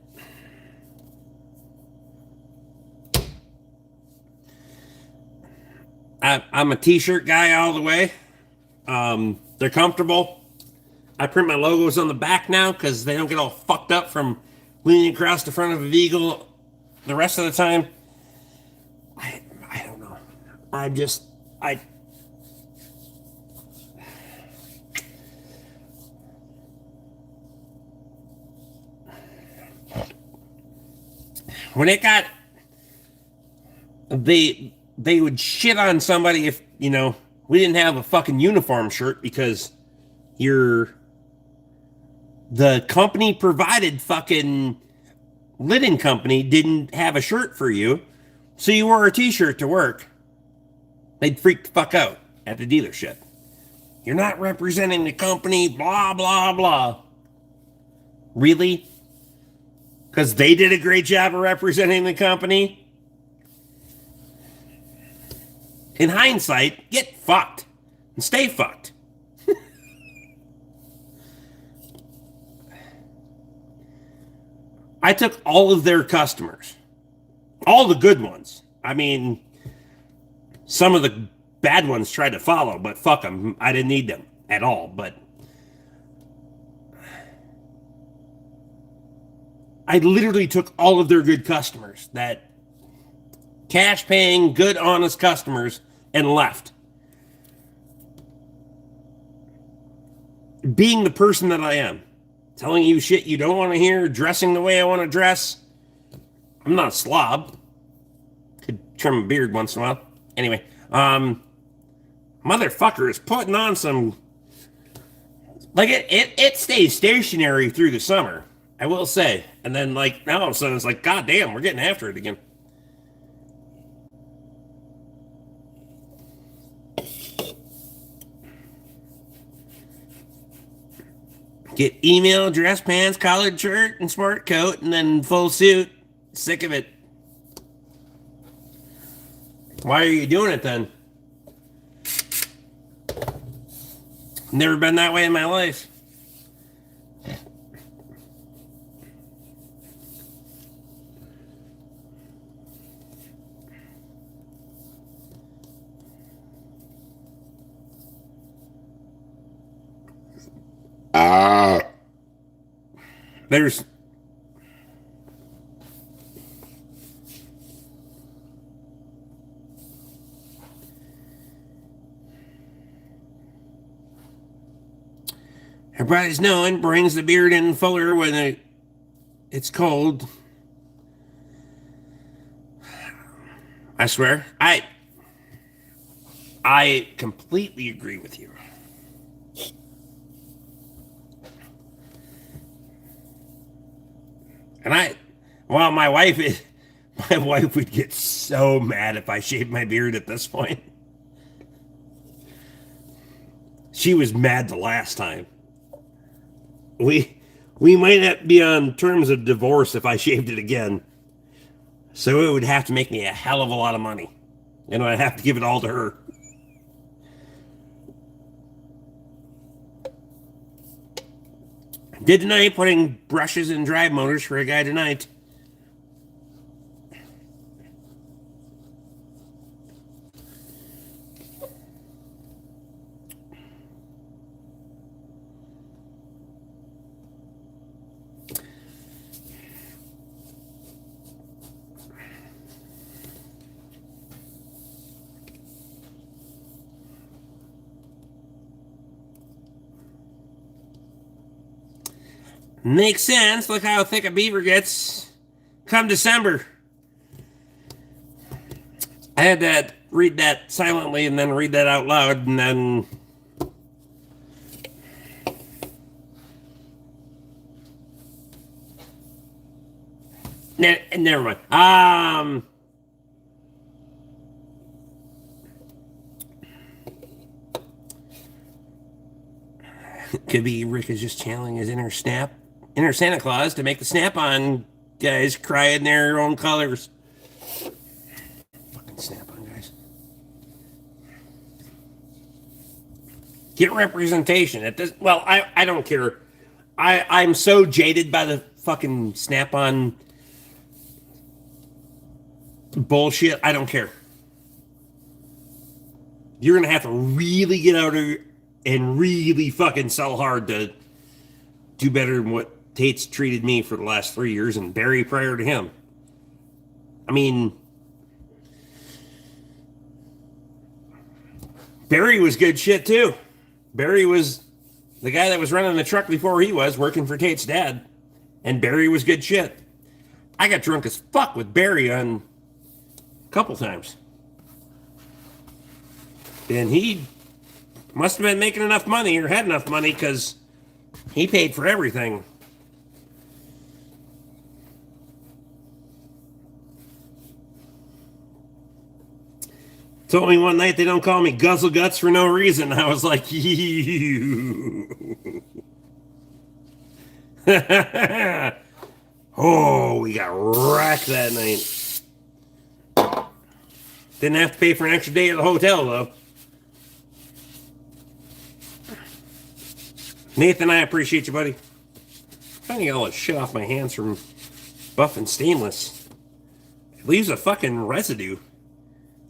I'm a t-shirt guy all the way. They're comfortable. I print my logos on the back now because they don't get all fucked up from leaning across the front of a vehicle the rest of the time. I don't know. I when it got they would shit on somebody if, you know, we didn't have a fucking uniform shirt because the company provided fucking linen company didn't have a shirt for you, so you wore a t-shirt to work. They'd freak the fuck out at the dealership. You're not representing the company, blah blah blah. Really? Because they did a great job of representing the company? In hindsight, get fucked and stay fucked. I took all of their customers, all the good ones. I mean, some of the bad ones tried to follow, but fuck them. I didn't need them at all. But I literally took all of their good customers, that cash paying, good, honest customers, and left. Being the person that I am, telling you shit you don't want to hear, dressing the way I want to dress. I'm not a slob. Could trim a beard once in a while. Anyway, motherfucker is putting on some, like, it stays stationary through the summer, I will say. And then, like, now all of a sudden it's like, god damn, we're getting after it again. Get email, dress pants, collared shirt, and sport coat, and then full suit. Sick of it. Why are you doing it then? Never been that way in my life. There's everybody's knowing brings the beard in fuller when it's cold. I swear, I completely agree with you. And my wife would get so mad if I shaved my beard at this point. She was mad the last time. We might not be on terms of divorce if I shaved it again. So it would have to make me a hell of a lot of money. And I'd have to give it all to her. Did tonight, putting brushes in drive motors for a guy tonight. Makes sense. Look how thick a beaver gets come December. I had to read that silently and then read that out loud and then. Never mind. Could be Rick is just channeling his inner Santa Claus to make the Snap-on guys cry in their own colors. Fucking Snap-on guys. Get representation. It does. Well, I don't care. I'm so jaded by the fucking Snap-on bullshit. I don't care. You're gonna have to really get out of and really fucking sell hard to do better than what Tate's treated me for the last 3 years and Barry prior to him. I mean, Barry was good shit too. Barry was the guy that was running the truck before he was working for Tate's dad, and Barry was good shit. I got drunk as fuck with Barry on a couple times. And he must have been making enough money or had enough money because he paid for everything. Told me one night they don't call me Guzzle Guts for no reason. I was like, you. Oh, we got wrecked that night. Didn't have to pay for an extra day at the hotel, though. Nathan, I appreciate you, buddy. I'm trying to get all this shit off my hands from buff and stainless. It leaves a fucking residue.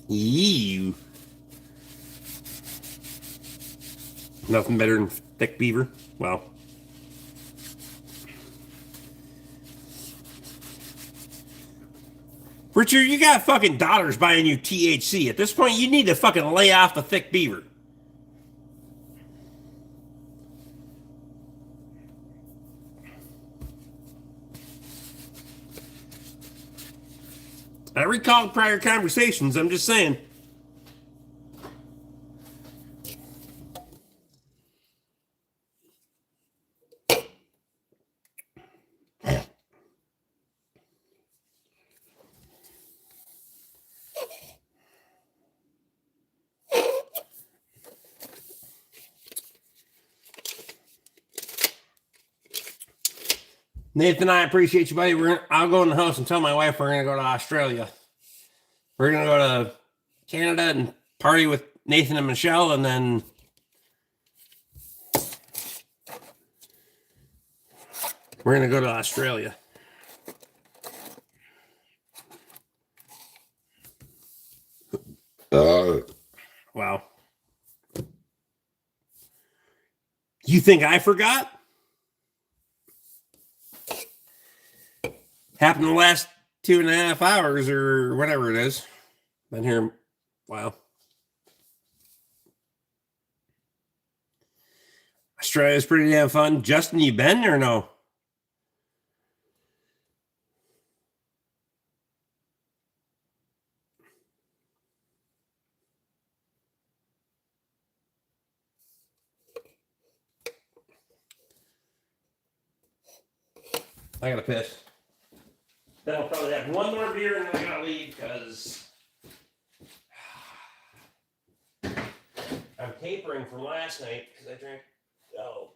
Ew. Nothing better than thick beaver. Well. Richard, you got fucking daughters buying you THC. At this point, you need to fucking lay off the thick beaver. I recall prior conversations. I'm just saying. Nathan, I appreciate you, buddy. I'll go in the house and tell my wife we're gonna go to Australia. We're gonna go to Canada and party with Nathan and Michelle, and then we're gonna go to Australia. Wow. You think I forgot? Happened the last 2.5 hours or whatever it is. Been here. Wow. Australia's pretty damn fun. Justin, you been or no? I gotta piss. Then I'll probably have one more beer and then I gotta leave because I'm tapering from last night because I drank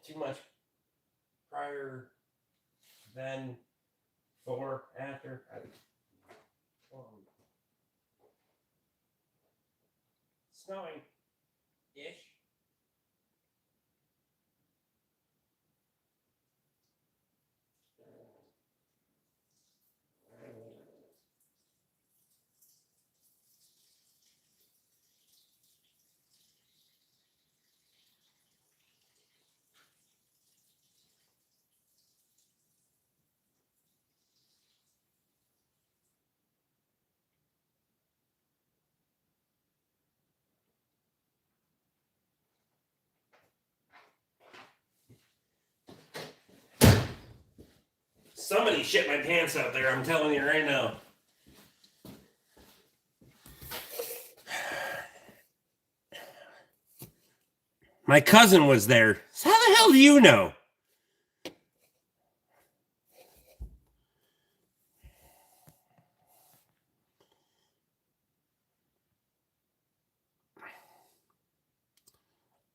too much prior, then, before, after. Snowing ish. Somebody shit my pants out there, I'm telling you right now. My cousin was there. How the hell do you know?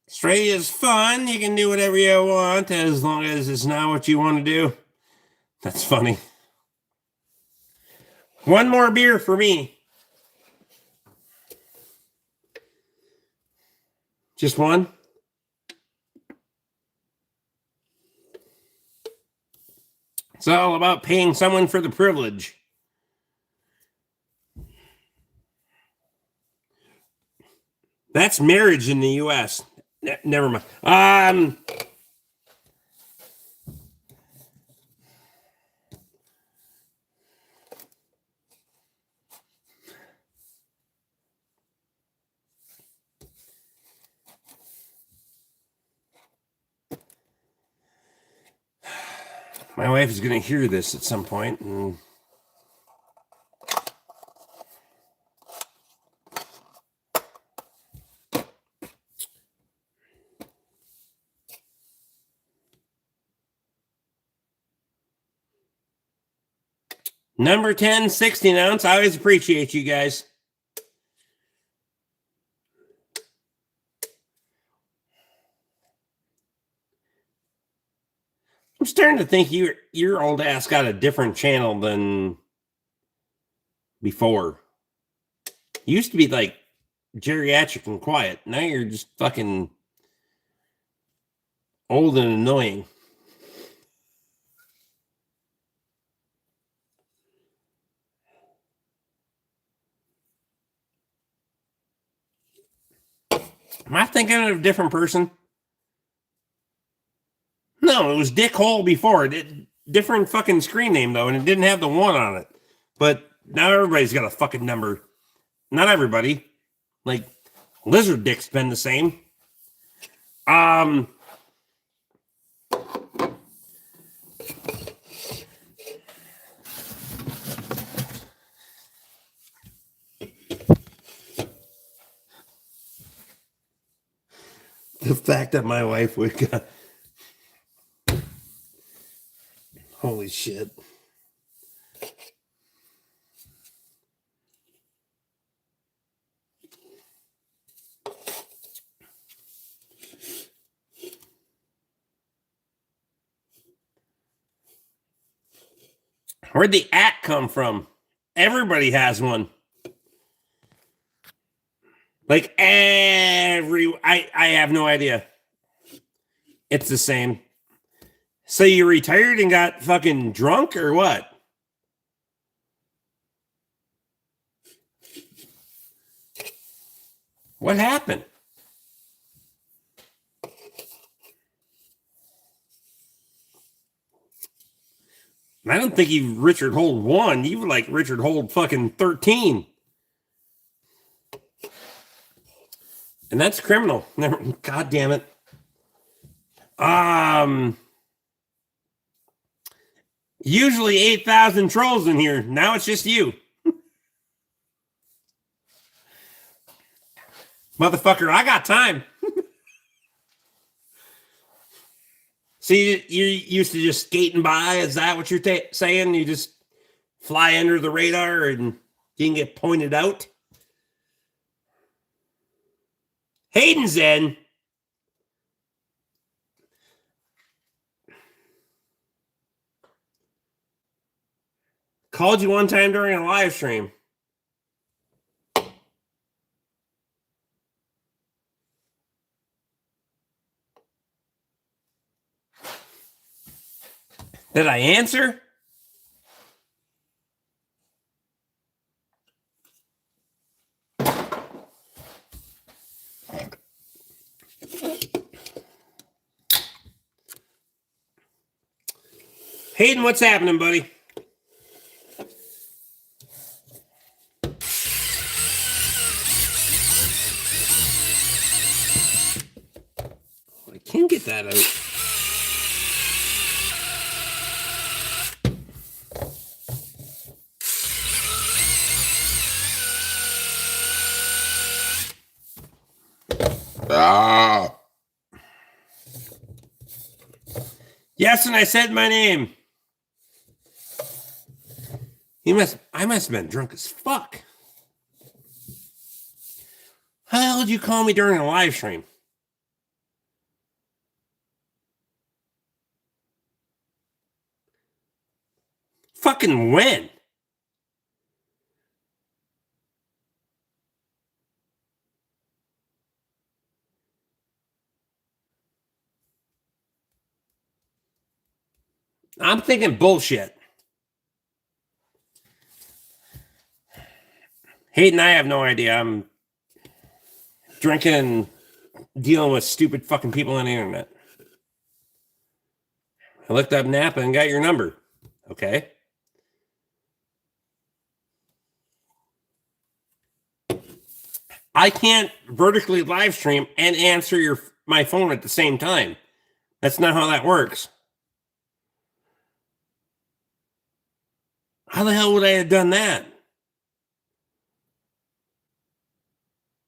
Australia's fun. You can do whatever you want as long as it's not what you want to do. That's funny. One more beer for me. Just one? It's all about paying someone for the privilege. That's marriage in the U.S. Never mind. My wife is going to hear this at some point. And number 10, 16 ounce. I always appreciate you guys. I'm starting to think your old ass got a different channel than before. You used to be like geriatric and quiet. Now you're just fucking old and annoying. Am I thinking of a different person? No, it was Dick Hole before. Different fucking screen name though, and it didn't have the one on it. But now everybody's got a fucking number. Not everybody. Like Lizard Dick's been the same. The fact that my wife would go, holy shit. Where'd the @ come from? Everybody has one. Like I have no idea. It's the same. So you retired and got fucking drunk or what? What happened? I don't think you Richard Hold 1. You were like Richard Hold fucking 13. And that's criminal. Never, God damn it. Usually 8,000 trolls in here. Now it's just you. Motherfucker, I got time. See, you're used to just skating by. Is that what you're saying? You just fly under the radar and you can get pointed out? Hayden's in. Called you one time during a live stream. Did I answer? Hayden, what's happening, buddy? I can't get that out. Ah. Yes, and I said my name. I must have been drunk as fuck. How the hell did you call me during a live stream? Fucking when? I'm thinking bullshit. Hayden, I have no idea. I'm drinking and dealing with stupid fucking people on the internet. I looked up Napa and got your number. Okay. I can't vertically live stream and answer my phone at the same time. That's not how that works. How the hell would I have done that?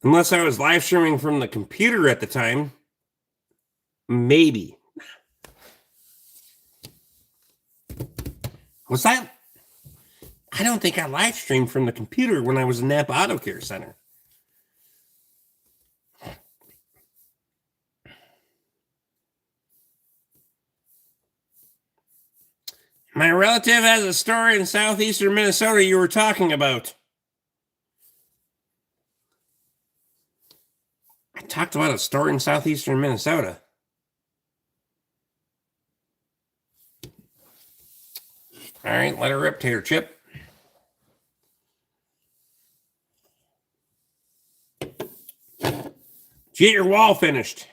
Unless I was live streaming from the computer at the time. Maybe. Was that? I don't think I live streamed from the computer when I was in Napa Auto Care Center. My relative has a store in southeastern Minnesota you were talking about. I talked about a store in southeastern Minnesota. All right, let her rip, Tater Chip. Did you get your wall finished?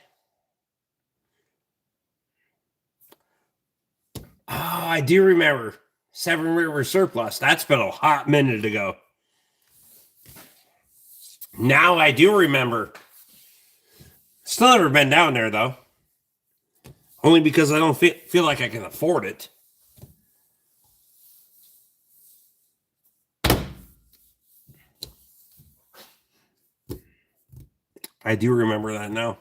Oh, I do remember. Seven River Surplus. That's been a hot minute ago. Now I do remember. Still never been down there, though. Only because I don't feel like I can afford it. I do remember that now.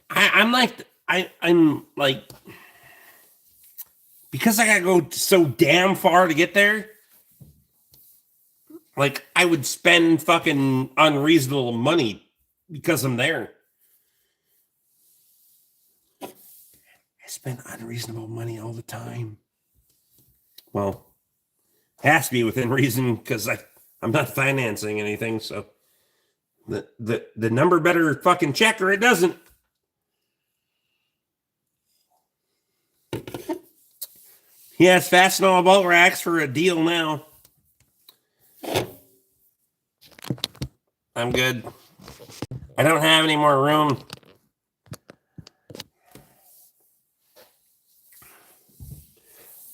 I'm like, because I gotta go so damn far to get there, like, I would spend fucking unreasonable money because I'm there. I spend unreasonable money all the time. Well, has to be within reason because I'm not financing anything, so the number better fucking check or it doesn't. He has Fastenal bolt racks for a deal now. I'm good. I don't have any more room.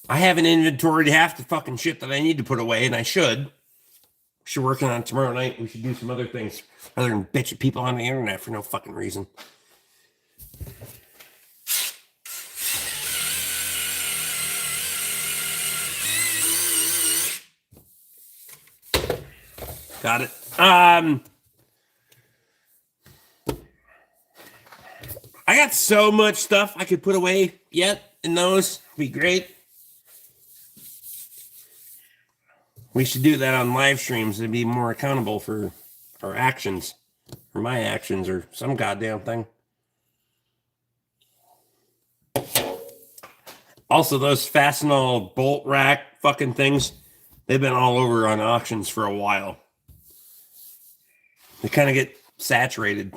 I haven't inventoried half the fucking shit that I need to put away, and I should. We should work on it tomorrow night. We should do some other things other than bitch at people on the internet for no fucking reason. Got it. I got so much stuff I could put away yet in those. Be great. We should do that on live streams to be more accountable for our actions, or my actions, or some goddamn thing. Also, those Fastenal bolt rack fucking things, they've been all over on auctions for a while. They kind of get saturated.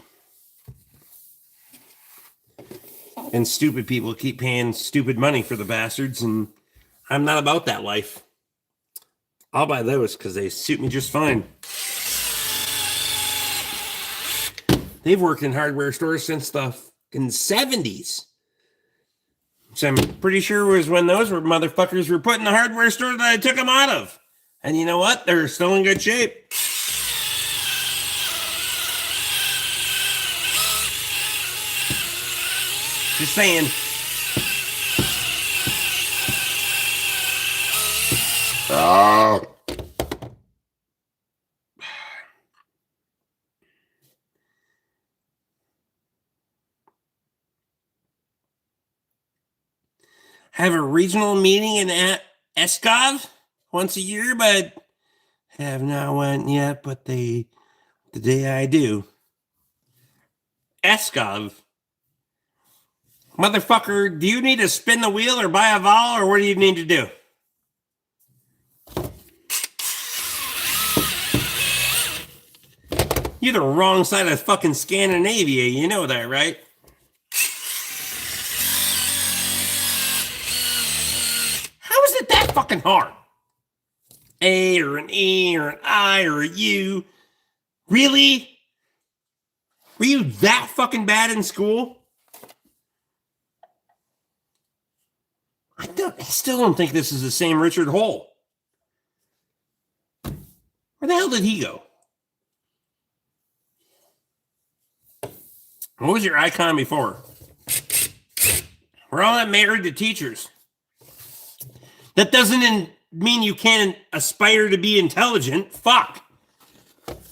And stupid people keep paying stupid money for the bastards, and I'm not about that life. I'll buy those because they suit me just fine. They've worked in hardware stores since the fucking 70s. So I'm pretty sure it was when those were motherfuckers were put in the hardware store that I took them out of. And you know what? They're still in good shape. Just saying. Ah. have a regional meeting in Eskov once a year, but have not went yet. But the day I do, Eskov, motherfucker, do you need to spin the wheel or buy a vowel, or what do you need to do? You're the wrong side of fucking Scandinavia. You know that, right? How is it that fucking hard? A or an E or an I or a U. Really? Were you that fucking bad in school? I still don't think this is the same Richard Hole. Where the hell did he go? What was your icon before? We're all not married to teachers. That doesn't mean you can't aspire to be intelligent. Fuck.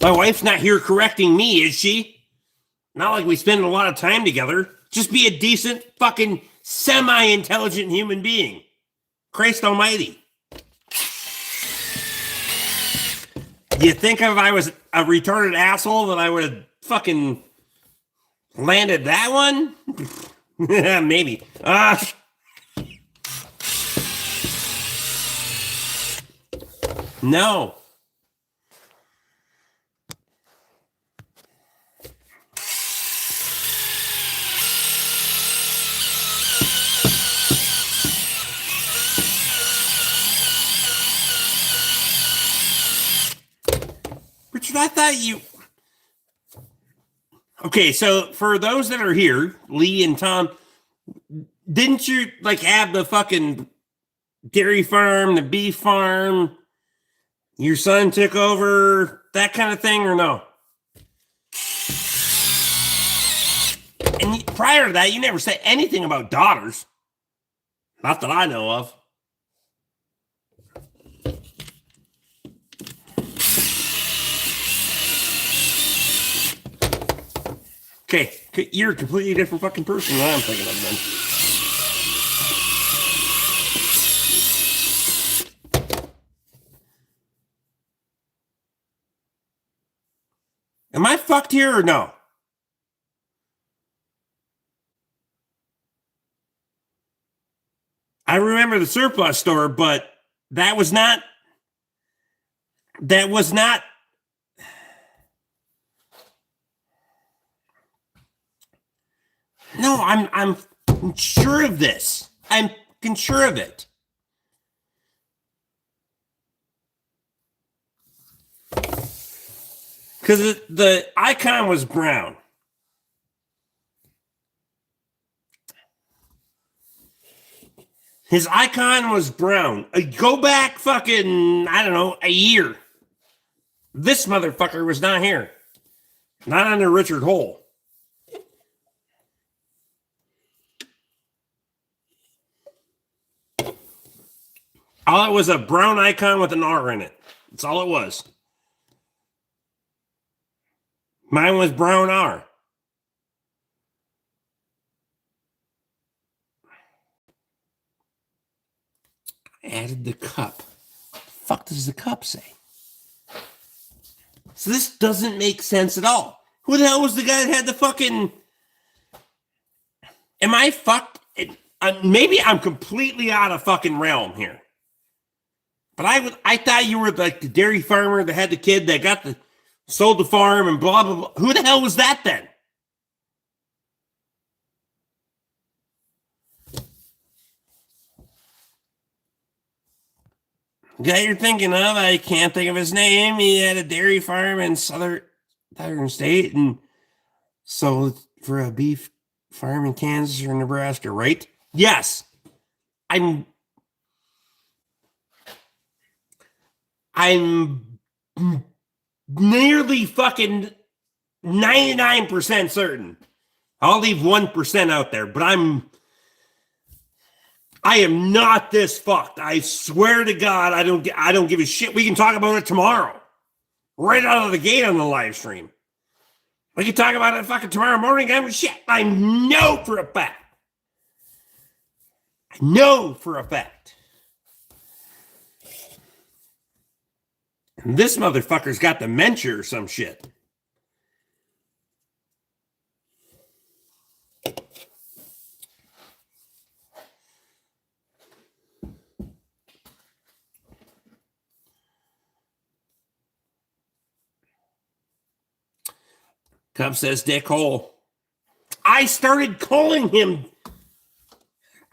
My wife's not here correcting me, is she? Not like we spend a lot of time together. Just be a decent, fucking, semi-intelligent human being. Christ almighty. Do you think if I was a retarded asshole that I would have fucking landed that one? Maybe. No. Richard, I thought you... Okay, so for those that are here, Lee and Tom, didn't you like have the fucking dairy farm, the beef farm? Your son took over, that kind of thing, or no? And prior to that, you never said anything about daughters. Not that I know of. Okay, you're a completely different fucking person than I'm thinking of then. Am I fucked here or no? I remember the surplus store, but that was not. No, I'm sure of this. I'm sure of it. Because the icon was brown. His icon was brown. Go back fucking, I don't know, a year. This motherfucker was not here. Not under Richard Hole. All it was a brown icon with an R in it. That's all it was. Mine was brown R. Added the cup. What the fuck does the cup say? So this doesn't make sense at all. Who the hell was the guy that had the fucking... Am I fucked? Maybe I'm completely out of fucking realm here. But I thought you were like the dairy farmer that had the kid that sold the farm and blah, blah, blah. Who the hell was that then? The guy you're thinking of, I can't think of his name. He had a dairy farm in southern state and sold for a beef farm in Kansas or Nebraska, right? Yes. I'm nearly fucking 99% certain. I'll leave 1% out there, but I am not this fucked. I swear to God, I don't give a shit. We can talk about it tomorrow. Right out of the gate on the live stream. We can talk about it fucking tomorrow morning. I know for a fact. I know for a fact. And this motherfucker's got dementia or some shit. Cub says Dick Hole. I started calling him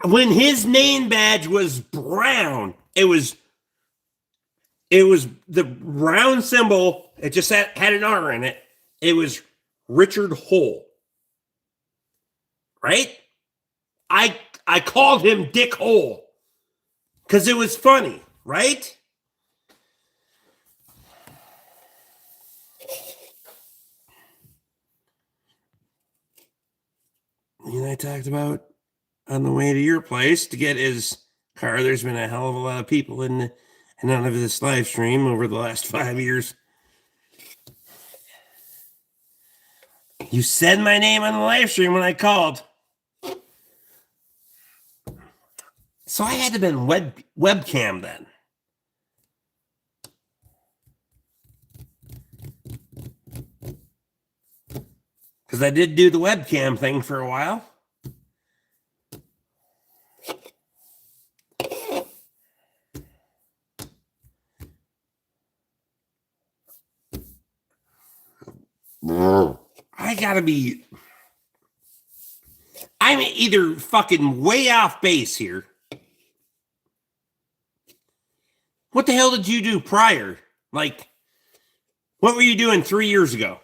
when his name badge was brown. It was the round symbol. It just had an R in it. It was Richard Hole. Right? I called him Dick Hole because it was funny, right? And I talked about on the way to your place to get his car. There's been a hell of a lot of people in and out of this live stream over the last 5 years. You said my name on the live stream when I called. So I had to have been webcam then. Because I did do the webcam thing for a while. I gotta be... I'm either fucking way off base here. What the hell did you do prior? Like, what were you doing 3 years ago?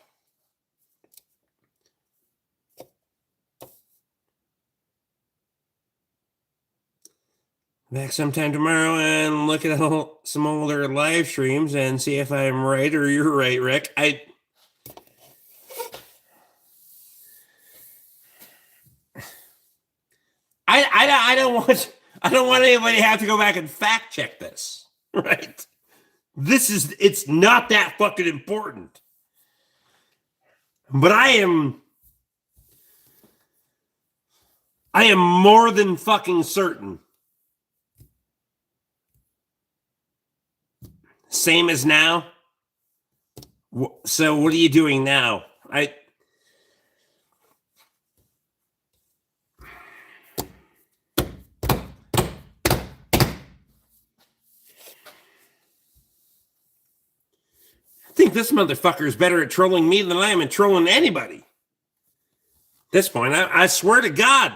Back sometime tomorrow and look at some older live streams and see if I'm right or you're right, Rick. I don't want anybody to have to go back and fact check this, right? It's not that fucking important. But I am more than fucking certain. Same as now. So what are you doing now? I think this motherfucker is better at trolling me than I am at trolling anybody. At this point, I swear to God.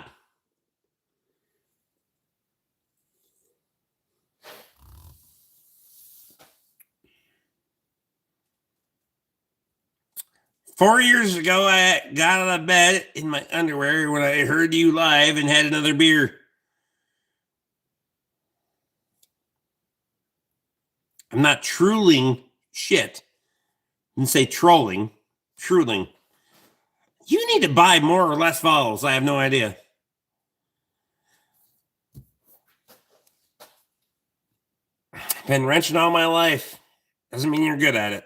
Four years ago, I got out of bed in my underwear when I heard you live and had another beer. I'm not trolling shit. I didn't say trolling. Trolling. You need to buy more or less vowels. I have no idea. Been wrenching all my life. Doesn't mean you're good at it.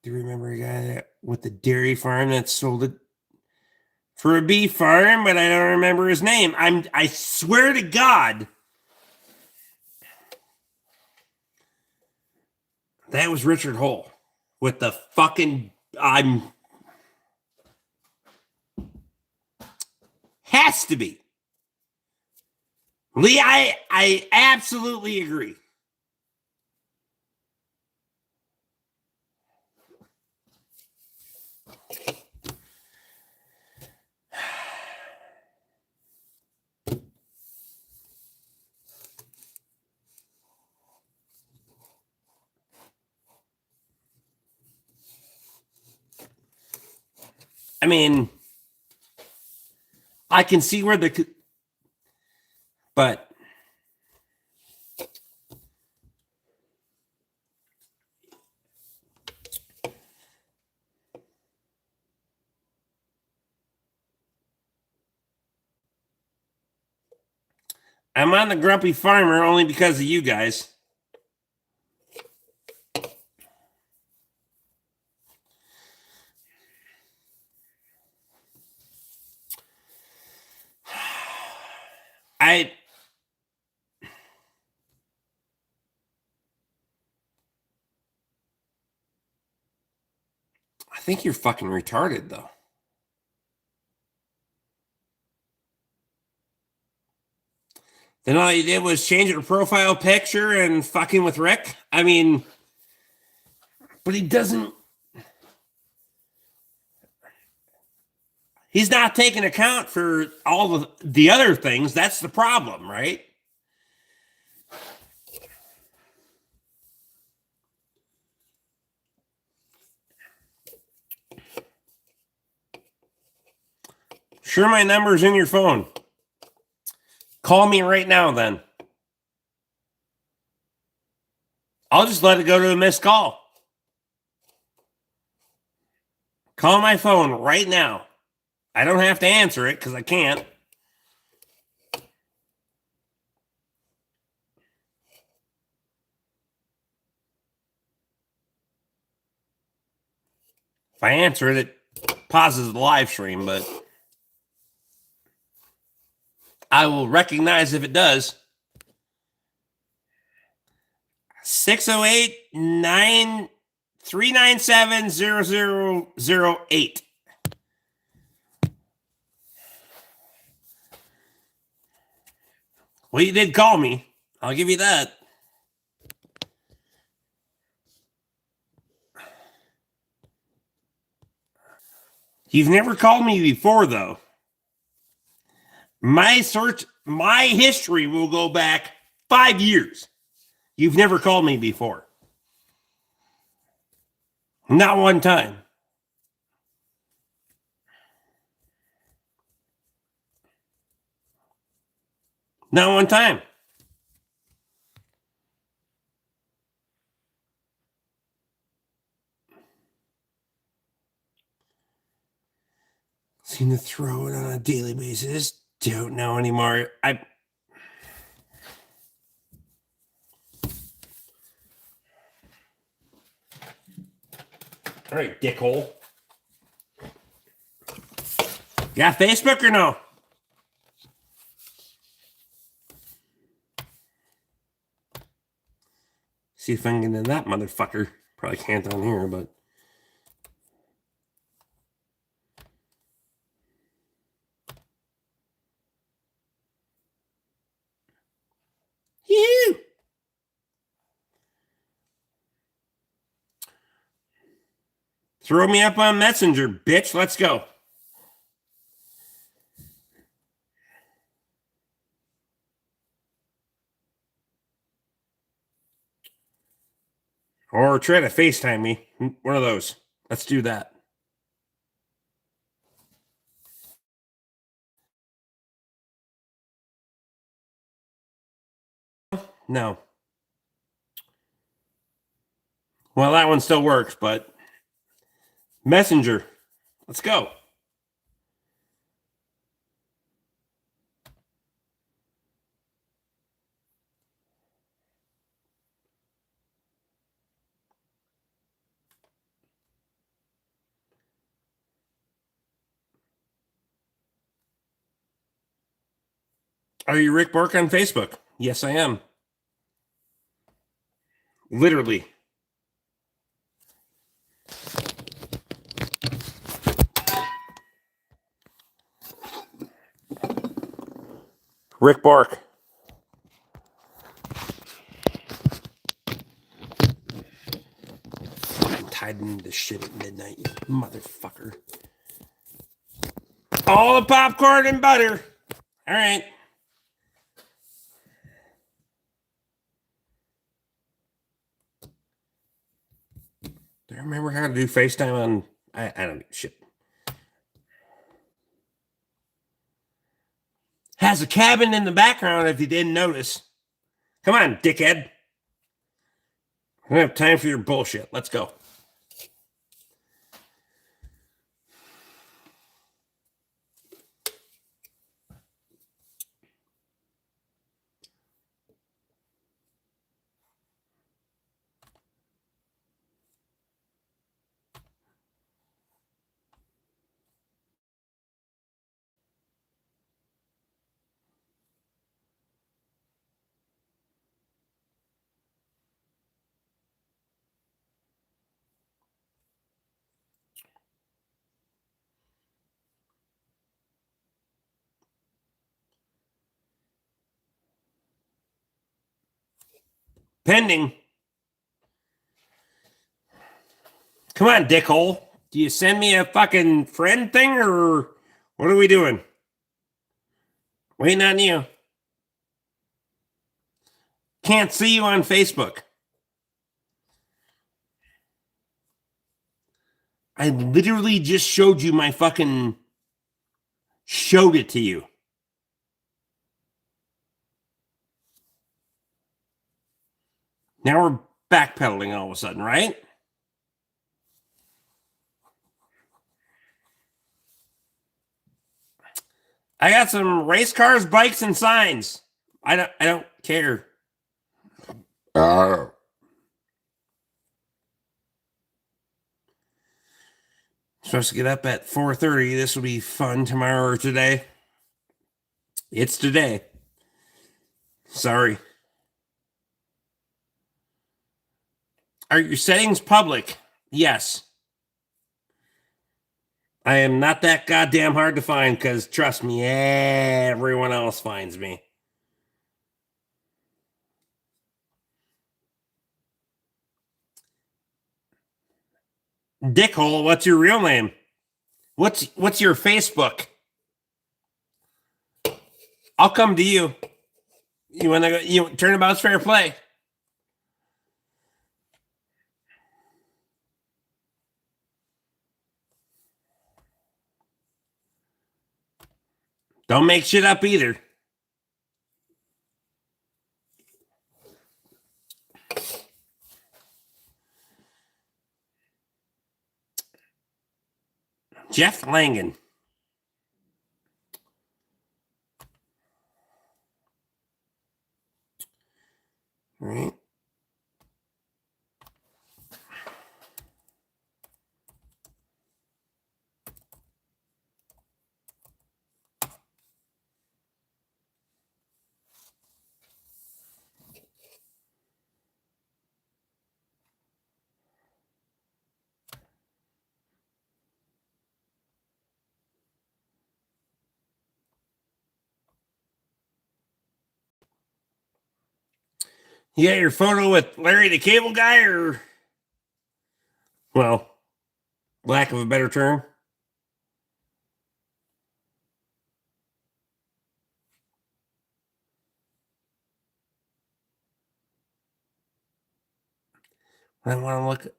Do you remember a guy with the dairy farm that sold it for a beef farm, but I don't remember his name. I swear to God, that was Richard Hole with the fucking has to be. Lee, I absolutely agree. I mean, I can see where but I'm on the Grumpy Farmer only because of you guys. I think you're fucking retarded though. Then all you did was change your profile picture and fucking with Rick. I mean, but he doesn't. He's not taking account for all of the other things. That's the problem, right? Sure, my number's in your phone. Call me right now, then. I'll just let it go to a missed call. Call my phone right now. I don't have to answer it because I can't. If I answer it, it pauses the live stream, but I will recognize if it does. 608 397 0008. Well, you did call me. I'll give you that. You've never called me before, though. My history will go back 5 years. You've never called me before. Not one time. Not one time. Seem to throw it on a daily basis. Don't know anymore. All right, dickhole. Got Facebook or no? See if I can get into that motherfucker. Probably can't on here, but. Yoo! Throw me up on Messenger, bitch. Let's go. Or try to FaceTime me. One of those. Let's do that. No. Well, that one still works, but Messenger. Let's go. Are you Rick BORK on Facebook? Yes, I am. Literally. Rick BORK. I'm tied into this shit at midnight, you motherfucker. All the popcorn and butter. All right. Do I remember how to do FaceTime on? I don't know. Shit. Has a cabin in the background if you didn't notice. Come on, dickhead. I don't have time for your bullshit. Let's go. Pending. Come on, dickhole. Do you send me a fucking friend thing or what are we doing? Waiting on you. Can't see you on Facebook. I literally just showed you my fucking. Showed it to you. Now we're backpedaling all of a sudden, right? I got some race cars, bikes, and signs. I don't care. Supposed to get up at 4:30. This will be fun tomorrow or today. It's today. Sorry. Are your settings public? Yes. I am not that goddamn hard to find because trust me, everyone else finds me. Dickhole, what's your real name? What's your Facebook? I'll come to you. You wanna go? You turnabout's fair play. Don't make shit up either. Jeff Langan. All right. You got your photo with Larry the Cable Guy, or well, lack of a better term. I want to look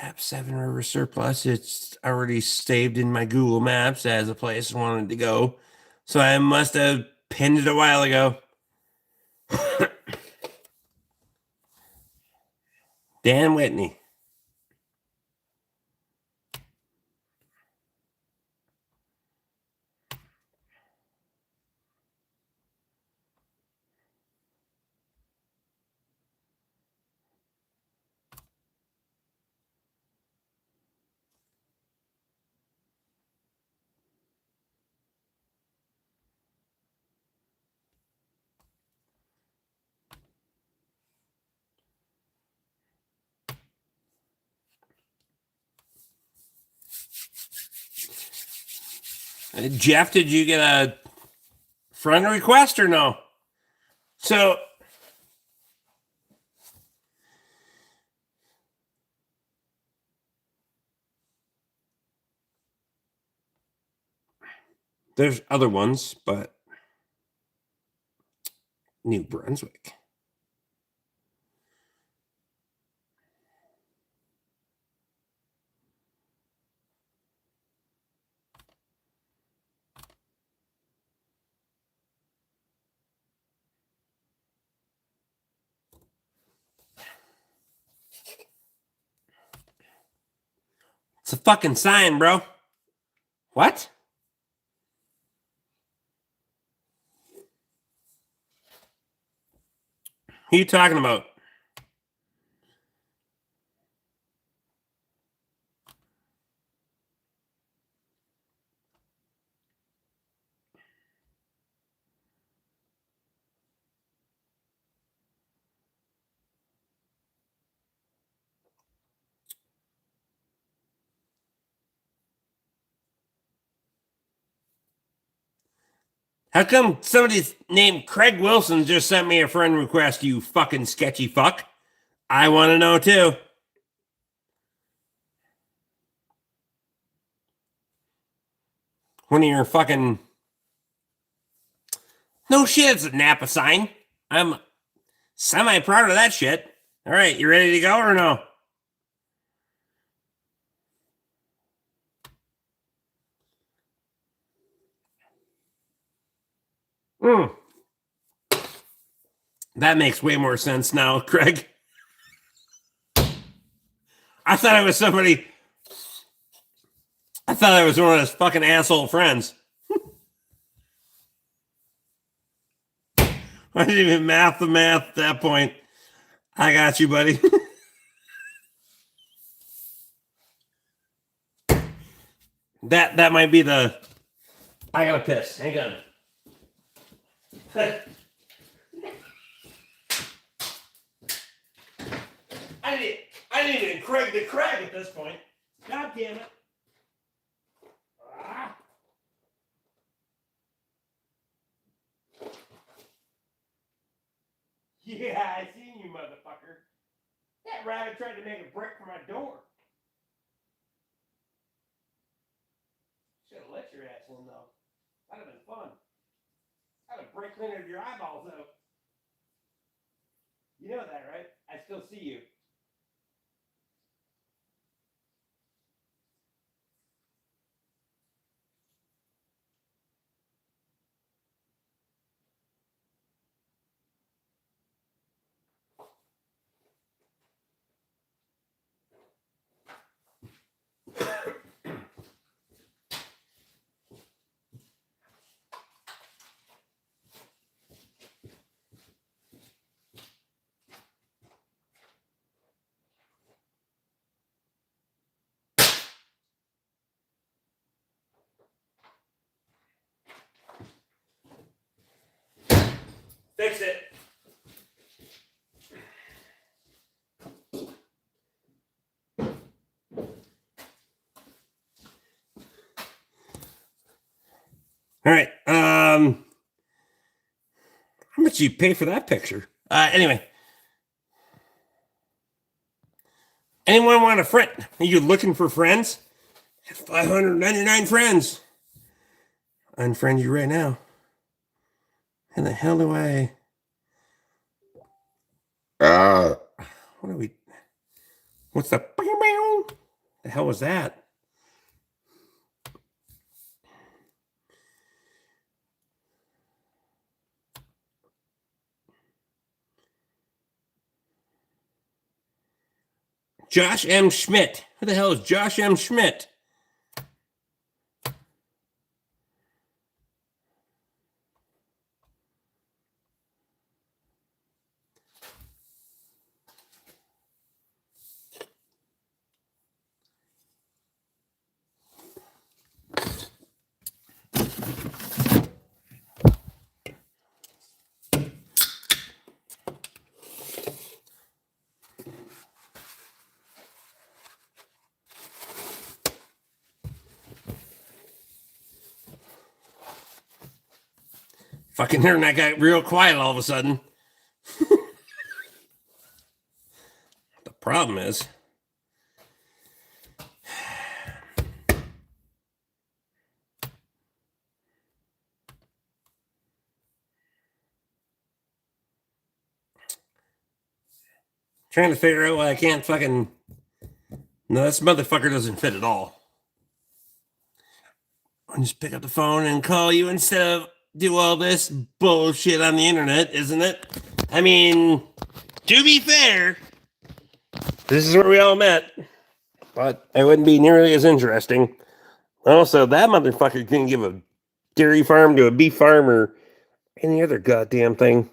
at Seven River Surplus. It's already saved in my Google Maps as a place I wanted to go, so I must have pinned it a while ago. Dan Whitney. Jeff, did you get a friend request or no? So there's other ones, but New Brunswick. It's a fucking sign, bro. What? Who are you talking about? How come somebody named Craig Wilson just sent me a friend request, you fucking sketchy fuck? I want to know too. One of your fucking. No shit, it's a Napa sign. I'm semi proud of that shit. All right, you ready to go or no? Mm. That makes way more sense now, Craig. I thought it was somebody. I thought it was one of his fucking asshole friends. I didn't even math the math at that point. I got you, buddy. that might be the. I gotta piss. Hang on. I need to Craig the Craig at this point. God damn it. Ah. Yeah, I seen you, motherfucker. That rabbit tried to make a break for my door. Should have let your ass in, though. That'd have been fun. I'd have break cleanered your eyeballs out. You know that, right? I still see you. Fix it. All right. How much you pay for that picture? Anyway. Anyone want a friend? Are you looking for friends? 599 friends. Unfriend you right now. How the hell do I? What are we? What's the? The hell was that? Josh M. Schmidt. Who the hell is Josh M. Schmidt? Fucking internet got real quiet all of a sudden. The problem is. Trying to figure out why I can't fucking. No, this motherfucker doesn't fit at all. I'll just pick up the phone and call you instead of do all this bullshit on the internet, isn't it? I mean, to be fair, this is where we all met, but it wouldn't be nearly as interesting. Also, that motherfucker couldn't give a dairy farm to a beef farm or any other goddamn thing.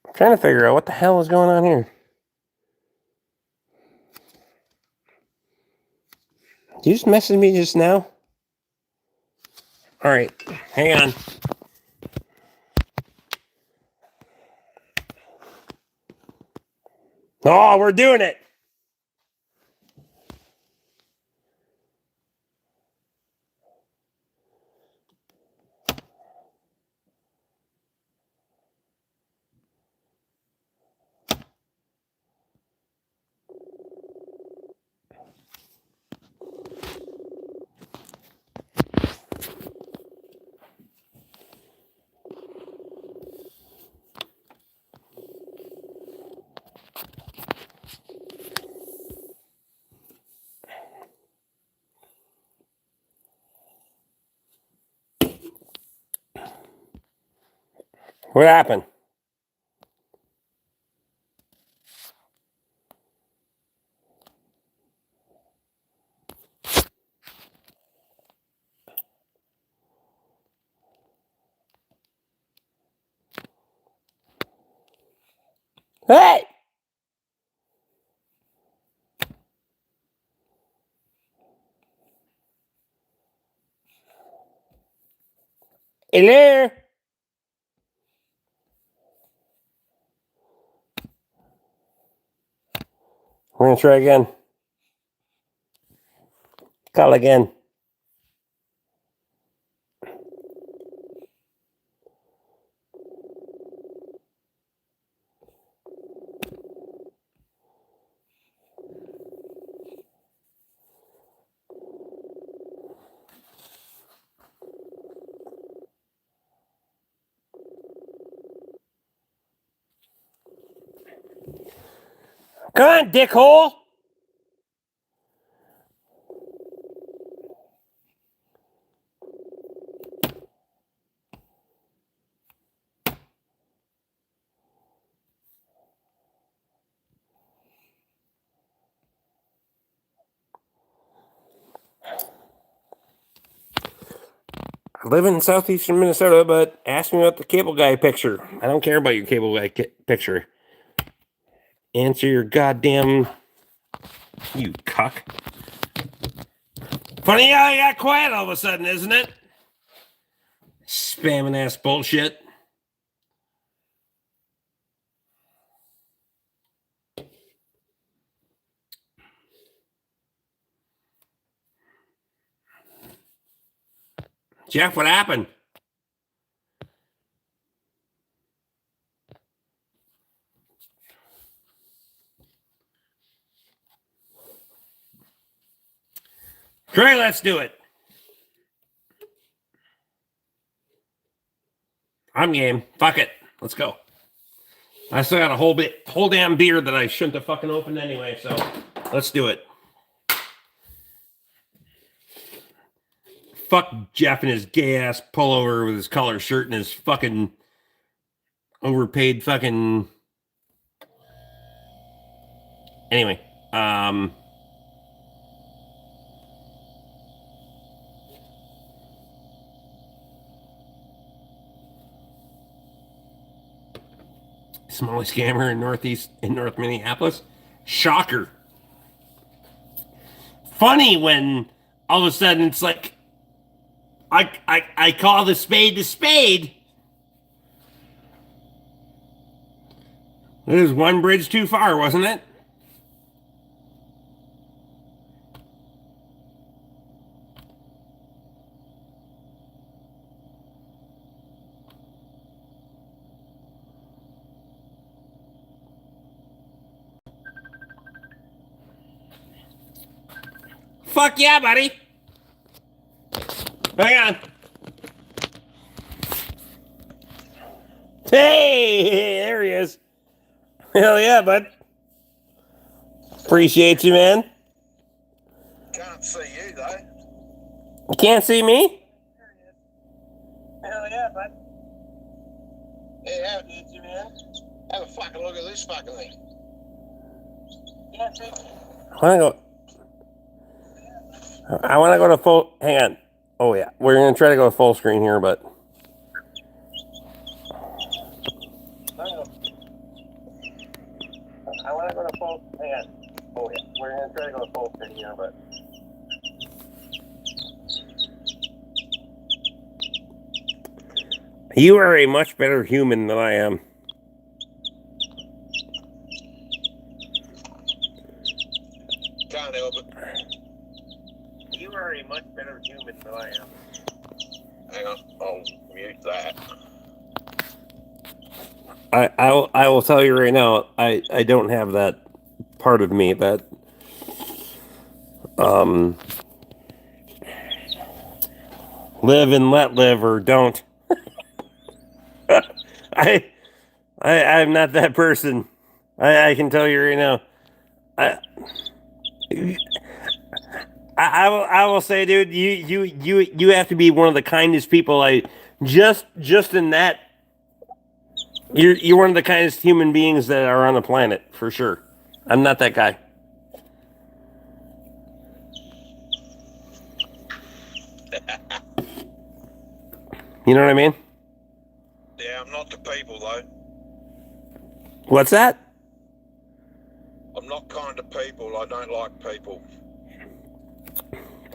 I'm trying to figure out what the hell is going on here. You just messaged me just now? All right, hang on. Oh, we're doing it. What happened? Hey! Hello? We're going to try again. Call again. Come on, dickhole! I live in southeastern Minnesota, but ask me about the cable guy picture. I don't care about your cable guy picture. Answer your goddamn... You cuck. Funny how you got quiet all of a sudden, isn't it? Spamming ass bullshit. Jeff, what happened? Trey, let's do it. I'm game. Fuck it. Let's go. I still got a whole damn beer that I shouldn't have fucking opened anyway, so let's do it. Fuck Jeff and his gay ass pullover with his collar shirt and his fucking overpaid fucking... Anyway, smallest scammer in North Minneapolis. Shocker. Funny when all of a sudden it's like I call the spade. It was one bridge too far, wasn't it? Fuck yeah, buddy. Hang on. Hey, there he is. Hell yeah, bud. Appreciate you, man. Can't see you, though. You can't see me? Hell yeah, bud. Yeah, how did you, man? Have a fucking look at this fucking thing. Can't see. I want to go to full... Hang on. Oh, yeah. We're going to try to go full screen here, but... I want to go to full... Hang on. Oh, yeah. We're going to try to go to full screen here, but... You are a much better human than I am. Can't help it. You are a much better human than I am. Hang on. I'll mute that. I will tell you right now, I don't have that part of me that live and let live or don't. I'm not that person. I can tell you right now. I will say, dude, you have to be one of the kindest people I just in that You're one of the kindest human beings that are on the planet, for sure. I'm not that guy. You know what I mean? Yeah, I'm not the people though. What's that? I'm not kind to people. I don't like people.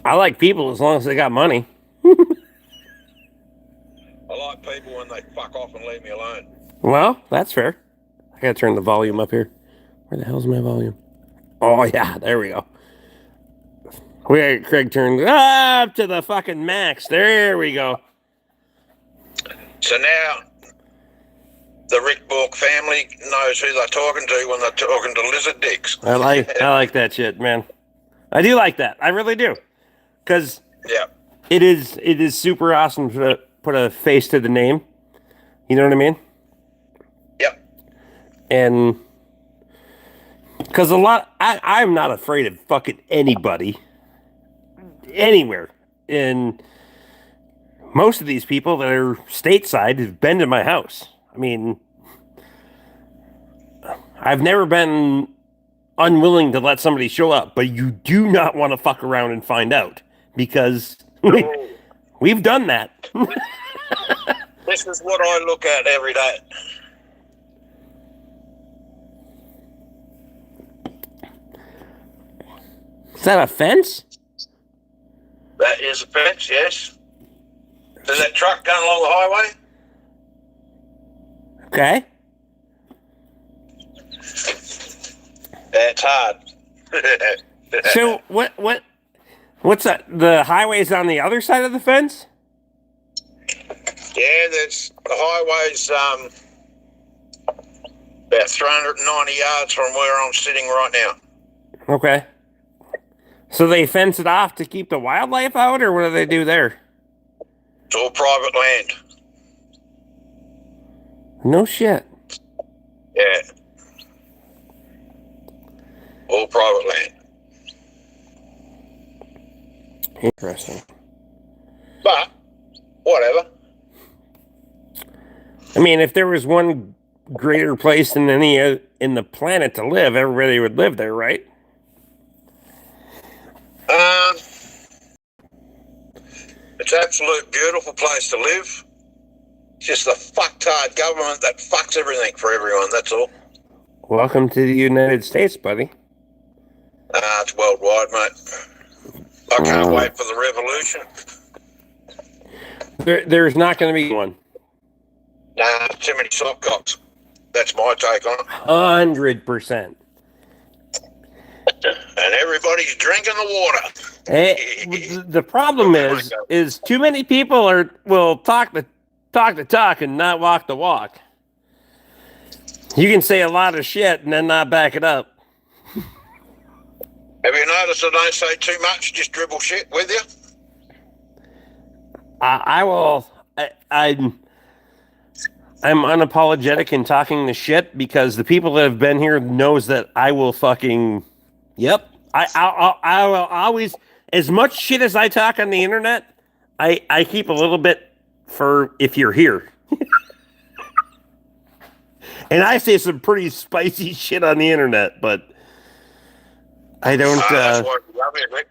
I like people as long as they got money. I like people when they fuck off and leave me alone. Well, that's fair. I gotta turn the volume up here. Where the hell's my volume? Oh yeah, there we go. We got Craig turned up to the fucking max. There we go. So now the Rick BORK family knows who they're talking to when they're talking to lizard dicks. I like that shit, man. I do like that. I really do. Because Yeah. it is super awesome to put a face to the name. You know what I mean? Yep. And because I'm not afraid of fucking anybody anywhere. And most of these people that are stateside have been to my house. I mean, I've never been unwilling to let somebody show up, but you do not want to fuck around and find out because we've done that. This is what I look at every day. Is that a fence? That is a fence, yes. Is that truck going along the highway? Okay. That's hard. So what's that? The highway's on the other side of the fence? Yeah, the highway's about 390 yards from where I'm sitting right now. Okay. So they fence it off to keep the wildlife out, or what do they do there? It's all private land. No shit. Yeah. All private land. Interesting. But, whatever. I mean, if there was one greater place than any in the planet to live, everybody would live there, right? It's an absolute beautiful place to live. It's just the fucktard government that fucks everything for everyone, that's all. Welcome to the United States, buddy. It's worldwide, mate. I can't wait for the revolution. There's not going to be one. Nah, too many soft cocks. That's my take on it. 100%. And everybody's drinking the water. The problem is too many people will talk the talk and not walk the walk. You can say a lot of shit and then not back it up. Have you noticed I don't say too much, just dribble shit with you? I will. I'm unapologetic in talking the shit because the people that have been here knows that I will fucking. Yep. I will always, as much shit as I talk on the internet, I keep a little bit for if you're here. And I say some pretty spicy shit on the internet, but I don't. That's why I love it, Rick.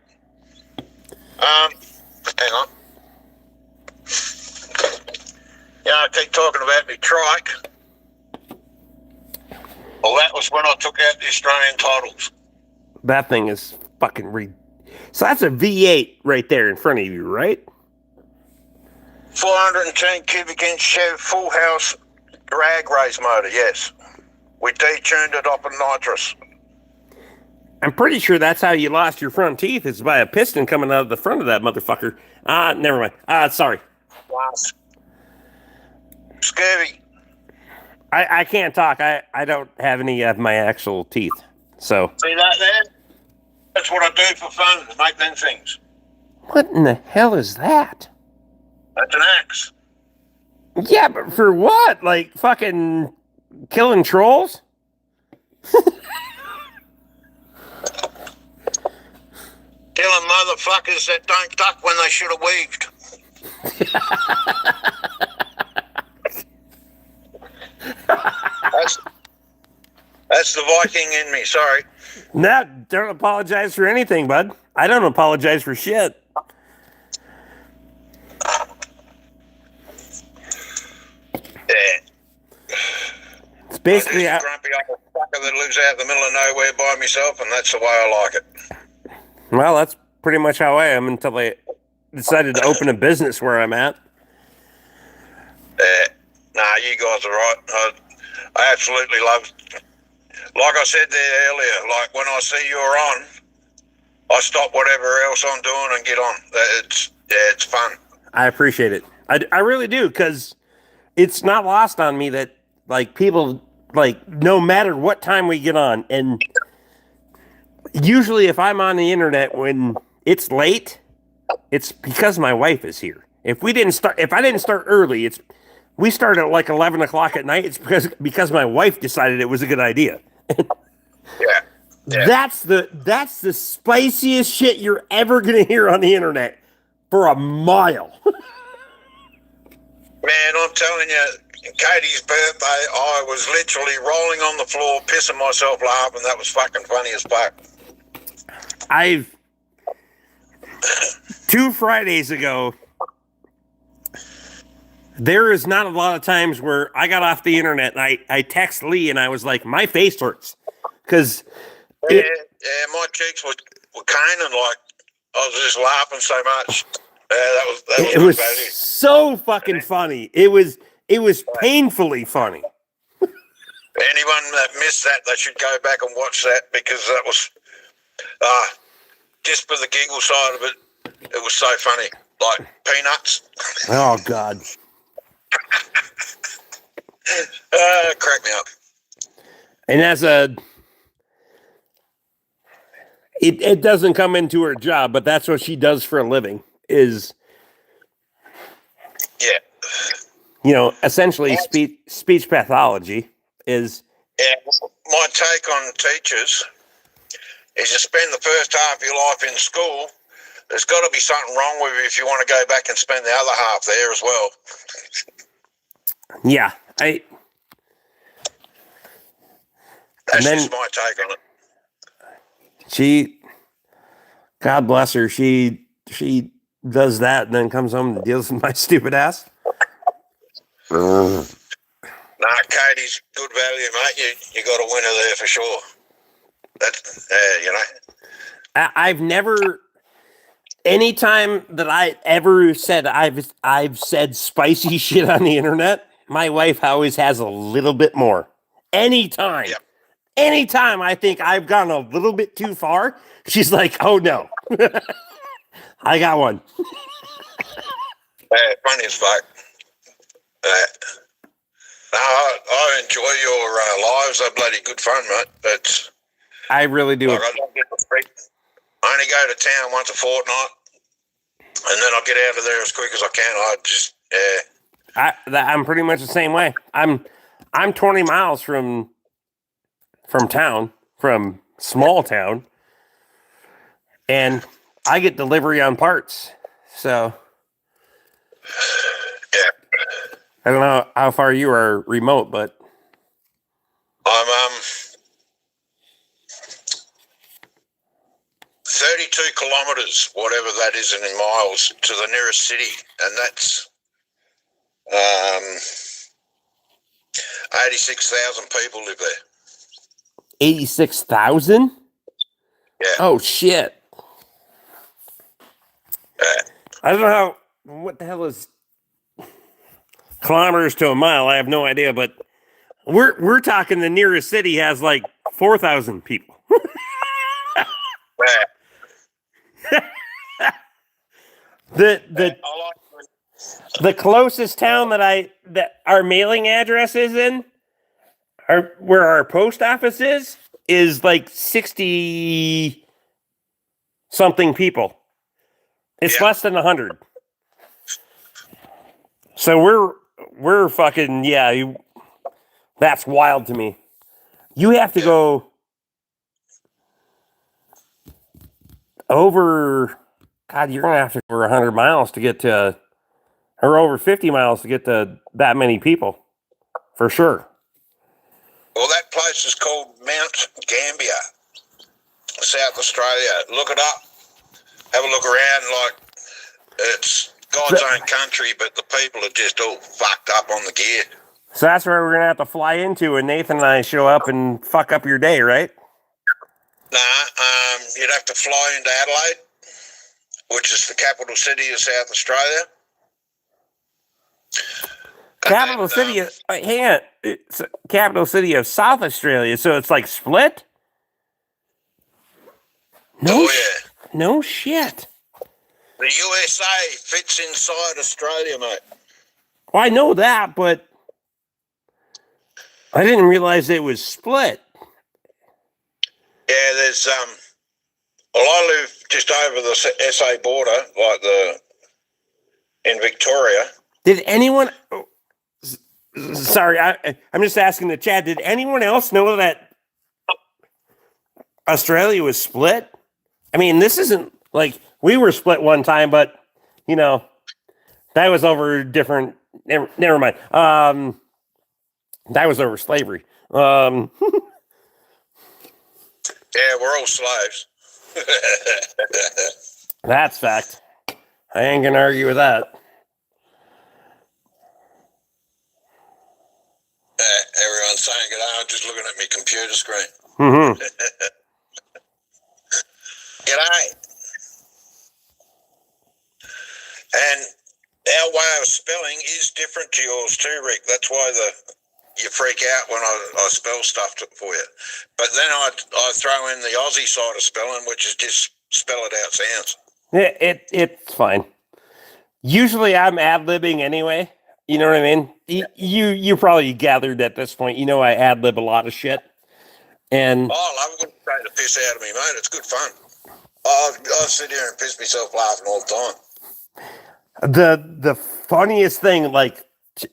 Hang on. Yeah, I keep talking about me trike. Well, that was when I took out the Australian titles. That thing is fucking So that's a V8 right there in front of you, right? 410 cubic inch Chev full house drag race motor, yes. We detuned it up in nitrous. I'm pretty sure that's how you lost your front teeth, is by a piston coming out of the front of that motherfucker. Never mind. Sorry. Wow. Scurvy. I can't talk. I don't have any of my actual teeth. So. See that there? That's what I do for fun, make them things. What in the hell is that? That's an axe. Yeah, but for what? Like fucking killing trolls? Killing motherfuckers that don't duck when they should have weaved. That's the Viking in me. Sorry. No, don't apologize for anything, bud. I don't apologize for shit. Yeah. It's basically I'm just a grumpy old fucker that lives out in the middle of nowhere by myself, and that's the way I like it. well, that's pretty much how I am until I decided to open a business where I'm at. Yeah. Nah, you guys are right. I absolutely love. Like I said there earlier, like when I see you're on, I stop whatever else I'm doing and get on. It's fun. I appreciate it. I really do, because it's not lost on me that like people, like, no matter what time we get on, and usually if I'm on the internet when it's late, it's because my wife is here. If I didn't start early, we start at like 11 o'clock at night. It's because my wife decided it was a good idea. Yeah. That's the spiciest shit you're ever gonna hear on the internet for a mile. Man, I'm telling you, Katie's birthday, I was literally rolling on the floor, pissing myself laughing. That was fucking funny as fuck. I've 2 Fridays ago, there is not a lot of times where I got off the internet and I text Lee and I was like, my face hurts. Because yeah, my cheeks were caning, like I was just laughing so much. That was so fucking funny. It was painfully funny. Anyone that missed that, they should go back and watch that, because that was just for the giggle side of it. It was so funny, like peanuts. Oh God. Crack me up. And it doesn't come into her job, but that's what she does for a living. Is essentially speech pathology is. Yeah, my take on teachers is you spend the first half of your life in school. There's got to be something wrong with you if you want to go back and spend the other half there as well. Yeah, That's just my take on it. God bless her, she does that and then comes home and deals with my stupid ass. Nah, Katie's good value, mate. You got a winner there for sure. That's I've never. Anytime that I ever said I've said spicy shit on the internet, my wife always has a little bit more. Anytime. Yep. Anytime I think I've gone a little bit too far, she's like, "Oh no, I got one." Funny as fuck. I enjoy your lives. They're bloody good fun, mate. I really do. Like, I don't get the freak. I only go to town once a fortnight, and then I'll get out of there as quick as I can. I'm pretty much the same way. I'm 20 miles from town, from small town, and I get delivery on parts. So yeah, I don't know how far you are remote, but I'm 32 kilometres, whatever that is in miles, to the nearest city, and that's 86,000 people live there. 86,000? Yeah. Oh shit! I don't know what the hell is kilometers to a mile. I have no idea, but we're talking the nearest city has like 4,000 people. The closest town that our mailing address is in, where our post office is like 60 something people. It's less than 100. So we're fucking that's wild to me. You have to go over. God, you're gonna have to go over 100 miles to get or over 50 miles to get to that many people, for sure. place is called Mount Gambier, South Australia. Look it up. Have a look around. Like, it's God's own country, but the people are just all fucked up on the gear. So that's where we're gonna have to fly into when Nathan and I show up and fuck up your day, right? Nah, you'd have to fly into Adelaide, which is the capital city of South Australia. Capital city of, hang on, it's capital city of South Australia, so it's like split? No, no shit. The USA fits inside Australia, mate. Well, I know that, but I didn't realize it was split. Yeah, there's well, I live just over the SA border, like in Victoria. Did anyone? Sorry, I'm just asking the chat. Did anyone else know that Australia was split? I mean, this isn't like we were split one time, but you know that was over different. Never mind. That was over slavery. Yeah, we're all slaves. That's fact. I ain't gonna argue with that. Everyone's saying it. I'm just looking at my computer screen. Mm-hmm. G'day. And our way of spelling is different to yours too, Rick. That's why you freak out when I spell stuff for you. But then I throw in the Aussie side of spelling, which is just spell it out sounds. It's fine. Usually I'm ad-libbing anyway. You know what I mean? You probably gathered at this point. You know I ad-lib a lot of shit. And I love it when you take the piss out of me, mate. It's good fun. I sit here and piss myself laughing all the time. The funniest thing, like,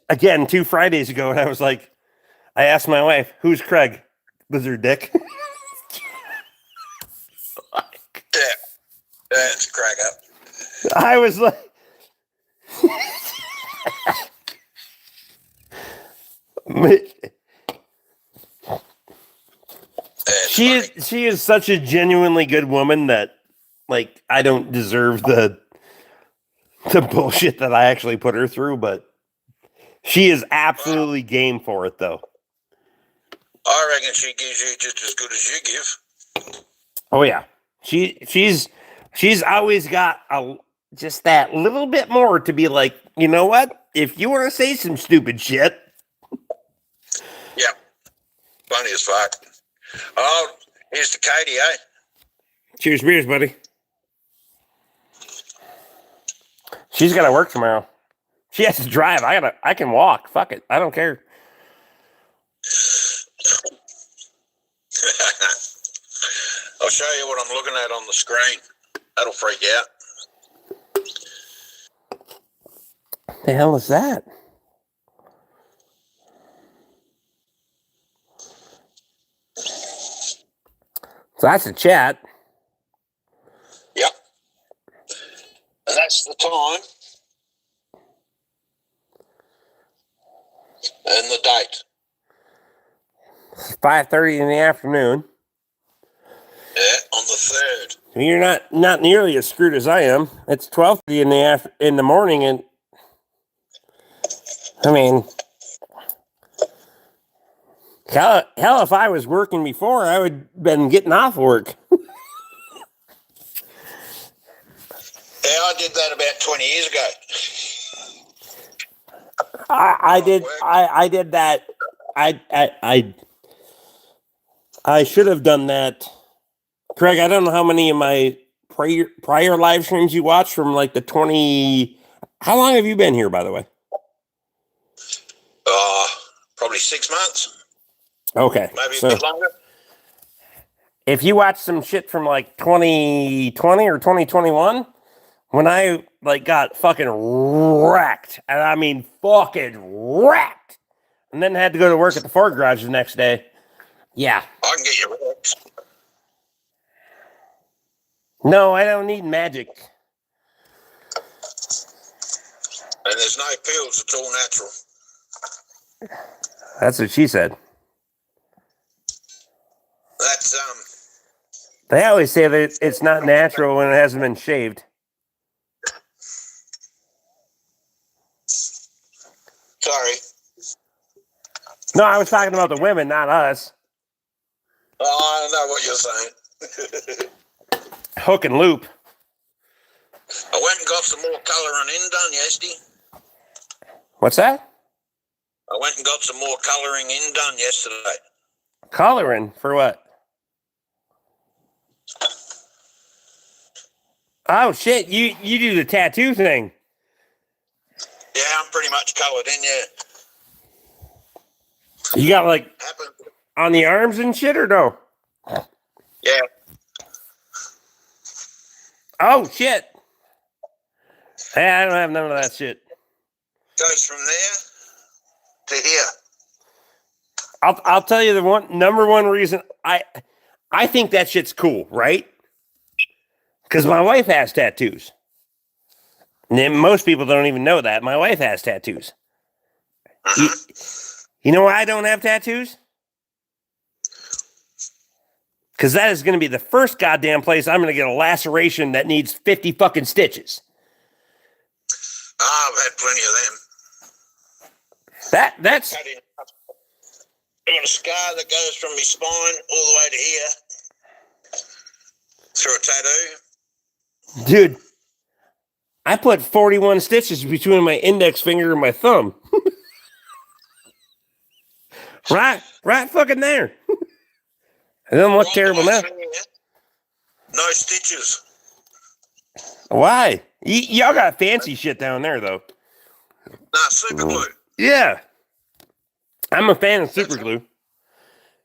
again, 2 Fridays ago, and I asked my wife, "Who's Craig?" Lizard dick. Yeah, it's a crack up. I was like, she is such a genuinely good woman that, like, I don't deserve the bullshit that I actually put her through, but she is absolutely game for it, though. I reckon she gives you just as good as you give. Oh yeah, she's always got just that little bit more to be like, you know what? If you want to say some stupid shit, yeah, funny as fuck. Oh, here's to Katie, eh? Cheers, beers, buddy. She's got to work tomorrow. She has to drive. I can walk. Fuck it. I don't care. I'll show you what I'm looking at on the screen. That'll freak you out. The hell is that? So that's a chat. Yep. And that's the time. And the date. 5:30 in the afternoon. Yeah, on the 3rd. You're not nearly as screwed as I am. It's 12:30 in the morning, and I mean, hell, if I was working before, I would have been getting off work. Yeah, I did that about 20 years ago. I did that. I should have done that. Craig, I don't know how many of my prior live streams you watched from like the 20. How long have you been here, by the way? Probably 6 months. Okay. Maybe a bit longer. If you watch some shit from like 2020 or 2021, when I like got fucking wrecked, and I mean fucking wrecked, and then had to go to work at the Ford garage the next day. Yeah. I can get you wrecked. No, I don't need magic. And there's no pills, it's all natural. That's what she said. They always say that it's not natural when it hasn't been shaved. Sorry. No, I was talking about the women, not us. Oh, I know what you're saying. Hook and loop. I went and got some more colouring in done yesterday. What's that? I went and got some more colouring in done yesterday. Coloring for what? Oh shit! You do the tattoo thing. Yeah, I'm pretty much coloured in. Yeah. You got like Happened. on the arms and shit, or no? Yeah. Oh shit! Hey, I don't have none of that shit. Goes from there to here. I'll tell you the number one reason I think that shit's cool, right? Because my wife has tattoos. And most people don't even know that. My wife has tattoos. You know why I don't have tattoos? Because that is going to be the first goddamn place I'm going to get a laceration that needs 50 fucking stitches. I've had plenty of them. That's... I got a scar that goes from my spine all the way to here through a tattoo. Dude, I put 41 stitches between my index finger and my thumb. right fucking there. It doesn't look terrible now. No stitches. Why? Y'all got fancy shit down there, though. Nah, super glue. Yeah. I'm a fan of super glue.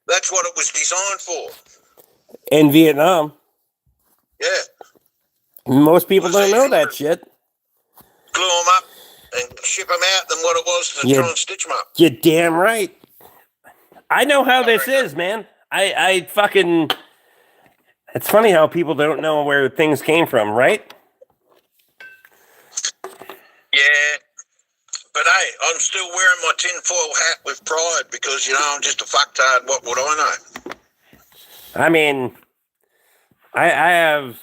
That's what it was designed for. In Vietnam. Yeah. Most people don't know that shit. Glue them up and ship them out than what it was to try and stitch them up. You're damn right. I know how this is, man. I fucking... It's funny how people don't know where things came from, right? Yeah. But hey, I'm still wearing my tinfoil hat with pride because, I'm just a fucktard. What would I know? I mean, I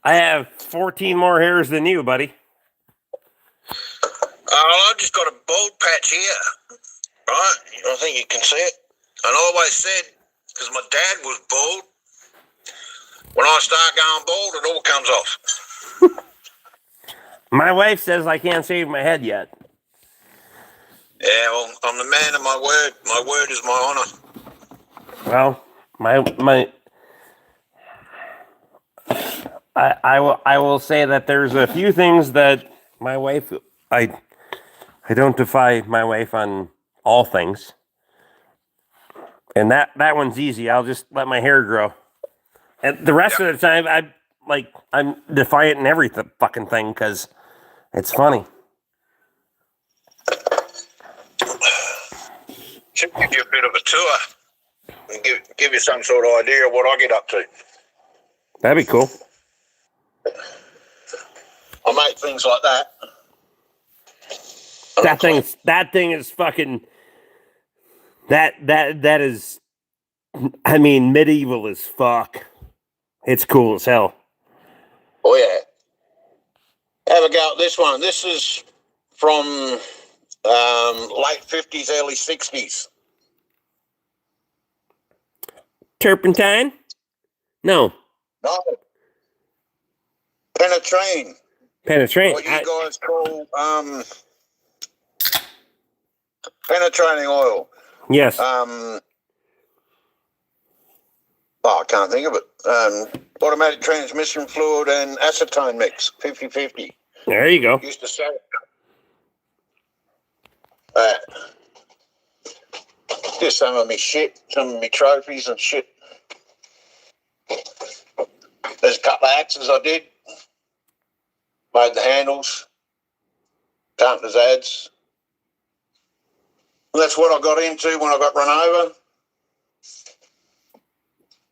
have 14 more hairs than you, buddy. I just got a bald patch here, right? I think you can see it. And I always said, because my dad was bald, when I start going bald, it all comes off. My wife says I can't shave my head yet. Yeah, well, I'm the man of my word. My word is my honour. Well, I will say that there's a few things that my wife I don't defy my wife on all things. And that one's easy. I'll just let my hair grow. And the rest of the time I'm defiant in every fucking thing because it's funny. Should give you a bit of a tour and give you some sort of idea of what I get up to. That'd be cool. I make things like that. That thing is fucking that is, I mean, medieval as fuck. It's cool as hell. Oh yeah. Have a go at this one. This is from late 50s, early 60s. Turpentine? No. No. Penetrain. Penetrain. What you guys call penetrating oil. Yes. I can't think of it. Automatic transmission fluid and acetone mix, 50-50. There you go. Used to sell it. Just some of me shit, some of me trophies and shit. There's a couple of axes I did. Made the handles. Company's ads. And that's what I got into when I got run over.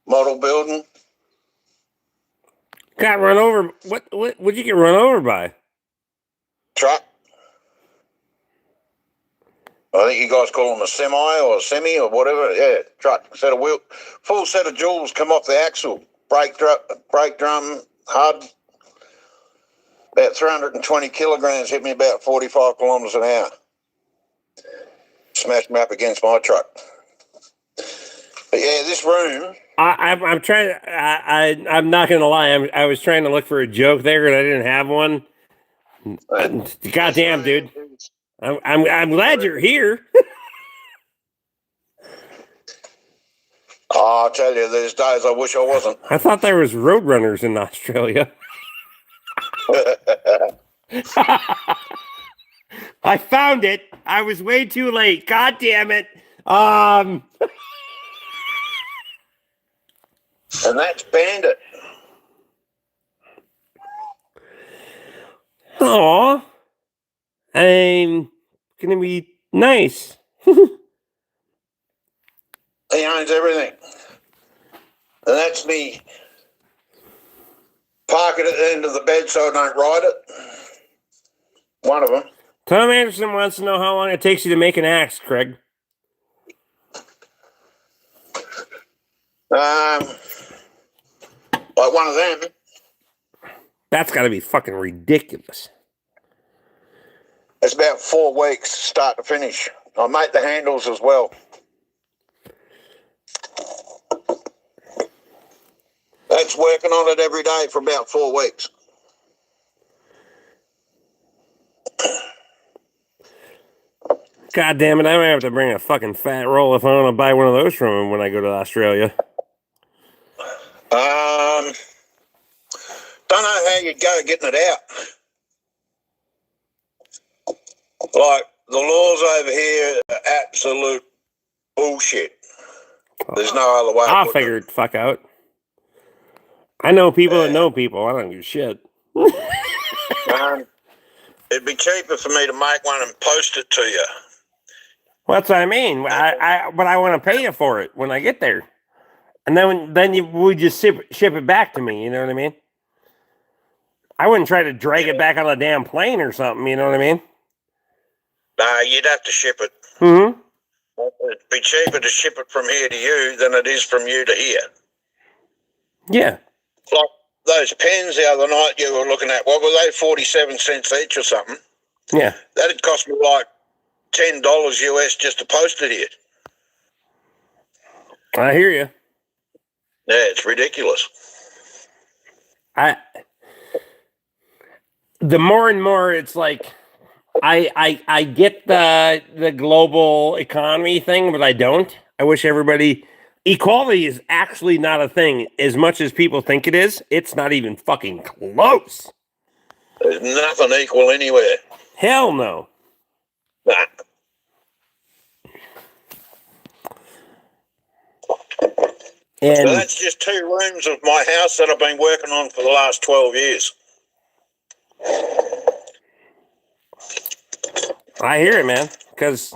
Model building. Got run over. What'd you get run over by? Truck. I think you guys call them a semi or a semi or whatever. Yeah, truck. Set of wheel, full set of jewels come off the axle. Brake drum, hard. About 320 kilograms, hit me about 45 kilometres an hour. Smashed me up against my truck. But yeah, this room. I'm trying. I'm not gonna lie. I was trying to look for a joke there, and I didn't have one. Goddamn, dude. I'm glad you're here. Oh, I'll tell you, there's days I wish I wasn't. I thought there was roadrunners in Australia. I found it. I was way too late. God damn it. And that's Bandit. Aw. I'm gonna be nice. He owns everything. And that's me. Park it at the end of the bed so I don't ride it. One of them. Tom Anderson wants to know how long it takes you to make an axe, Craig. Like one of them. That's got to be fucking ridiculous. It's about 4 weeks, start to finish. I make the handles as well. That's working on it every day for about 4 weeks. God damn it, I might have to bring a fucking fat roll if I want to buy one of those from him when I go to Australia. Don't know how you'd go getting it out. Like, the laws over here are absolute bullshit. There's no other way. I'll figure it fuck out. I know people that know people. I don't give a shit. It'd be cheaper for me to make one and post it to you. Well, that's what I mean. But I want to pay you for it when I get there, and then you would just ship it back to me. You know what I mean? I wouldn't try to drag it back on a damn plane or something. You know what I mean? Nah, you'd have to ship it. Mm-hmm. It'd be cheaper to ship it from here to you than it is from you to here. Yeah. Like those pens the other night you were looking at, what were they, 47 cents each or something? Yeah. That'd cost me like $10 US just to post it here. I hear you. Yeah, it's ridiculous. The more and more it's like I get the global economy thing, but I don't. I wish everybody equality is actually not a thing as much as people think it is. It's not even fucking close. There's nothing equal anywhere. Hell no. Nah. And so that's just 2 rooms of my house that I've been working on for the last 12 years. I hear it, man. Because,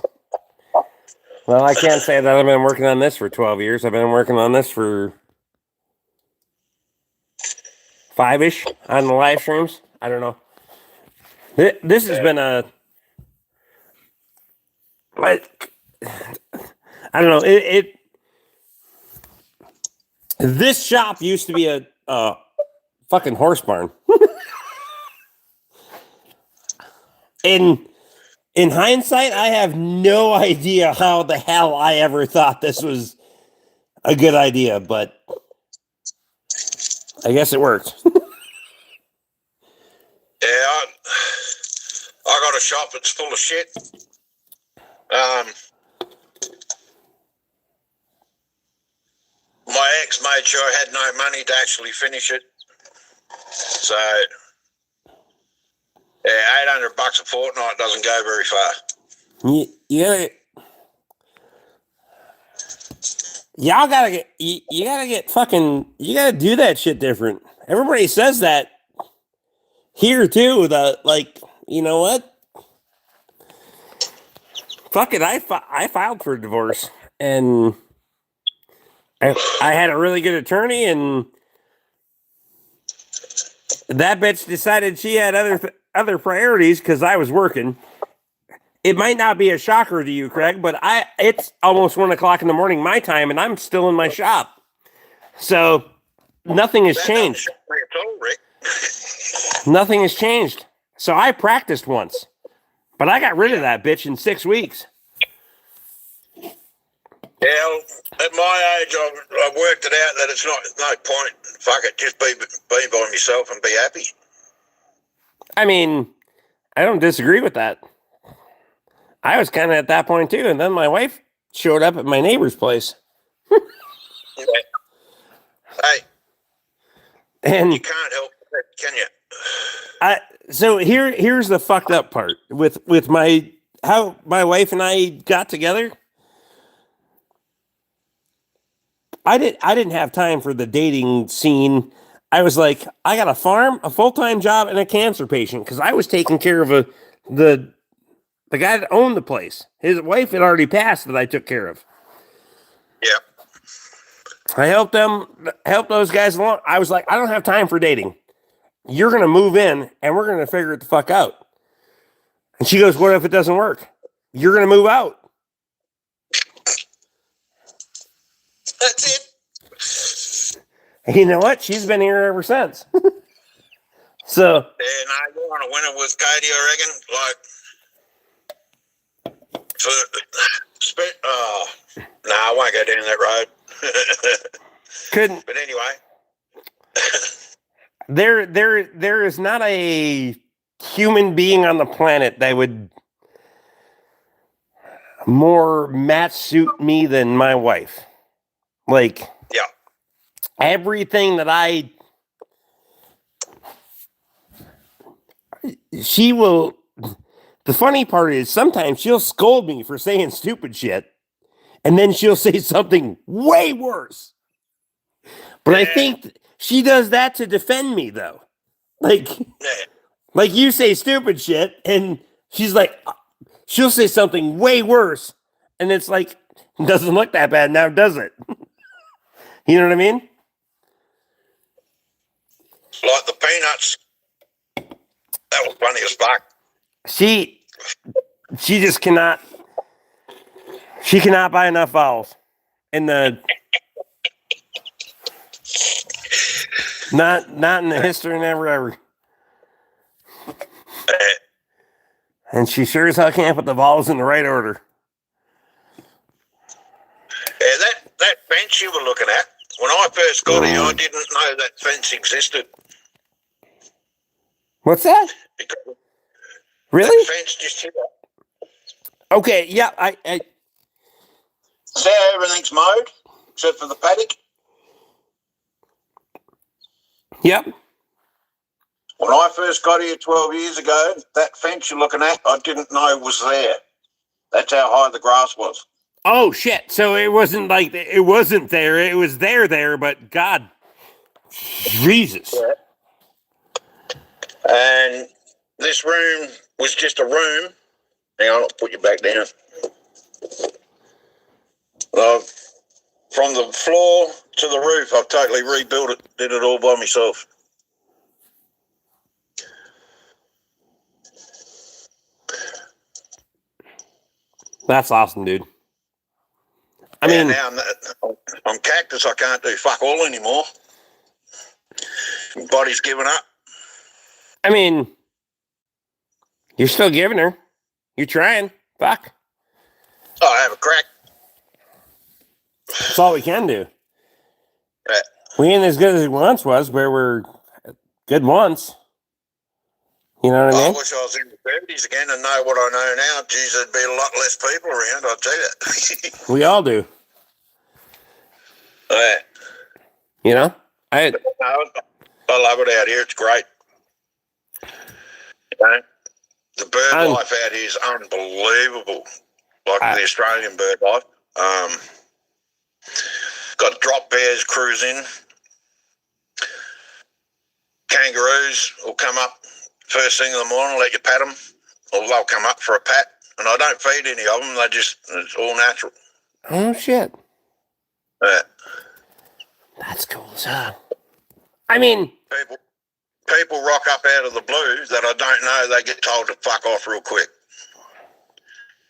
well, I can't say that I've been working on this for 12 years. I've been working on this for 5-ish on the live streams. I don't know. This has been a, like, I don't know. This shop used to be a fucking horse barn. In hindsight, I have no idea how the hell I ever thought this was a good idea, but I guess it worked. Yeah, I got a shop that's full of shit. My ex made sure I had no money to actually finish it. So, yeah, $800 a fortnight doesn't go very far. Y'all gotta get, you gotta get fucking, you gotta do that shit different. Everybody says that here too, like, you know what? Fuck it, I filed for a divorce, and I had a really good attorney, and that bitch decided she had other priorities because I was working, it might not be a shocker to you, Craig, but it's almost 1:00 in the morning my time, and I'm still in my shop. So nothing has That doesn't changed. shock me at all, Rick. Nothing has changed. So I practiced once, but I got rid of that bitch in 6 weeks. Yeah, at my age, I've worked it out that it's no point. Fuck it, just be by myself and be happy. I mean, I don't disagree with that. I was kind of at that point too, and then my wife showed up at my neighbor's place. Yeah. Hey, And you can't help it, can you? so here's the fucked up part with how my wife and I got together. I didn't have time for the dating scene. I was like, I got a farm, a full-time job, and a cancer patient because I was taking care of the guy that owned the place. His wife had already passed that I took care of. Yeah. I helped those guys along. I was like, I don't have time for dating. You're gonna move in and we're gonna figure it the fuck out. And she goes, what if it doesn't work? You're gonna move out. That's it. And you know what? She's been here ever since. So Yeah, no, you want to win it with Katie, I reckon. Like, no, I won't go down that road. couldn't But anyway. there is not a human being on the planet that would more match suit me than my wife. Like, Yeah. everything that she will. The funny part is sometimes she'll scold me for saying stupid shit, and then she'll say something way worse. But I think she does that to defend me, though. Like you say stupid shit, and she's like, she'll say something way worse, and it's like, it doesn't look that bad now, does it? You know what I mean? Like the peanuts. That was funny as fuck. She just cannot. She cannot buy enough vowels in the. Not in the history never ever. And she sure as hell can't put the vowels in the right order. Yeah, that fence you were looking at, when I first got here, I didn't know that fence existed. What's that? Because Really? that fence just here. Okay, yeah, I See how everything's mowed, except for the paddock? Yep. When I first got here 12 years ago, that fence you're looking at, I didn't know was there. That's how high the grass was. Oh shit! So it wasn't like it wasn't there. It was there, but God, Jesus. Yeah. And this room was just a room. Hang on, I'll put you back down. From the floor to the roof, I've totally rebuilt it. Did it all by myself. That's awesome, dude. I Yeah, mean, now I'm cactus. I can't do fuck all anymore. My body's given up. I mean, you're still giving her. You're trying. Fuck. I have a crack. That's all we can do. Yeah. We ain't as good as it once was, where we're good once. You know what I mean? I wish I was in the 30s again and know what I know now. Geez, there'd be a lot less people around, I'll tell you. We all do. Yeah. You know? I love it out here. It's great. You know, the bird life out here is unbelievable. Like the Australian bird life. Got drop bears cruising. Kangaroos will come up first thing in the morning, let you pat them, or they'll come up for a pat. And I don't feed any of them. It's all natural. Oh, shit. Yeah. That's cool as hell. I mean, people rock up out of the blue that I don't know. They get told to fuck off real quick.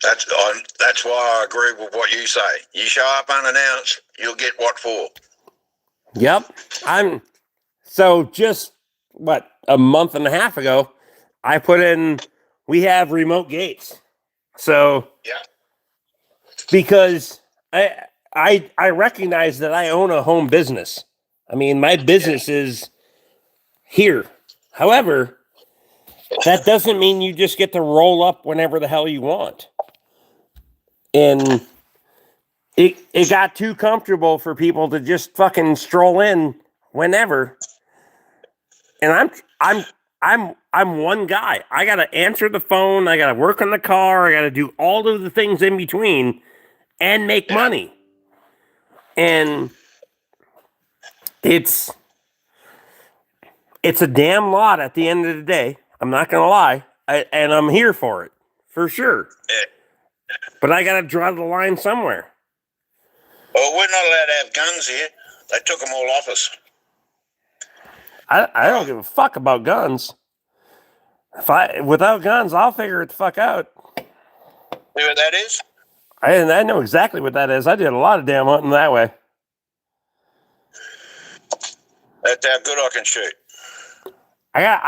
That's why I agree with what you say. You show up unannounced, you'll get what for. Yep. So just a month and a half ago, I put in, we have remote gates. So Yeah. because I recognize that I own a home business. I mean, my business is here. However, that doesn't mean you just get to roll up whenever the hell you want. And it got too comfortable for people to just fucking stroll in whenever. And I'm one guy. I gotta answer the phone, I gotta work on the car, I gotta do all of the things in between and make money. And it's a damn lot at the end of the day. I'm not gonna lie. And I'm here for it, for sure. Yeah. But I gotta draw the line somewhere. Well, we're not allowed to have guns here. They took them all off us. I don't give a fuck about guns. Without guns, I'll figure it the fuck out. See what that is? I know exactly what that is. I did a lot of damn hunting that way. That's how good I can shoot. I got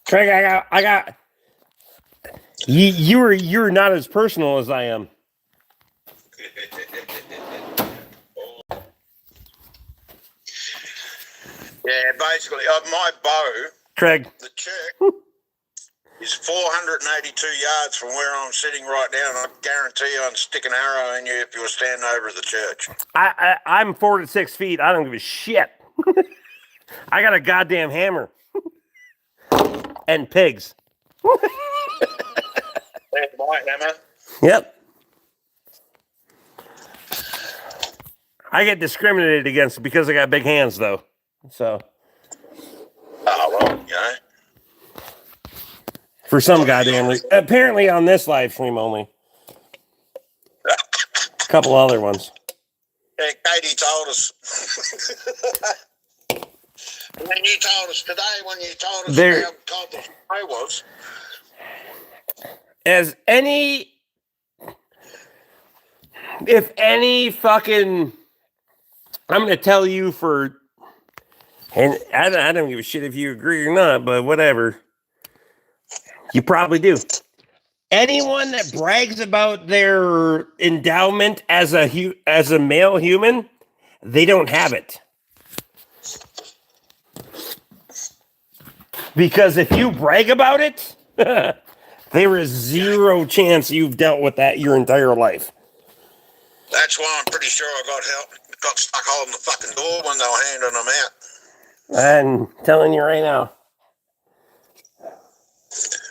Craig, I got you're not as personal as I am. Yeah, basically, my bow, Craig, the Czech, is 482 yards from where I'm sitting right now, and I guarantee I'd stick an arrow in you if you were standing over the church. I'm 4 to 6 feet. I don't give a shit. I got a goddamn hammer and pigs. That's my hammer. Yep. I get discriminated against because I got big hands, though. So. Oh, well, you know. For some goddamn reason. Apparently on this live stream only. A couple other ones. Yeah, Katie told us. When you told us today, when you told us how cold the spray was. If any fucking, I'm going to tell you and I don't give a shit if you agree or not, but whatever. You probably do. Anyone that brags about their endowment as a male human, they don't have it. Because if you brag about it, there is zero chance you've dealt with that your entire life. That's why I'm pretty sure I got stuck holding the fucking door when they were handing them out. I'm telling you right now.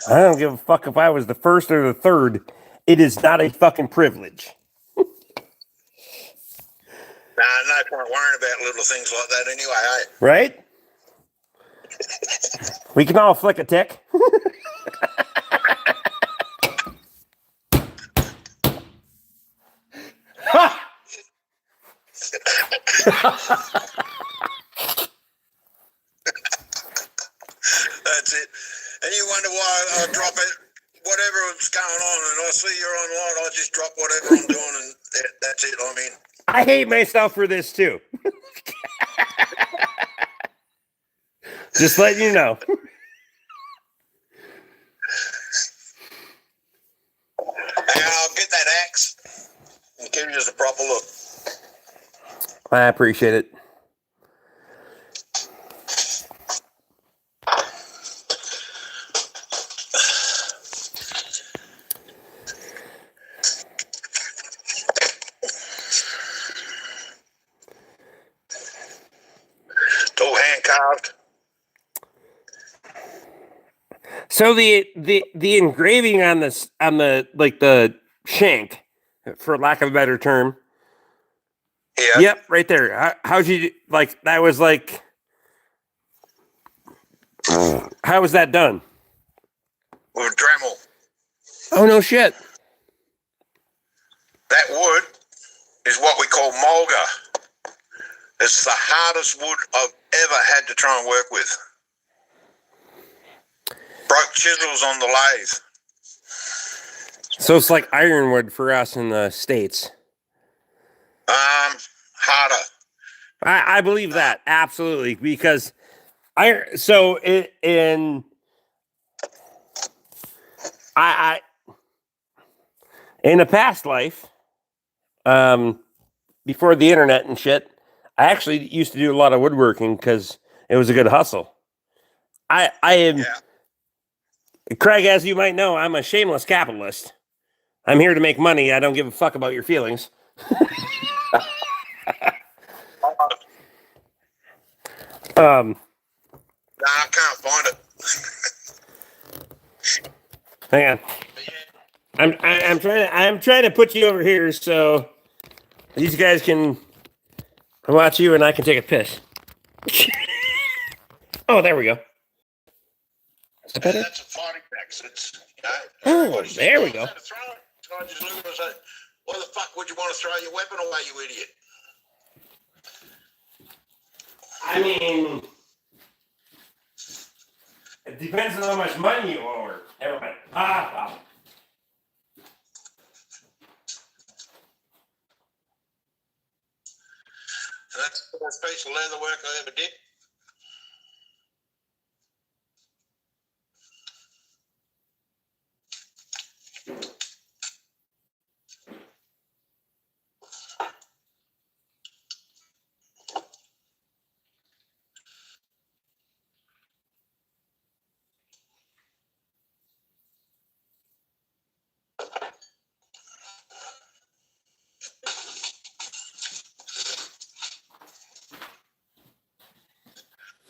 I don't give a fuck if I was the first or the third. It is not a fucking privilege. Nah, no point worrying about little things like that anyway, eh? Right? We can all flick a tick. That's it. And you wonder why I drop it, whatever's going on, and I see you're online, I just drop whatever I'm doing, and that's it. I mean, I hate myself for this too. Just letting you know. I'll get that axe and give you just a proper look. I appreciate it. It's all hand carved. So the engraving on the like the shank, for lack of a better term. Yeah. Yep, right there. How'd you like that? Was like, how was that done? With Dremel. Oh no shit. That wood is what we call mulga. It's the hardest wood I've ever had to try and work with. Broke chisels on the lathe. So it's like ironwood for us in the States. Harder. I believe that absolutely because I in a past life, before the internet and shit, I actually used to do a lot of woodworking because it was a good hustle. I am Craig, as you might know, I'm a shameless capitalist. I'm here to make money. I don't give a fuck about your feelings. No, I can't find it. Hang on. I'm trying to put you over here so these guys can watch you and I can take a piss. Oh, there we go. Is that better? That's a fighting axe. It's, Oh, there we go. I just look at it and say, why the fuck would you want to throw your weapon away, you idiot? I mean, it depends on how much money you owe her. Never mind. That's the best piece of leather work I ever did.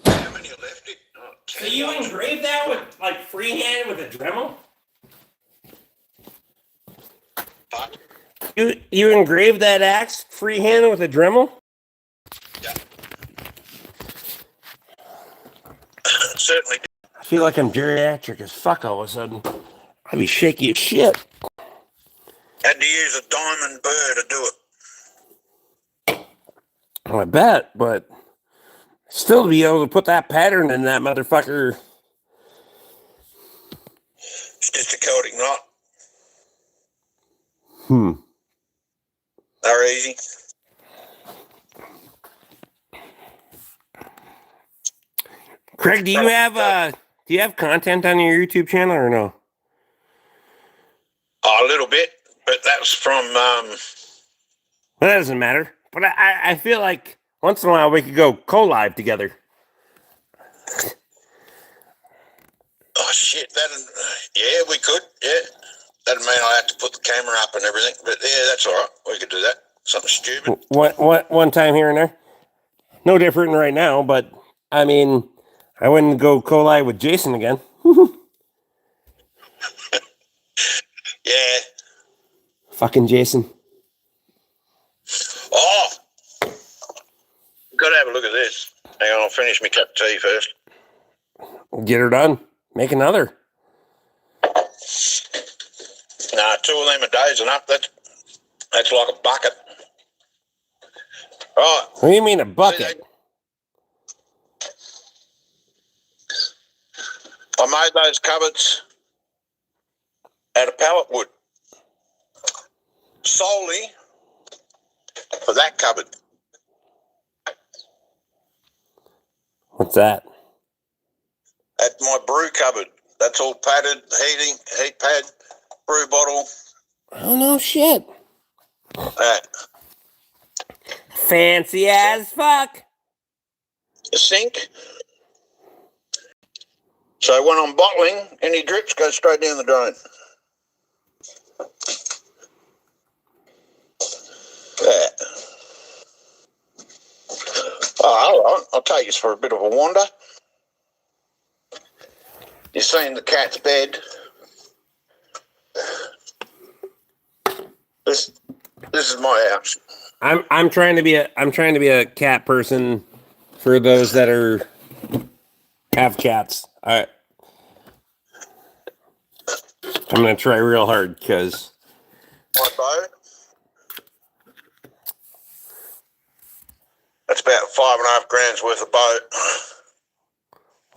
How many are left? So you engraved that with like freehand with a Dremel? Fuck. You engraved that axe freehand with a Dremel? Yeah. Certainly did. I feel like I'm geriatric as fuck all of a sudden. I'd be shaky as shit. Had to use a diamond burr to do it. I bet, but still to be able to put that pattern in that motherfucker. It's just a coating knot. They're easy. Craig, do you have content on your YouTube channel or no? A little bit, but that's from Well, that doesn't matter. But I feel like once in a while we could go co-live together. oh shit, yeah, we could, yeah. That mean I have to put the camera up and everything, but yeah, that's all right. We could do that. Something stupid. One time here and there. No different right now, but I mean, I wouldn't go co-live with Jason again. Yeah. Fucking Jason. Oh, got to have a look at this. Hang on, I'll finish my cup of tea first. Get her done. Make another. Nah, 2 of them a day's enough. That's like a bucket. Right. What do you mean a bucket? I made those cupboards out of pallet wood solely for that cupboard. What's that? That's my brew cupboard. That's all padded, heat pad, brew bottle. Oh no shit. Fancy as fuck. A sink. So when I'm bottling, any drips go straight down the drain. Yeah. Oh, all right. I'll take you for a bit of a wander. You've seen the cat's bed. This is my house. I'm trying to be a cat person for those that have cats. I'm gonna try real hard because My boat. That's about 5.5 grand's worth of boat.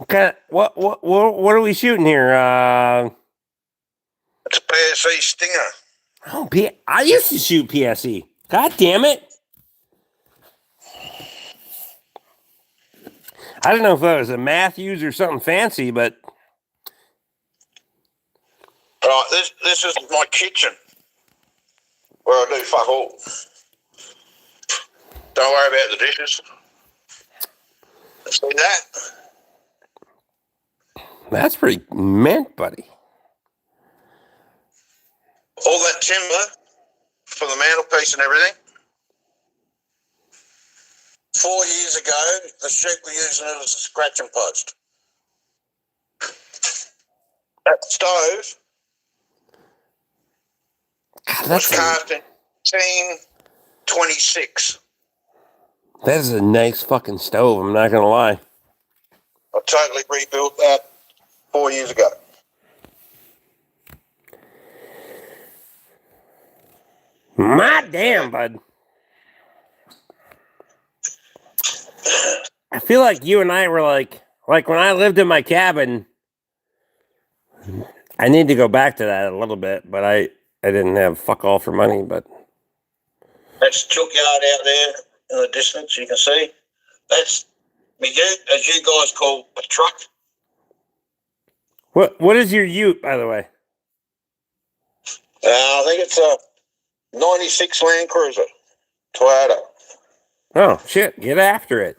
okay. What are we shooting here? It's a PSE Stinger. Oh, I used to shoot PSE. God damn it. I don't know if that was a Matthews or something fancy, but... Right, this is my kitchen, where I do fuck all. Don't worry about the dishes. See that? That's pretty mint, buddy. All that timber for the mantelpiece and everything. 4 years ago, the sheep were using it as a scratching post. That stove was cast in 1926. That is a nice fucking stove, I'm not going to lie. I totally rebuilt that 4 years ago. My damn, bud. I feel like you and I were like when I lived in my cabin, I need to go back to that a little bit, but I didn't have fuck all for money, but. That's the chook yard out there in the distance, you can see. That's, as you guys call a truck. What is your ute, by the way? I think it's a 96 Land Cruiser, Toyota. Oh, shit, get after it.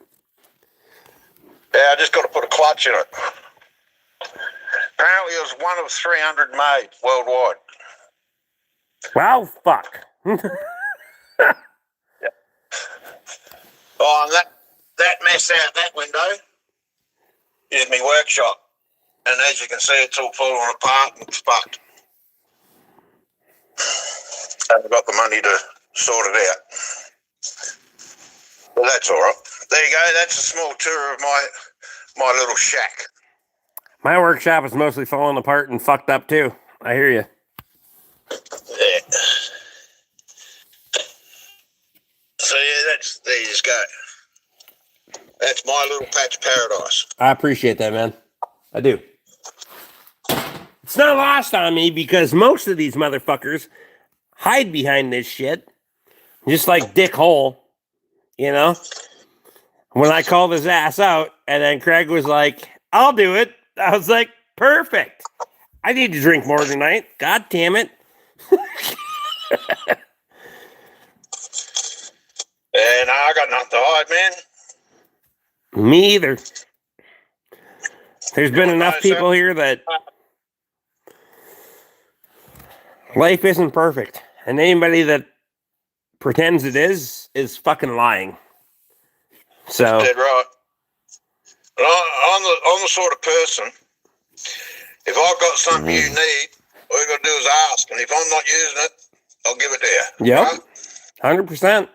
Yeah, I just got to put a clutch in it. Apparently it was one of 300 made worldwide. Wow, fuck. Yeah. Oh, and that mess out that window is my workshop. And as you can see, it's all falling apart and fucked. Haven't got the money to sort it out. But that's all right. There you go. That's a small tour of my little shack. My workshop is mostly falling apart and fucked up too. I hear you. Yeah. So yeah, there you just go. That's my little patch of paradise. I appreciate that, man. I do. It's not lost on me because most of these motherfuckers hide behind this shit. Just like Dick Hole, you know? When I called his ass out, and then Craig was like, I'll do it. I was like, perfect. I need to drink more tonight. God damn it. And I got nothing to hide, man. Me either. There's been enough people here that life isn't perfect. And anybody that pretends it is fucking lying. So that's dead right. But I'm the sort of person, if I've got something you need, all you got to do is ask. And if I'm not using it, I'll give it to you. Yep. Right? 100%.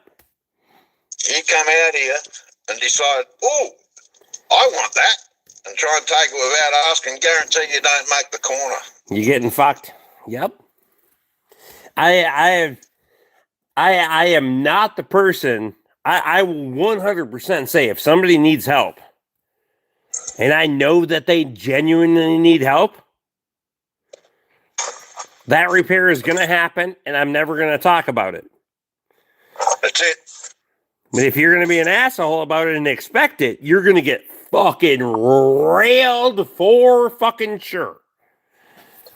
You come out here and decide, oh, I want that, and try and take it without asking, guarantee you don't make the corner. You're getting fucked. Yep. I am not the person. I will 100% say if somebody needs help, and I know that they genuinely need help, that repair is going to happen, and I'm never going to talk about it. That's it. But if you're going to be an asshole about it and expect it, you're going to get fucking railed for fucking sure.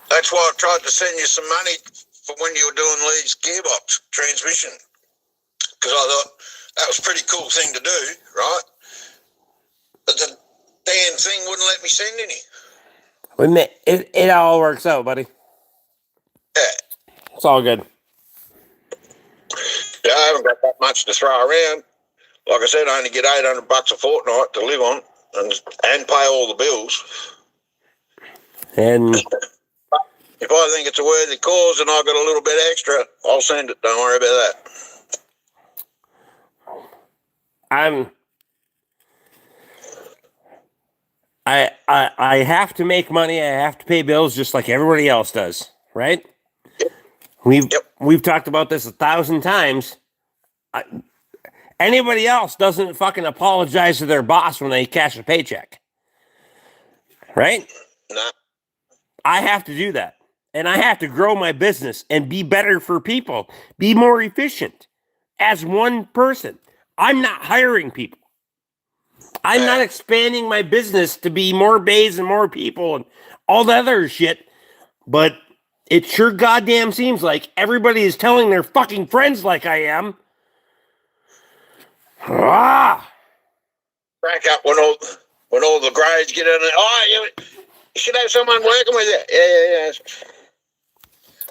That's why I tried to send you some money for when you were doing Lee's gearbox transmission. Because I thought that was a pretty cool thing to do, right? But the damn thing wouldn't let me send any. It all works out, buddy. Yeah. It's all good. Yeah, I haven't got that much to throw around. Like I said, I only get $800 a fortnight to live on and pay all the bills. And if I think it's a worthy cause and I've got a little bit extra, I'll send it. Don't worry about that. I have to make money. I have to pay bills just like everybody else does, right? We've talked about this 1,000 times. Anybody else doesn't fucking apologize to their boss when they cash a paycheck, right? No. I have to do that. and I have to grow my business and be better for people, be more efficient as one person. I'm not hiring people. I'm not expanding my business to be more bays and more people and all that other shit. But it sure goddamn seems like everybody is telling their fucking friends like I am. Ah! Crack up when all the grades get in there. Oh, you should have someone working with you. Yeah.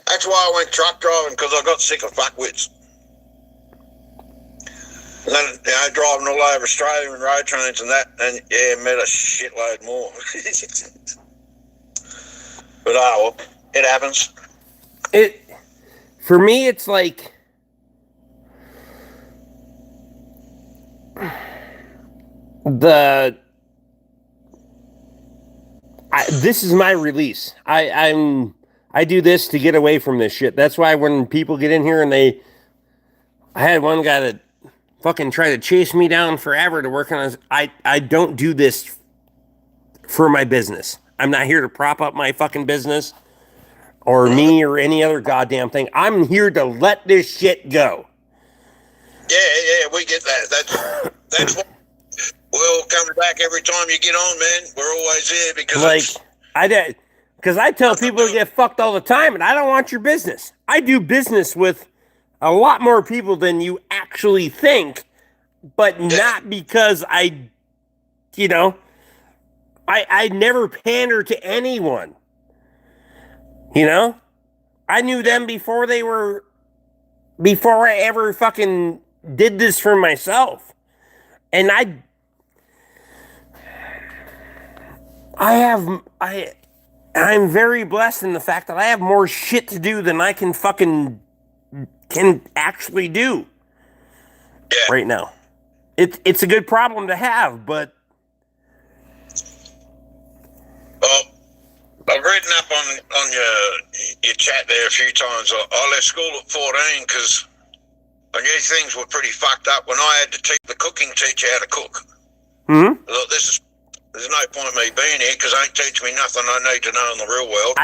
That's why I went truck driving, because I got sick of fuckwits. And then, driving all over Australia and road trains and that, and met a shitload more. But well, it happens. For me, it's like this is my release. I do this to get away from this shit. That's why when people get in here and I had one guy that fucking tried to chase me down forever to work on. I don't do this for my business. I'm not here to prop up my fucking business or me or any other goddamn thing. I'm here to let this shit go. Yeah, we get that. That's what we'll come back every time you get on, man. We're always there because I tell people to get fucked all the time, and I don't want your business. I do business with a lot more people than you actually think, but not because I never pander to anyone. I knew them before I ever fucking did this for myself. And I'm very blessed in the fact that I have more shit to do than I can actually do right now. It's a good problem to have, but I've written up on your chat there a few times. I left school at 14 because I knew things were pretty fucked up when I had to teach the cooking teacher how to cook. Mm-hmm. I thought, there's no point in me being here because they ain't teach me nothing I need to know in the real world.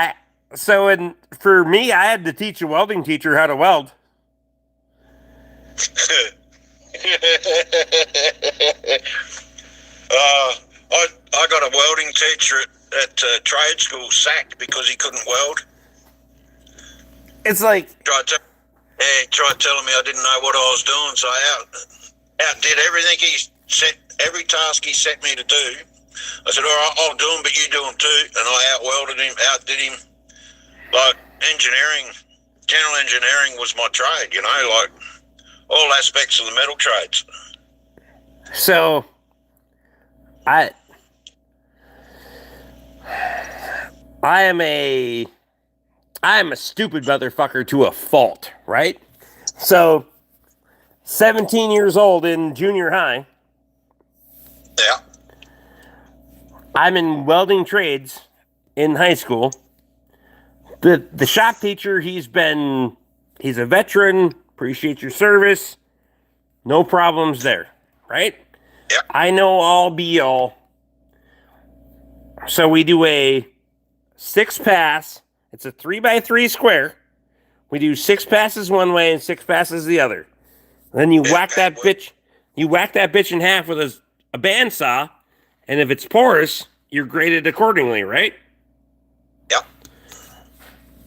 For me, I had to teach a welding teacher how to weld. I got a welding teacher at trade school sacked because he couldn't weld. It's like He tried telling me I didn't know what I was doing, so I outdid everything every task he set me to do. I said, all right, I'll do them, but you do them too. And I outdid him. Like general engineering was my trade, like all aspects of the metal trades. So, I am a stupid motherfucker to a fault, right? So, 17 years old in junior high. Yeah. I'm in welding trades in high school. The shop teacher, he's a veteran, appreciate your service, no problems there, right? Yeah. I know all be all. So we do a 6-pass. It's a 3x3 square. We do 6 passes one way and 6 passes the other. Then you whack that bitch. You whack that bitch in half with a bandsaw, and if it's porous, you're graded accordingly, right? Yep.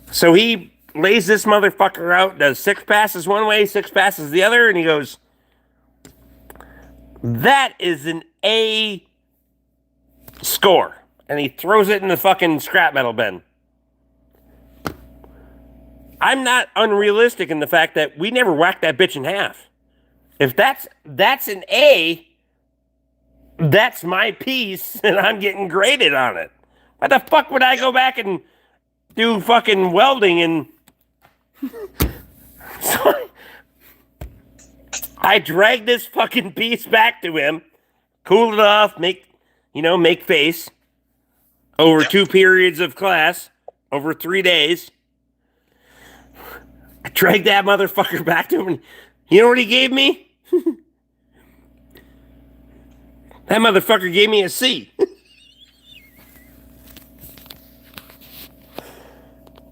So he lays this motherfucker out, does 6 passes one way, 6 passes the other, and he goes, "That is an A score." And he throws it in the fucking scrap metal bin. I'm not unrealistic in the fact that we never whacked that bitch in half. If that's an A, that's my piece, and I'm getting graded on it. Why the fuck would I go back and do fucking welding and... So I dragged this fucking piece back to him, cool it off, make face over 2 periods of class, over 3 days. I dragged that motherfucker back to him, and you know what he gave me? That motherfucker gave me a C.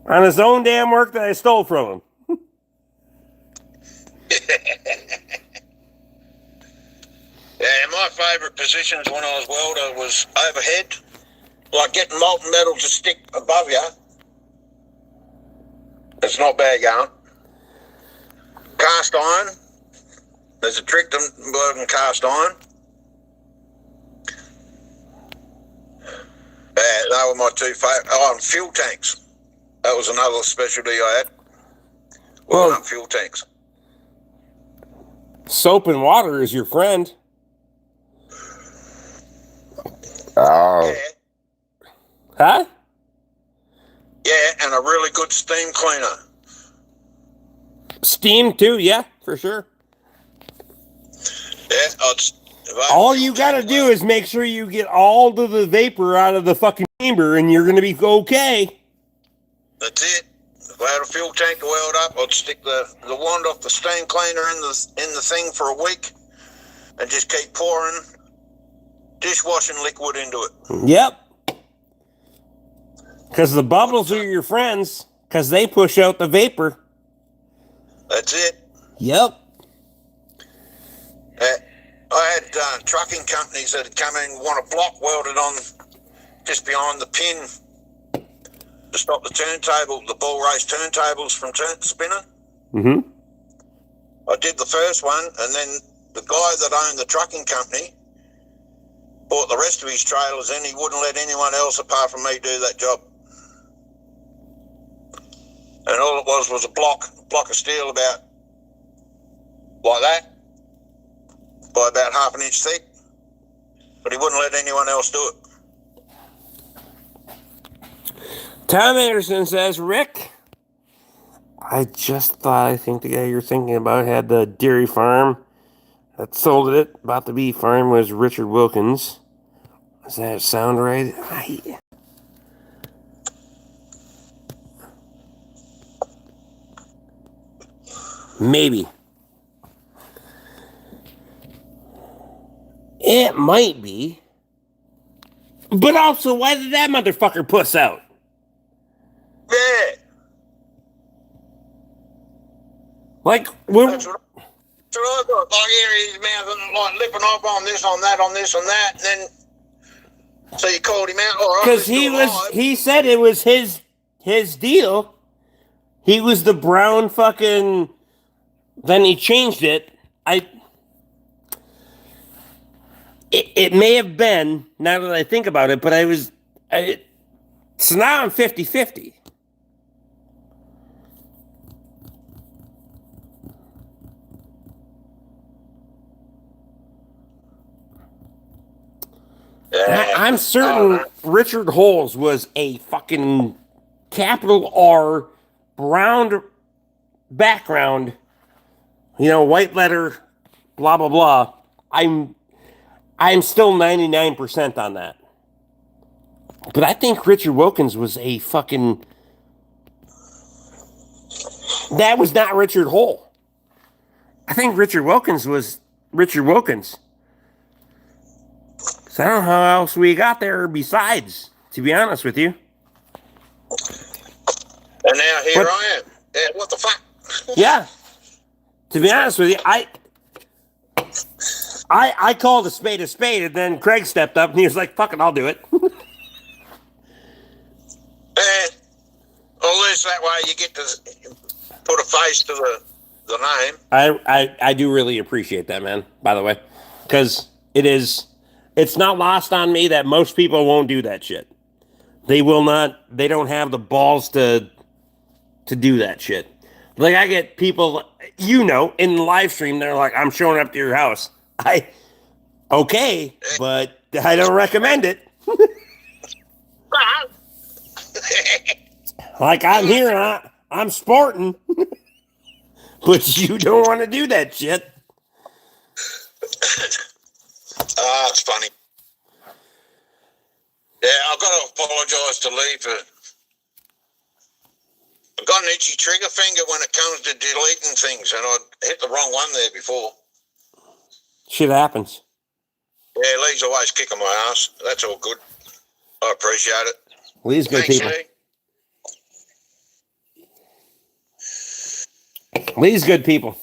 on his own damn work that I stole from him. Yeah, my favourite positions when I was welder was overhead, like getting molten metal to stick above you. It's not bad going. Cast iron. There's a trick to working cast iron. They were my two favourite. Oh, and fuel tanks. That was another specialty I had. Well, up fuel tanks. Soap and water is your friend. Oh. Yeah. Huh? Yeah, and a really good steam cleaner. Steam too, yeah, for sure. Yeah, all you gotta do is make sure you get all of the vapor out of the fucking chamber and you're gonna be okay. That's it. If I had a fuel tank to weld up, I'd stick the wand off the steam cleaner in the thing for a week and just keep pouring dishwashing liquid into it. Yep. Because the bubbles are your friends, because they push out the vapor. That's it. Yep. I had trucking companies that had come in and want a block welded on just behind the pin to stop the turntable, the ball race turntables from spinning. Mm-hmm. I did the first one, and then the guy that owned the trucking company bought the rest of his trailers in. He wouldn't let anyone else apart from me do that job. And all it was a block of steel about like that, by about half an inch thick. But he wouldn't let anyone else do it. Tom Anderson says, Rick, I think the guy you're thinking about had the dairy farm that sold it. About the beef farm was Richard Wilkins. Does that sound right? Maybe. It might be. But also, why did that motherfucker puss out? Yeah. Like, when... That's what I thought. Like, here he's mouthing, like, lipping off on this, on that, and then... So you called him out? Because he said it was his deal. He was the brown fucking... Then he changed it. It may have been, now that I think about it, but so now I'm 50-50. I'm certain Richard Holes was a fucking capital R, brown background, white letter, blah, blah, blah. I'm still 99% on that. But I think Richard Wilkins was a fucking... That was not Richard Hole. I think Richard Wilkins was Richard Wilkins. So I don't know how else we got there besides, to be honest with you. And now here I am. Yeah, what the fuck? Yeah. To be honest with you, I called a spade, and then Craig stepped up and he was like, fuck it, I'll do it. At least that way you get to put a face to the name. I do really appreciate that, man, by the way. Because it's not lost on me that most people won't do that shit. They don't have the balls to do that shit. Like, I get people, in the live stream, they're like, I'm showing up to your house. Okay, but I don't recommend it. Like, I'm here, I'm sporting. But you don't want to do that shit. It's funny. Yeah, I've got to apologise to Lee for... I've got an itchy trigger finger when it comes to deleting things, and I hit the wrong one there before. Shit happens. Yeah, Lee's always kicking my ass. That's all good. I appreciate it. Lee's good people. Lee. Lee's good people.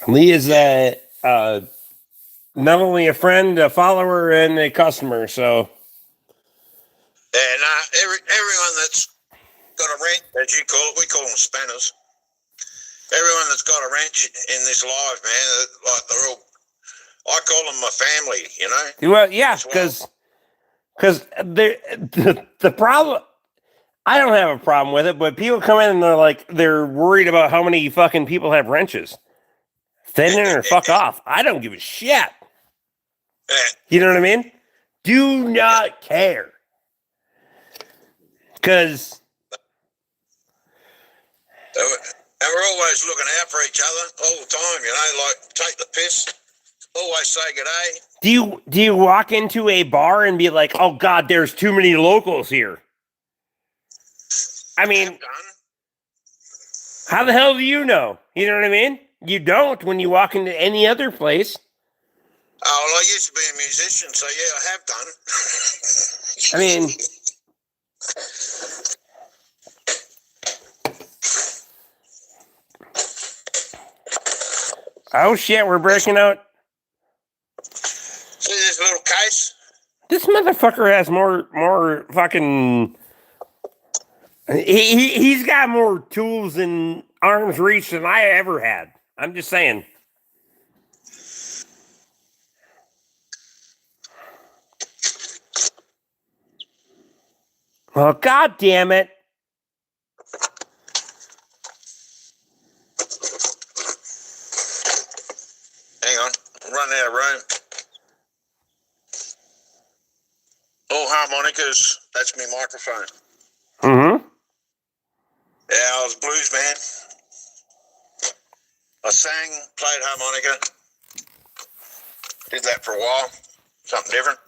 Lee is not only a friend, a follower, and a customer. So, And everyone that's got a wrench, as you call it, we call them spanners. Everyone that's got a wrench in this life, man, like they're all, I call them my family, you know? well, yeah, because the problem, I don't have a problem with it, but people come in and they're worried about how many fucking people have wrenches. Fit in or fuck off. I don't give a shit. You know what I mean? Do not care. Because... And we're always looking out for each other all the time, you know, like take the piss, always say good day. Do you walk into a bar and be like, oh God, there's too many locals here? I mean, how the hell do you know? You know what I mean? You don't when you walk into any other place. Oh, well, I used to be a musician, so yeah, I have done. I mean... Oh shit, we're breaking out. See this little case? This motherfucker has more fucking... He's got more tools in arm's reach than I ever had. I'm just saying. Well, God damn it. Hang on, I'm running out of room. All harmonicas, that's my microphone. Mm-hmm. Yeah, I was a blues man. I sang, played harmonica. Did that for a while. Something different.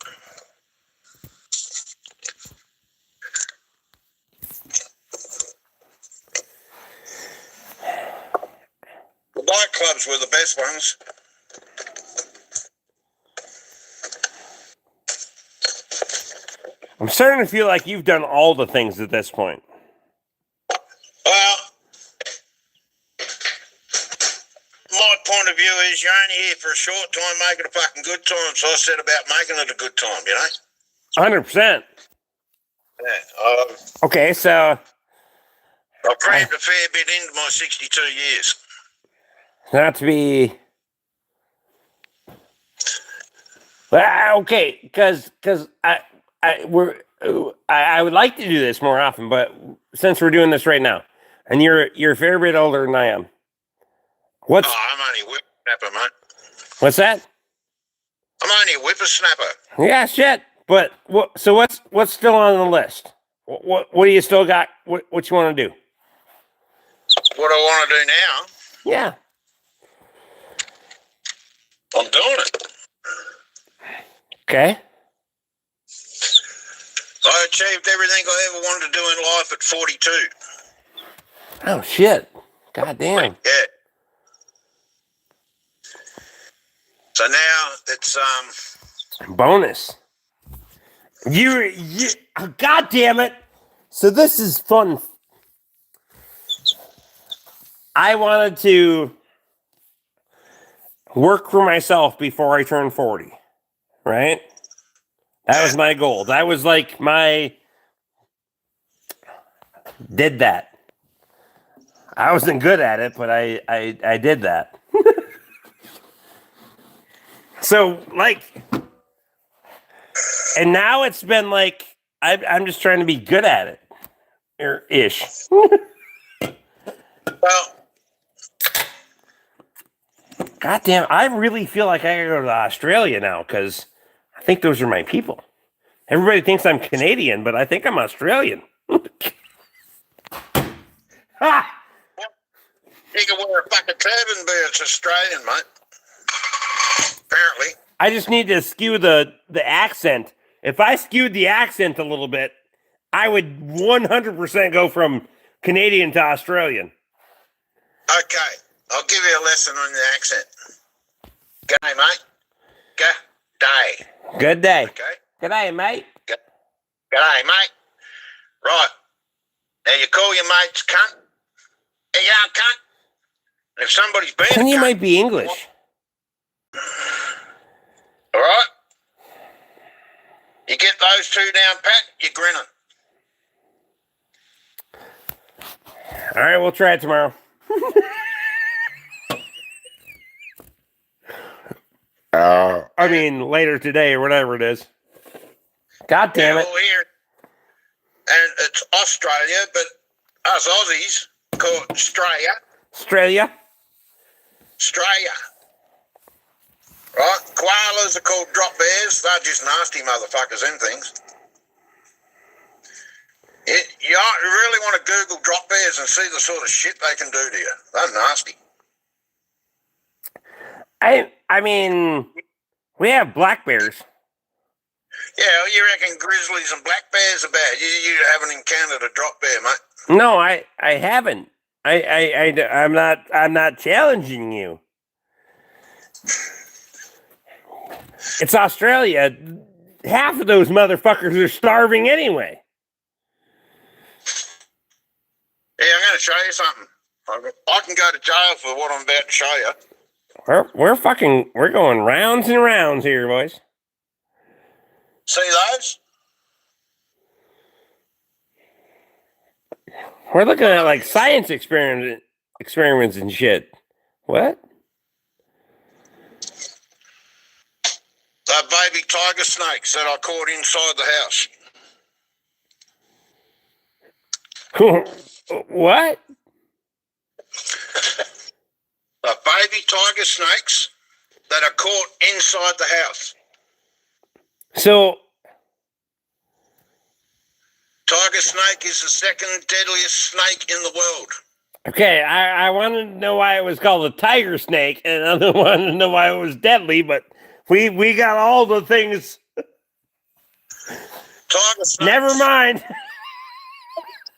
The bike clubs were the best ones. I'm starting to feel like you've done all the things at this point. Well, my point of view is you're only here for a short time, make it a fucking good time. So I said about making it a good time, you know? 100%. Yeah. Okay, so... I've crammed a fair bit into my 62 years. Not to be... Okay, because I would like to do this more often, but since we're doing this right now, and you're a fair bit older than I am, I'm only a whippersnapper, mate. What's that? I'm only a whippersnapper. Yeah, shit. But so what's still on the list? What do you still got? What you want to do? What I want to do now? Yeah, I'm doing it. Okay. I achieved everything I ever wanted to do in life at 42. Oh shit! God damn. Yeah. So now it's bonus. You God damn it! So this is fun. I wanted to work for myself before I turned 40. Right? That was my goal. That was like did that. I wasn't good at it, but I did that. So like, and now it's been like I'm just trying to be good at it, or ish. Well, God damn, I really feel like I gotta go to Australia now because I think those are my people. Everybody thinks I'm Canadian, but I think I'm Australian. Ah! you can wear a fucking turban, but it's Australian, mate. Apparently. I just need to skew the accent. If I skewed the accent a little bit, I would 100% go from Canadian to Australian. Okay, I'll give you a lesson on the accent. G'day, mate. G'day. Good day. Okay. Good day, mate. G'day, mate. Right. Now you call your mates cunt. Hey, young cunt. If somebody's being And a you cunt, might be English. all right? You get those two down pat, you're grinning. All right, we'll try it tomorrow. I mean, later today or whatever it is. God damn it. Well, here, and it's Australia, but us Aussies call it Australia. Australia. Australia. Right? Koalas are called drop bears. They're just nasty motherfuckers, them things. You really want to Google drop bears and see the sort of shit they can do to you. They're nasty. I mean, we have black bears. Yeah, well, you reckon grizzlies and black bears are bad? You haven't encountered a drop bear, mate. No, I haven't. I'm not challenging you. It's Australia. Half of those motherfuckers are starving anyway. Yeah, I'm going to show you something. I can go to jail for what I'm about to show you. We're going rounds and rounds here, boys. See those? We're looking at like science experiments and shit. What? They're baby tiger snakes that I caught inside the house. What? They're baby tiger snakes that are caught inside the house. So, Tiger snake is the second deadliest snake in the world. okay, I wanted to know why it was called a tiger snake, and I wanted to know why it was deadly, but we got all the things. Tiger snakes. Never mind.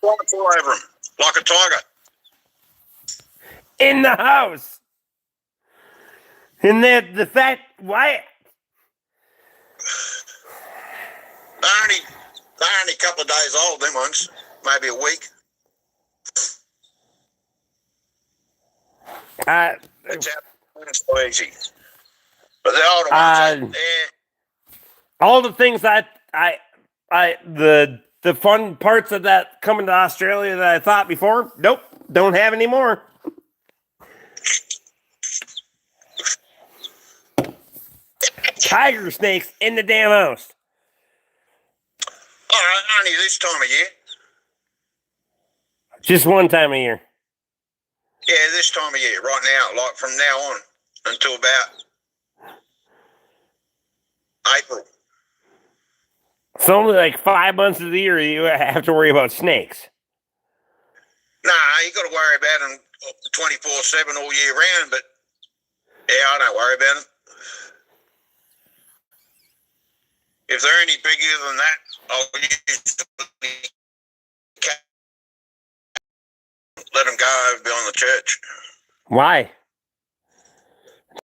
All over them, like a tiger. In the house. And the fact, why? They're only a couple of days old, them ones. Maybe a week. It's so easy. But the older ones, all the things that the fun parts of that coming to Australia that I thought before, nope, don't have any more. Tiger snakes in the damn house. Only this time of year. Just one time a year. Yeah, this time of year, right now, like from now on until about April. It's only like 5 months of the year you have to worry about snakes. Nah, you got to worry about them 24/7 all year round, but yeah, I don't worry about them. If they're any bigger than that, I'll usually let them go over beyond the church. Why?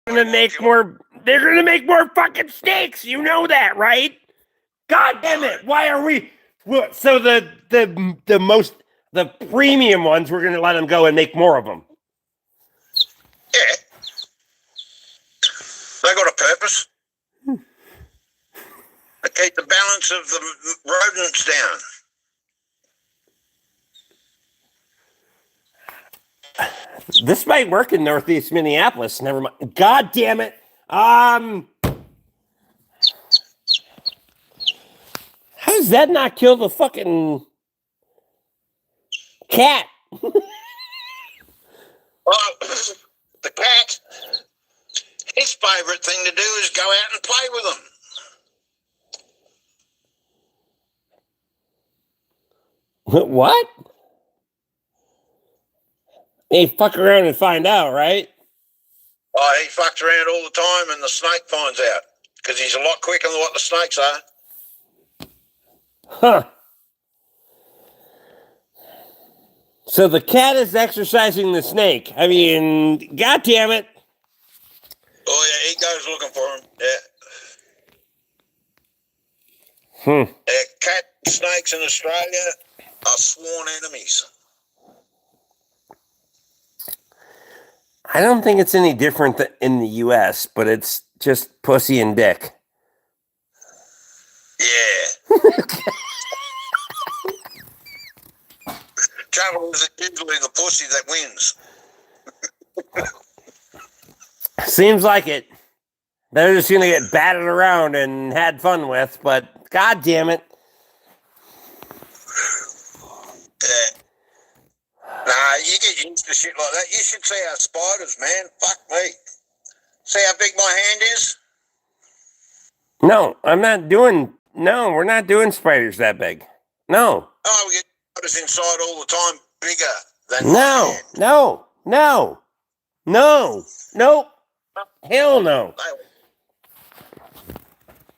They're gonna make more fucking snakes. You know that, right? God damn it! Why are we? So the premium ones, we're gonna let them go and make more of them. Yeah, they got a purpose. They keep the balance of the rodents down. This might work in Northeast Minneapolis. Never mind. God damn it. How does that not kill the fucking cat? Well, the cat, his favourite thing to do is go out and play with them. What? Hey, fuck around and find out, right? Oh, he fucks around all the time and the snake finds out because he's a lot quicker than what the snakes are. Huh. So the cat is exercising the snake. I mean, God damn it. Oh, yeah, he goes looking for him. Yeah. Cat snakes in Australia are sworn enemies. I don't think it's any different in the U.S., but it's just pussy and dick. Yeah. Trouble is, it's usually the pussy that wins. Seems like it. They're just going to get batted around and had fun with, but god damn it. Yeah. Nah, you get used to shit like that. You should see our spiders, man. Fuck me. See how big my hand is? No, I'm not doing. No, we're not doing spiders that big. No. Oh, we get spiders inside all the time, bigger than my No, hand. no, no, no, nope. Hell no.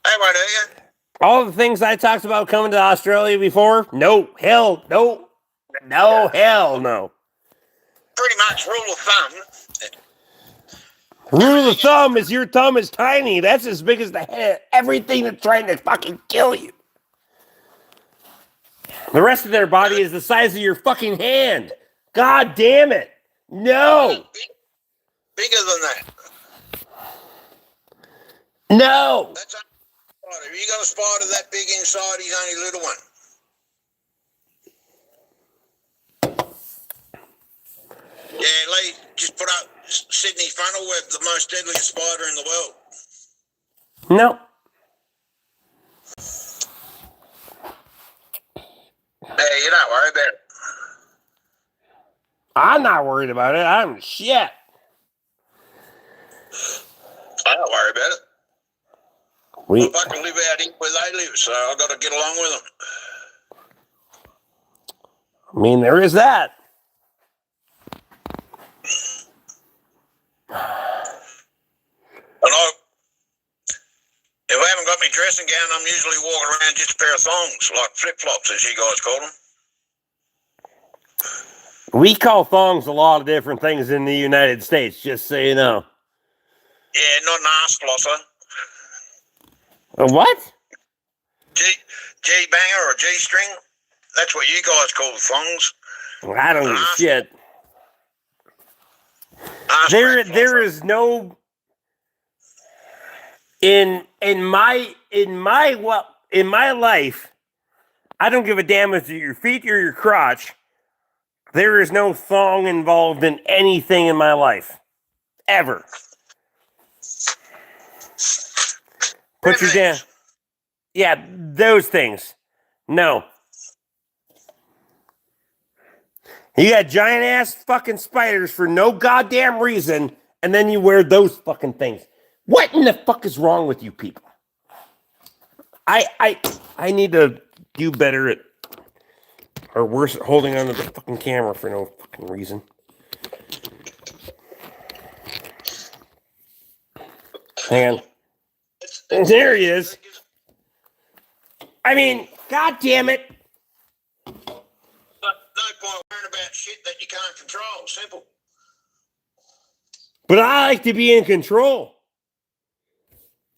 They won't hurt you. All the things I talked about coming to Australia before, no, hell, no, no, hell no. Pretty much rule of thumb. Rule of thumb is your thumb is tiny. That's as big as the head of everything that's trying to fucking kill you. The rest of their body is the size of your fucking hand. God damn it. No. Bigger than that. No. That's a spider. If you got a spider that big inside, he's only a little one. Yeah, Lee, just put up Sydney funnel web, the most deadliest spider in the world. No. Yeah, you don't worry about it. I'm not worried about it. I'm shit. I don't worry about it. We I fucking live out here where they live, so I've got to get along with them. I mean, there is that. And if I haven't got my dressing gown, I'm usually walking around just a pair of thongs, like flip-flops, as you guys call them. We call thongs a lot of different things in the United States, just so you know. Yeah, not an arse flosser. A what? G-banger or G-string. That's what you guys call the thongs. I don't give a shit. There is no in my life. I don't give a damn if it's your feet or your crotch. There is no thong involved in anything in my life, ever. Put your damn. Yeah, those things. No. You got giant ass fucking spiders for no goddamn reason, and then you wear those fucking things. What in the fuck is wrong with you people? I need to do better at, or worse, at holding onto the fucking camera for no fucking reason. Hang on. There he is. I mean, god damn it. No point worrying about shit that you can't control. Simple. But I like to be in control.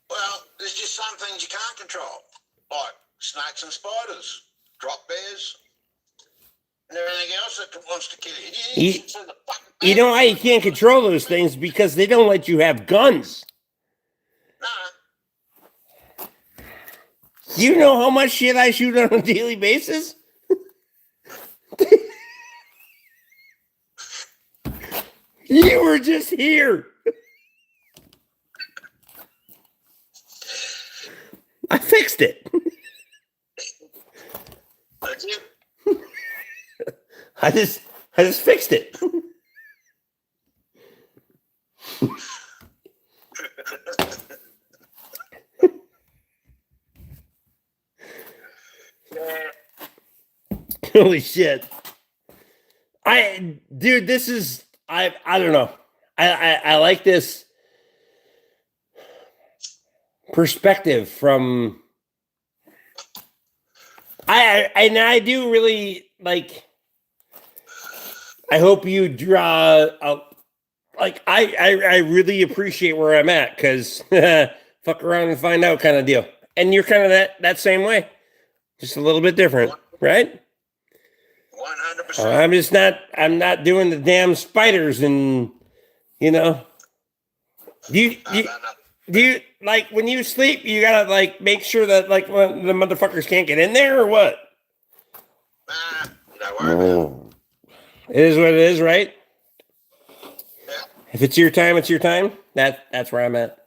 Well, there's just some things you can't control, like snakes and spiders, drop bears, and everything else that wants to kill you. You know why you can't control those things? Because they don't let you have guns. No. You know how much shit I shoot on a daily basis? You were just here. I fixed it. That's it. I just fixed it. Holy shit. Dude, this is I don't know. I like this perspective from I do really like. I hope you draw out. Like I really appreciate where I'm at, because fuck around and find out kind of deal. And you're kind of that same way, just a little bit different, right? 100%. I'm not doing the damn spiders and You know? Do you, I do you, don't know. do you like when you sleep? You gotta like make sure that like when the motherfuckers can't get in there or what? Nah, don't worry about it. It is what it is, right? Yeah, If it's your time, it's your time. That's where I'm at.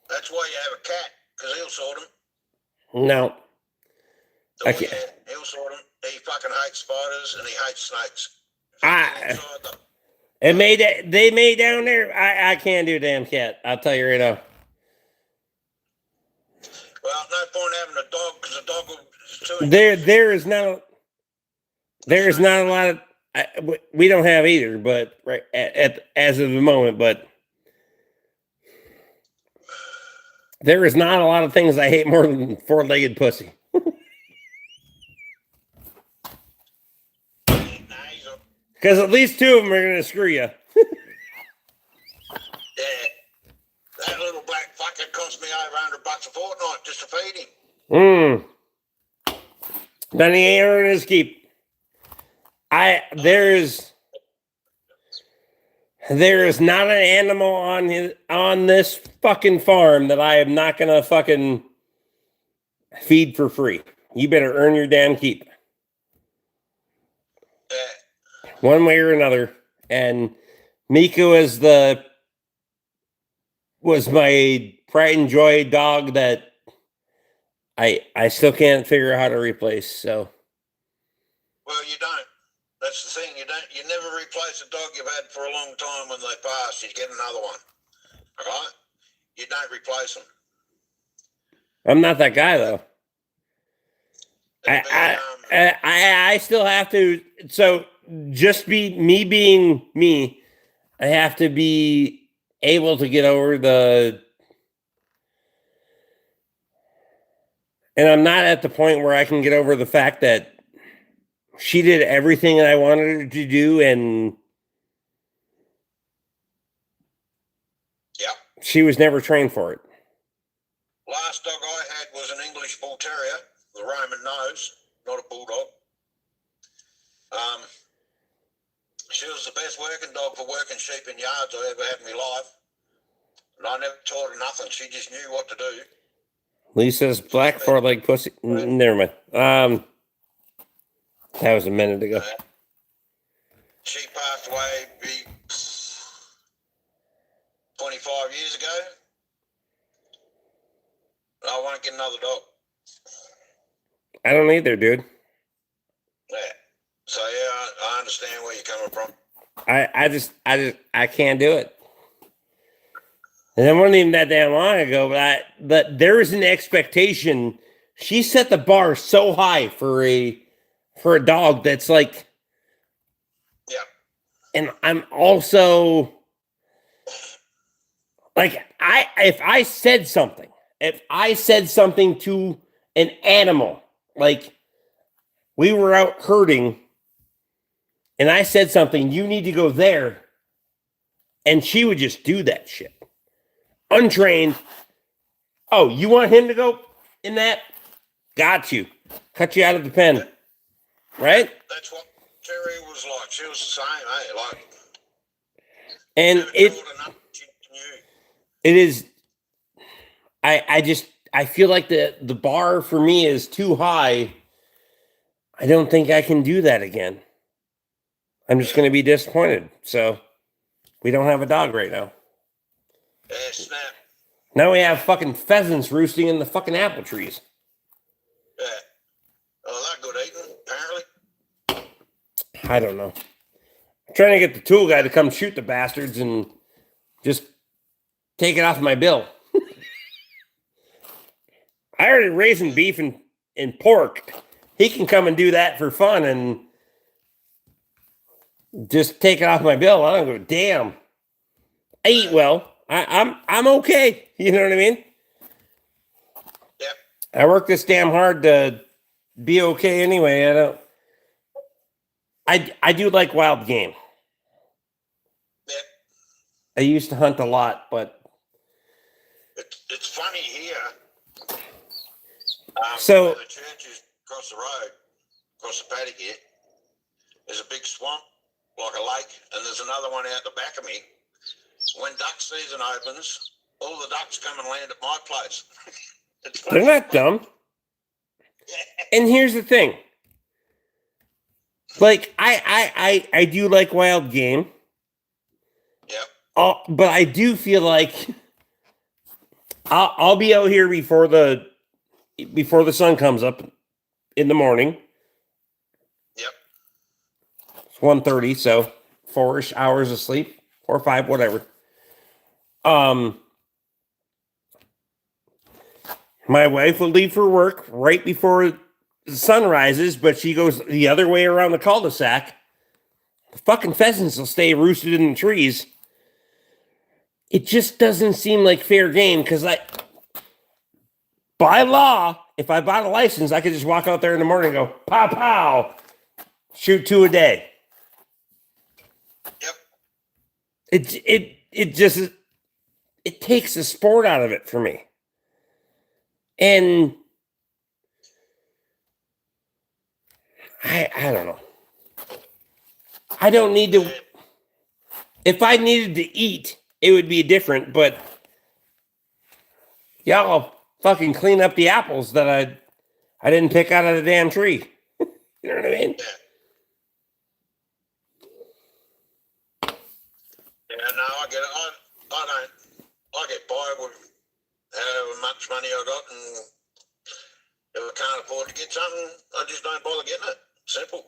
that's why you have a cat, because he'll sort them. No, Oh, I can't. yeah, he'll sort them. He fucking hates spiders and he hates snakes. If you get I inside the... it made it. They made down there. I can't do a damn cat. I'll tell you right now. Well, no point having a dog, because a dog will... It's too There is not. There is not a lot of. We don't have either, but right at as of the moment, but there is not a lot of things I hate more than four-legged pussy. Nah, he's a... Because at least two of them are gonna screw you. Yeah. That little black fucker cost me over $100 a fortnight just to feed him. Then he ain't earning his keep. There is not an animal on this fucking farm that I am not gonna fucking feed for free. You better earn your damn keep. Yeah. One way or another. And Miko was my pride and joy dog that I still can't figure out how to replace. So Well, you don't. That's the thing. You never replace a dog you've had for a long time when they pass. You get another one. All right? You don't replace them. I'm not that guy though. I still have to. So just be me being me. I have to be able to get over and I'm not at the point where I can get over the fact that she did everything that I wanted her to do, and yeah, she was never trained for it. Last dog I had was an English Bull Terrier, the Roman nose, not a bulldog. She was the best working dog for working sheep in yards I ever had in my life. And I never taught her nothing. She just knew what to do. Lisa's black four-legged pussy. Never mind. That was a minute ago. She passed away 25 years ago. I want to get another dog. I don't either, dude. Yeah. So yeah, I understand where you're coming from. I can't do it. And it wasn't even that damn long ago, but there is an expectation. She set the bar so high for a dog that's like, yeah. And I'm also like, if I said something to an animal, like we were out herding, and I said something, you need to go there, and she would just do that shit. Untrained. Oh, you want him to go in that? Got you. Cut you out of the pen. Right? That's what Terry was like. She was the same, eh? Like, and it is. I feel like the bar for me is too high. I don't think I can do that again. I'm just going to be disappointed. So we don't have a dog right now. Yeah, snap. Now we have fucking pheasants roosting in the fucking apple trees. Yeah. Oh, they're good eating, apparently. I don't know. I'm trying to get the tool guy to come shoot the bastards and just take it off my bill. I already raising beef and pork. He can come and do that for fun and just take it off my bill. I don't go, damn. I eat well. I'm okay. You know what I mean? Yep. I work this damn hard to be okay anyway. I do like wild game. Yep. I used to hunt a lot, but it's funny here. So the church is across the road, across the paddock here. There's a big swamp, like a lake, and there's another one out the back of me. when duck season opens, all the ducks come and land at my place. They're not dumb. And here's the thing. Like, I do like wild game. Yep. But I do feel like I'll be out here before the sun comes up in the morning. Yep. It's 1:30, so 4-ish hours of sleep, 4 or 5, whatever. My wife will leave for work right before the sun rises, but she goes the other way around the cul-de-sac. The fucking pheasants will stay roosted in the trees. It just doesn't seem like fair game because by law, if I bought a license, I could just walk out there in the morning and go, pow, pow, shoot 2 a day. Yep. It just takes the sport out of it for me. And I don't know. I don't need to. If I needed to eat, it would be different. But y'all fucking clean up the apples that I didn't pick out of the damn tree. You know what I mean? Yeah, no, I get it. I get by with however much money I got, and if I can't afford to get something, I just don't bother getting it. Simple.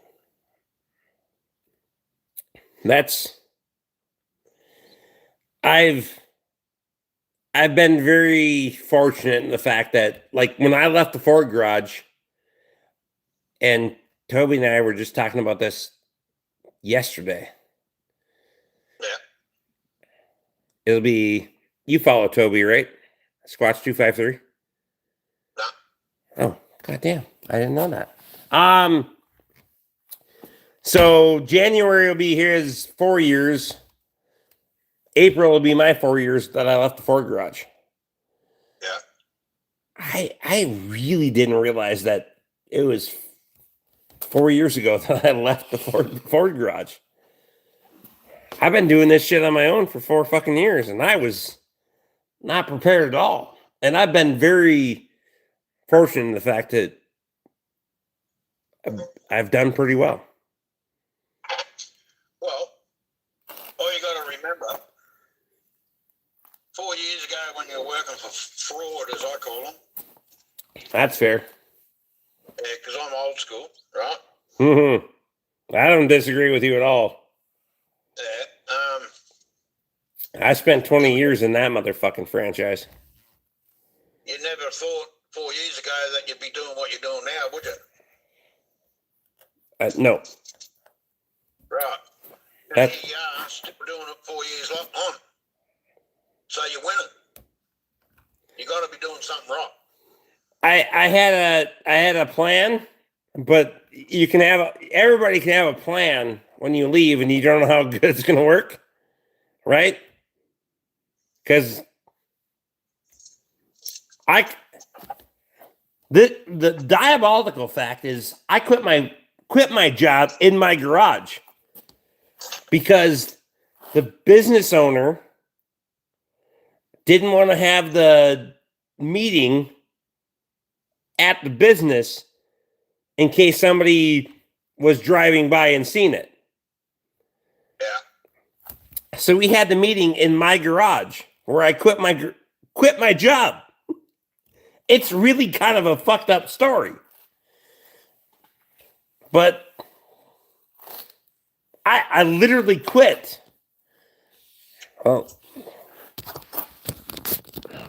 I've been very fortunate in the fact that, like, when I left the Ford garage, and Toby and I were just talking about this yesterday. Yeah. It'll be, you follow Toby, right? Squatch 253. No. Oh, goddamn! I didn't know that. So January will be his 4 years. April will be my 4 years that I left the Ford garage. Yeah. I really didn't realize that it was 4 years ago that I left the Ford garage. I've been doing this shit on my own for 4 fucking years, and I was not prepared at all. And I've been very fortunate in the fact that I've done pretty well. Well, all you got to remember, 4 years ago when you were working for fraud, as I call them. That's fair. Yeah, because I'm old school, right? Mm-hmm. I don't disagree with you at all. Yeah. I spent 20 years in that motherfucking franchise. You never thought 4 years ago that you'd be doing what you're doing now, would you? No. Right. And here you are, still doing it 4 years on. So you're winning. You got to be doing something right. I had a plan, but everybody can have a plan when you leave and you don't know how good it's going to work, right? Because the diabolical fact is I quit my job in my garage because the business owner didn't want to have the meeting at the business in case somebody was driving by and seen it. Yeah. So we had the meeting in my garage where I quit my job. It's really kind of a fucked up story. But I literally quit. Well,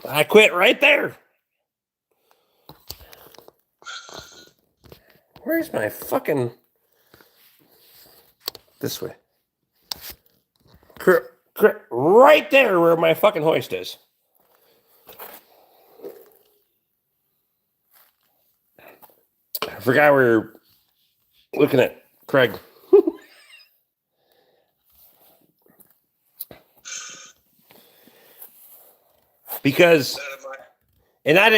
I quit right there. Where's my fucking... This way. Right there where my fucking hoist is. I forgot we were looking at Craig. Because, and I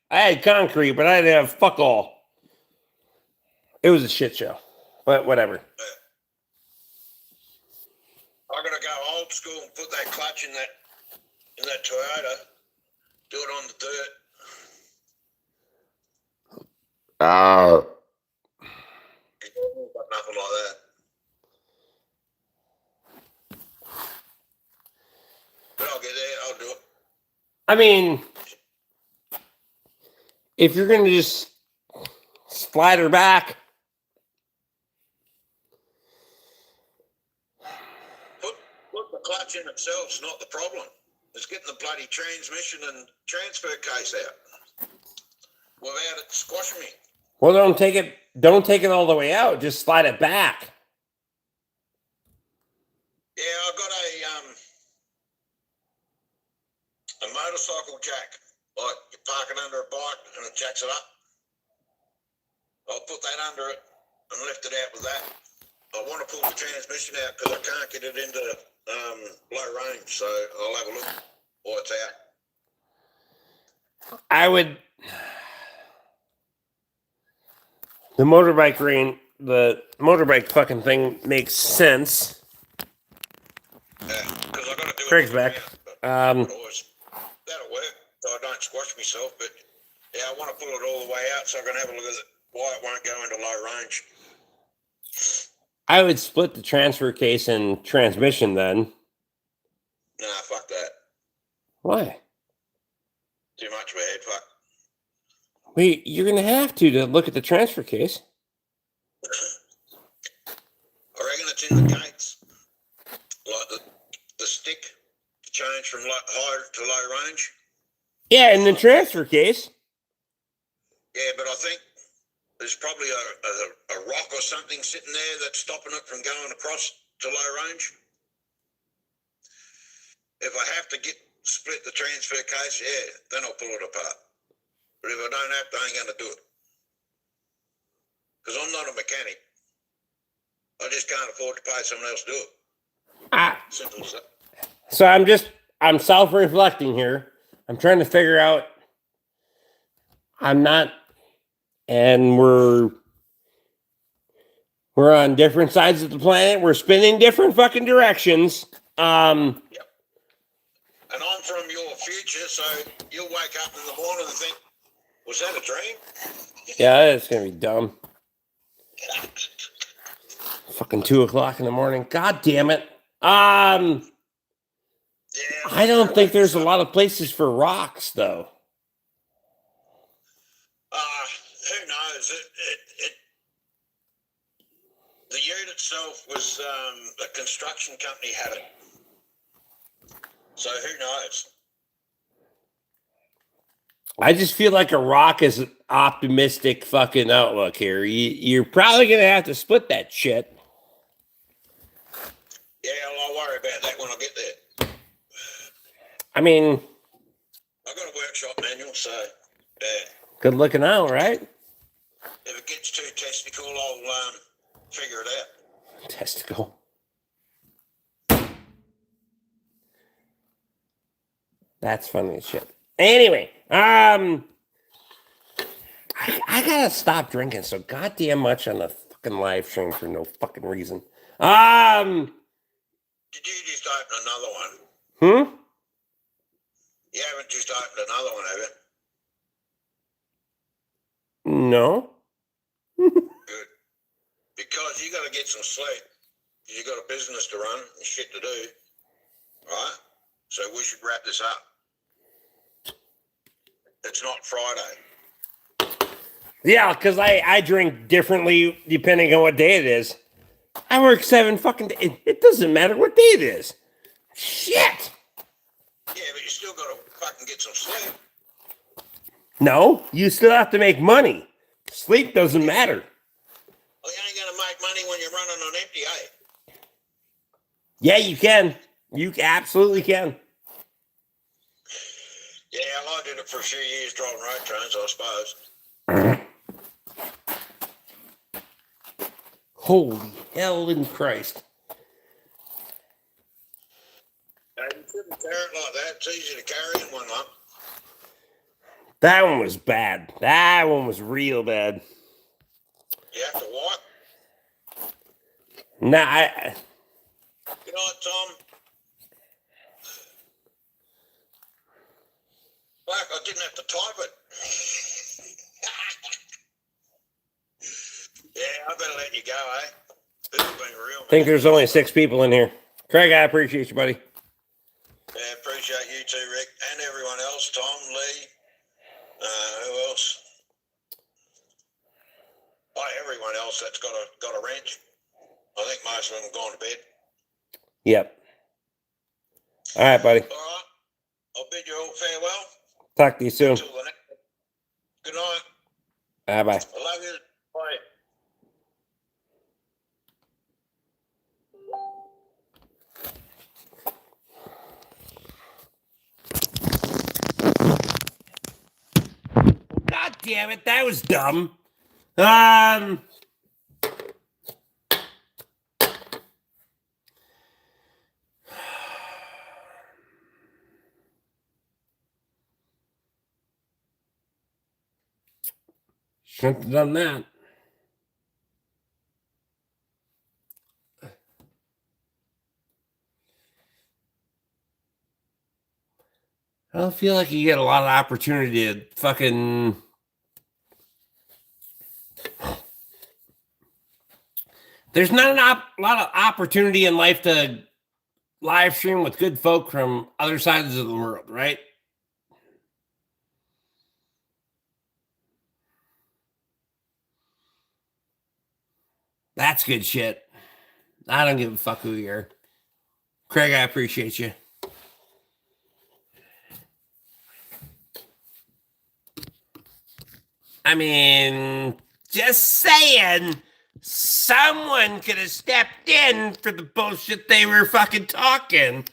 had concrete, but I didn't have fuck all. It was a shit show, but whatever. I'm going to go old school. school and put that clutch in that Toyota. Do it on the dirt. But nothing like that. But I'll get there. I'll do it. I mean, if you're going to just slide her back. Put the clutch in itself's not the problem. It's getting the bloody transmission and transfer case out without it squashing me. Well, don't take it all the way out. Just slide it back. Yeah, I got a motorcycle jack. Like you park it under a bike and it jacks it up. I'll put that under it and lift it out with that. I want to pull the transmission out because I can't get it into low range, so I'll have a look while it's out. I would. The motorbike fucking thing makes sense. Yeah, because I got to do Craig's it. back. That'll work, so I don't squash myself. But yeah, I want to pull it all the way out so I can have a look at it, why it won't go into low range. I would split the transfer case and transmission then. Nah, fuck that. Why? Too much of a head fuck. Wait, you're going to have to look at the transfer case. I reckon it's in the gates. Like the stick to change from high to low range. Yeah, in the transfer case. Yeah, but I think there's probably a rock or something sitting there that's stopping it from going across to low range. If I have to split the transfer case, yeah, then I'll pull it apart. But if I don't have to, I ain't going to do it. Because I'm not a mechanic. I just can't afford to pay someone else to do it. Simple as that. So I'm self-reflecting here. I'm trying to figure out. And we're on different sides of the planet. We're spinning different fucking directions. Yep. And I'm from your future, so you'll wake up in the morning and think, was that a dream? Yeah, it's gonna be dumb. Fucking 2:00 in the morning. God damn it. Yeah, I don't think there's a lot of places for rocks though. Who knows? The ute itself was a construction company had it. So who knows? I just feel like a rock is an optimistic fucking outlook here. You're probably gonna have to split that shit. Yeah, I'll worry about that when I get there. I mean, I got a workshop manual, so good looking out, right? If it gets too testicle, I'll figure it out. Testicle. That's funny as shit. Anyway, I gotta stop drinking so goddamn much on the fucking live stream for no fucking reason. Did you just open another one? You haven't just opened another one, have you? No. Good. Because you got to get some sleep. You got a business to run and shit to do. Right? So we should wrap this up. It's not Friday. Yeah, because I drink differently depending on what day it is. I work 7 fucking days. It doesn't matter what day it is. Shit. Yeah, but you still got to fucking get some sleep. No, you still have to make money. Sleep doesn't matter. Well, you ain't going to make money when you're running on empty, eh? Yeah, you can. You absolutely can. Yeah, I did it for a few years driving road trains, I suppose. Holy hell in Christ. You shouldn't carry it like that. It's easy to carry in one lump. That one was bad. That one was real bad. You have to wipe. Nah, Good night, Tom. didn't have to type it. Yeah, I better let you go, eh? This has been real. I think there's only 6 people in here. Craig, I appreciate you, buddy. Yeah, appreciate you too, Rick, and everyone else. Tom, Lee, who else? Oh, everyone else that's got a wrench. I think most of them have gone to bed. Yep. All right, buddy. All right. I'll bid you all farewell. Talk to you soon. Until the next. Good night. Bye-bye. I love you. Bye. God damn it, that was dumb. Shouldn't have done that. I don't feel like you get a lot of opportunity to fucking... There's not a lot of opportunity in life to live stream with good folk from other sides of the world, right? That's good shit. I don't give a fuck who you are. Craig, I appreciate you. I mean, just saying, someone could have stepped in for the bullshit they were fucking talking.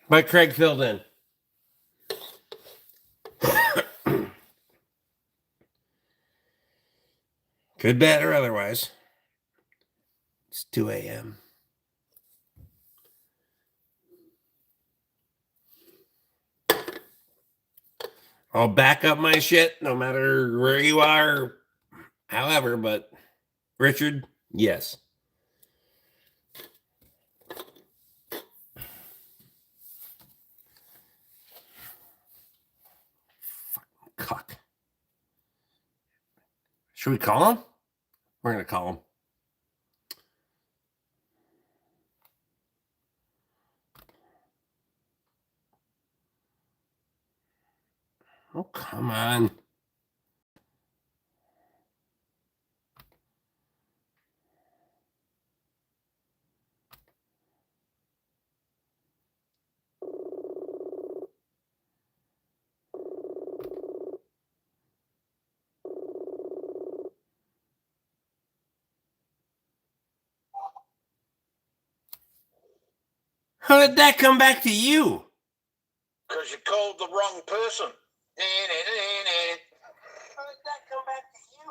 But Craig filled in. Good, bad, or otherwise. It's 2 a.m. I'll back up my shit no matter where you are, however, but Richard, yes. Fucking cuck. Should we call him? We're going to call him. Oh, come on. How did that come back to you? Because you called the wrong person. How did that come back to you?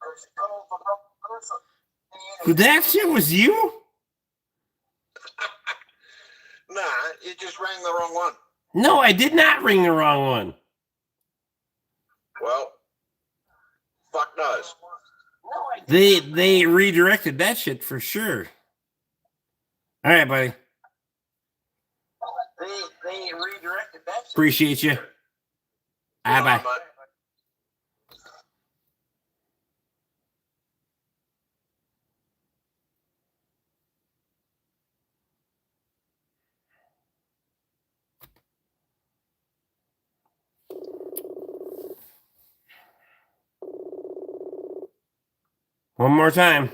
Because you called the wrong person. That shit was you? Nah, you just rang the wrong one. No, I did not ring the wrong one. Well, fuck knows. They redirected that shit for sure. All right, buddy. They redirected that shit. Appreciate you. Bye-bye. One more time.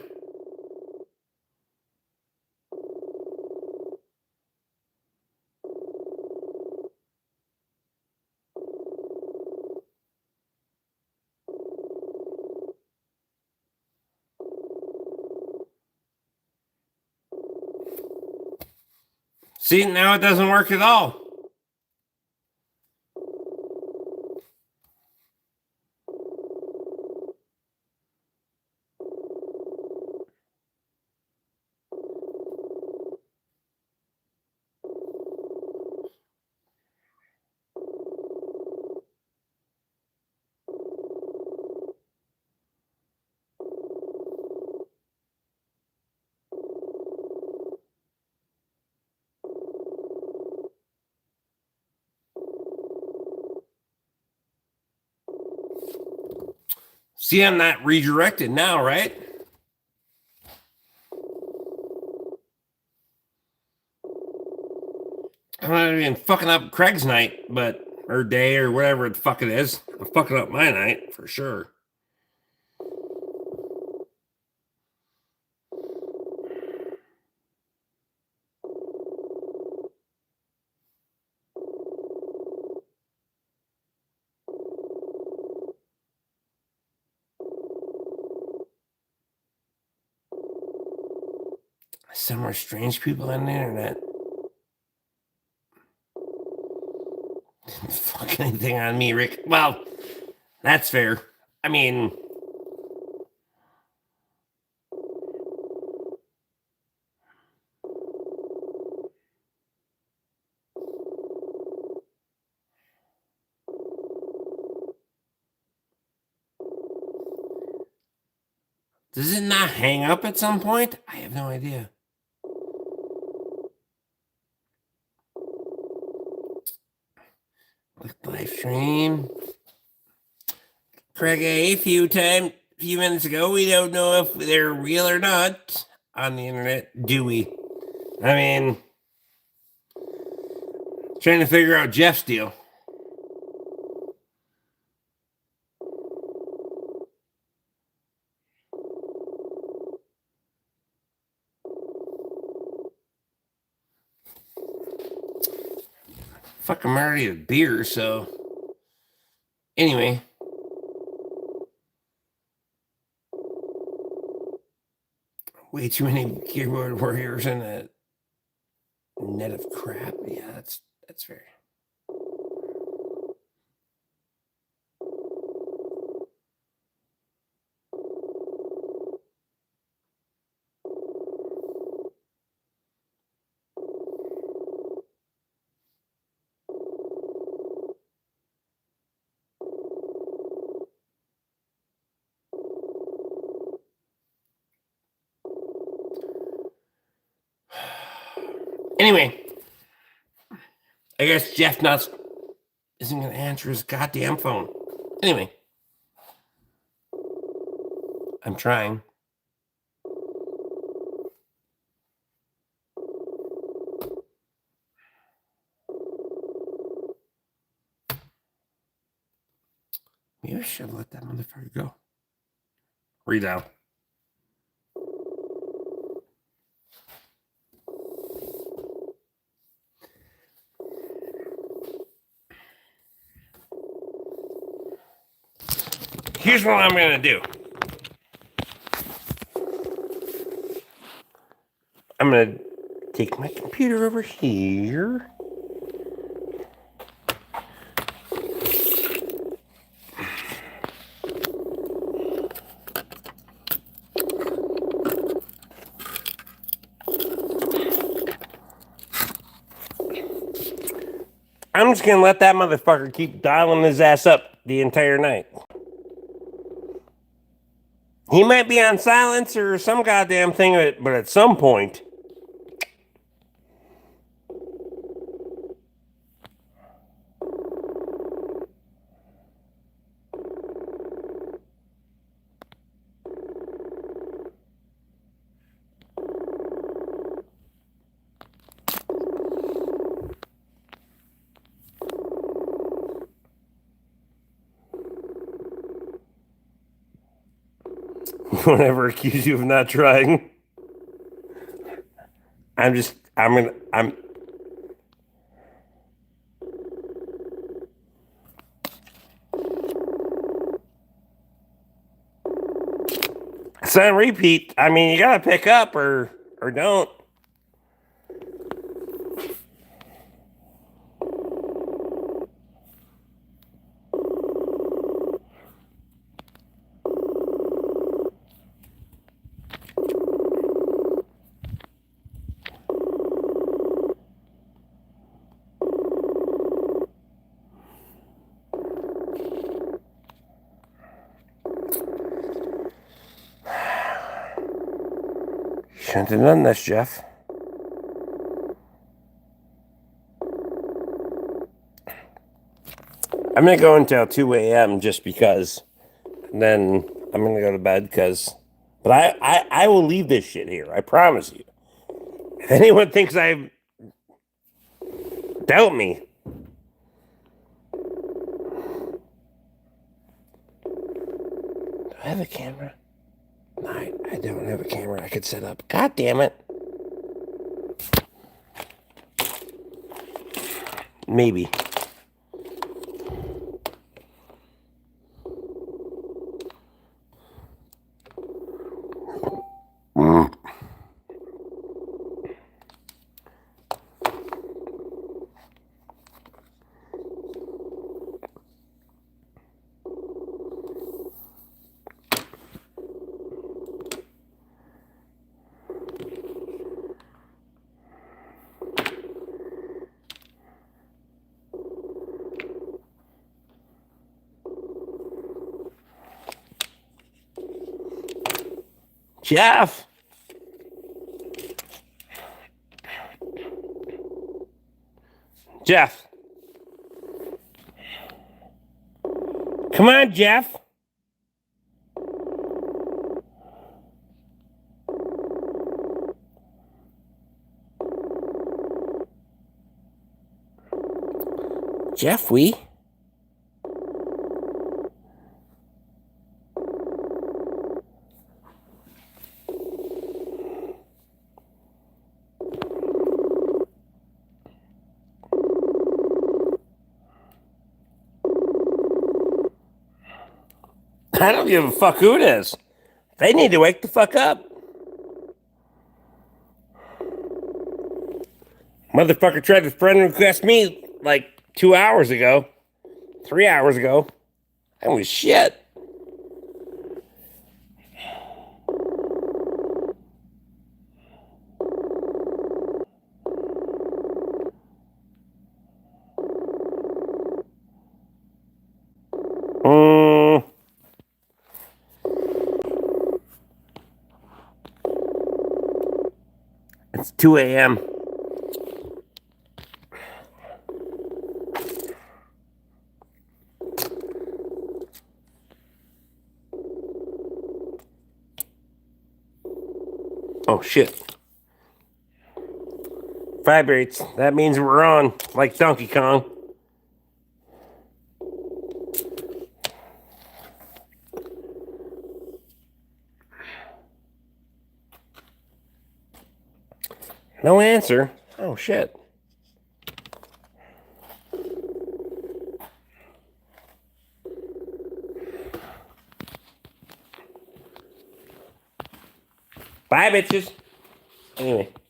See, now it doesn't work at all. See, I'm not redirected now, right? I'm not even fucking up Craig's night, or day, or whatever the fuck it is. I'm fucking up my night for sure. Some are strange people on the internet. Fuck anything on me, Rick. Well, that's fair. I mean, does it not hang up at some point? I have no idea. Click the live stream. Craig A. few minutes ago. We don't know if they're real or not on the internet, do we? I mean, trying to figure out Jeff's deal. Fuck, I'm already at beer, so anyway. Way too many keyboard warriors in a net of crap. Yeah, that's fair. Anyway, I guess Jeff Nuts isn't going to answer his goddamn phone. Anyway, I'm trying. Maybe I should have let that motherfucker go. Read out. Here's what I'm going to do. I'm going to take my computer over here. I'm just going to let that motherfucker keep dialing his ass up the entire night. He might be on silence or some goddamn thing, but at some point, won't ever accuse you of not trying. I'm it's on repeat. I mean, you gotta pick up or don't. Shouldn't have done this, Jeff. I'm gonna go until 2 a.m. just because. And then I'm gonna go to bed but I will leave this shit here. I promise you. If anyone thinks I doubt me, do I have a camera? No, I don't have a camera I could set up. God damn it. Maybe. Jeff. Jeff. Come on, Jeff. Jeff, we? I don't give a fuck who it is. They need to wake the fuck up. Motherfucker tried to friend request me like 2 hours ago, 3 hours ago. That was shit. It's 2 a.m. Oh, shit. Vibrates. That means we're on, like Donkey Kong. No answer. Oh, shit. Bye, bitches. Anyway.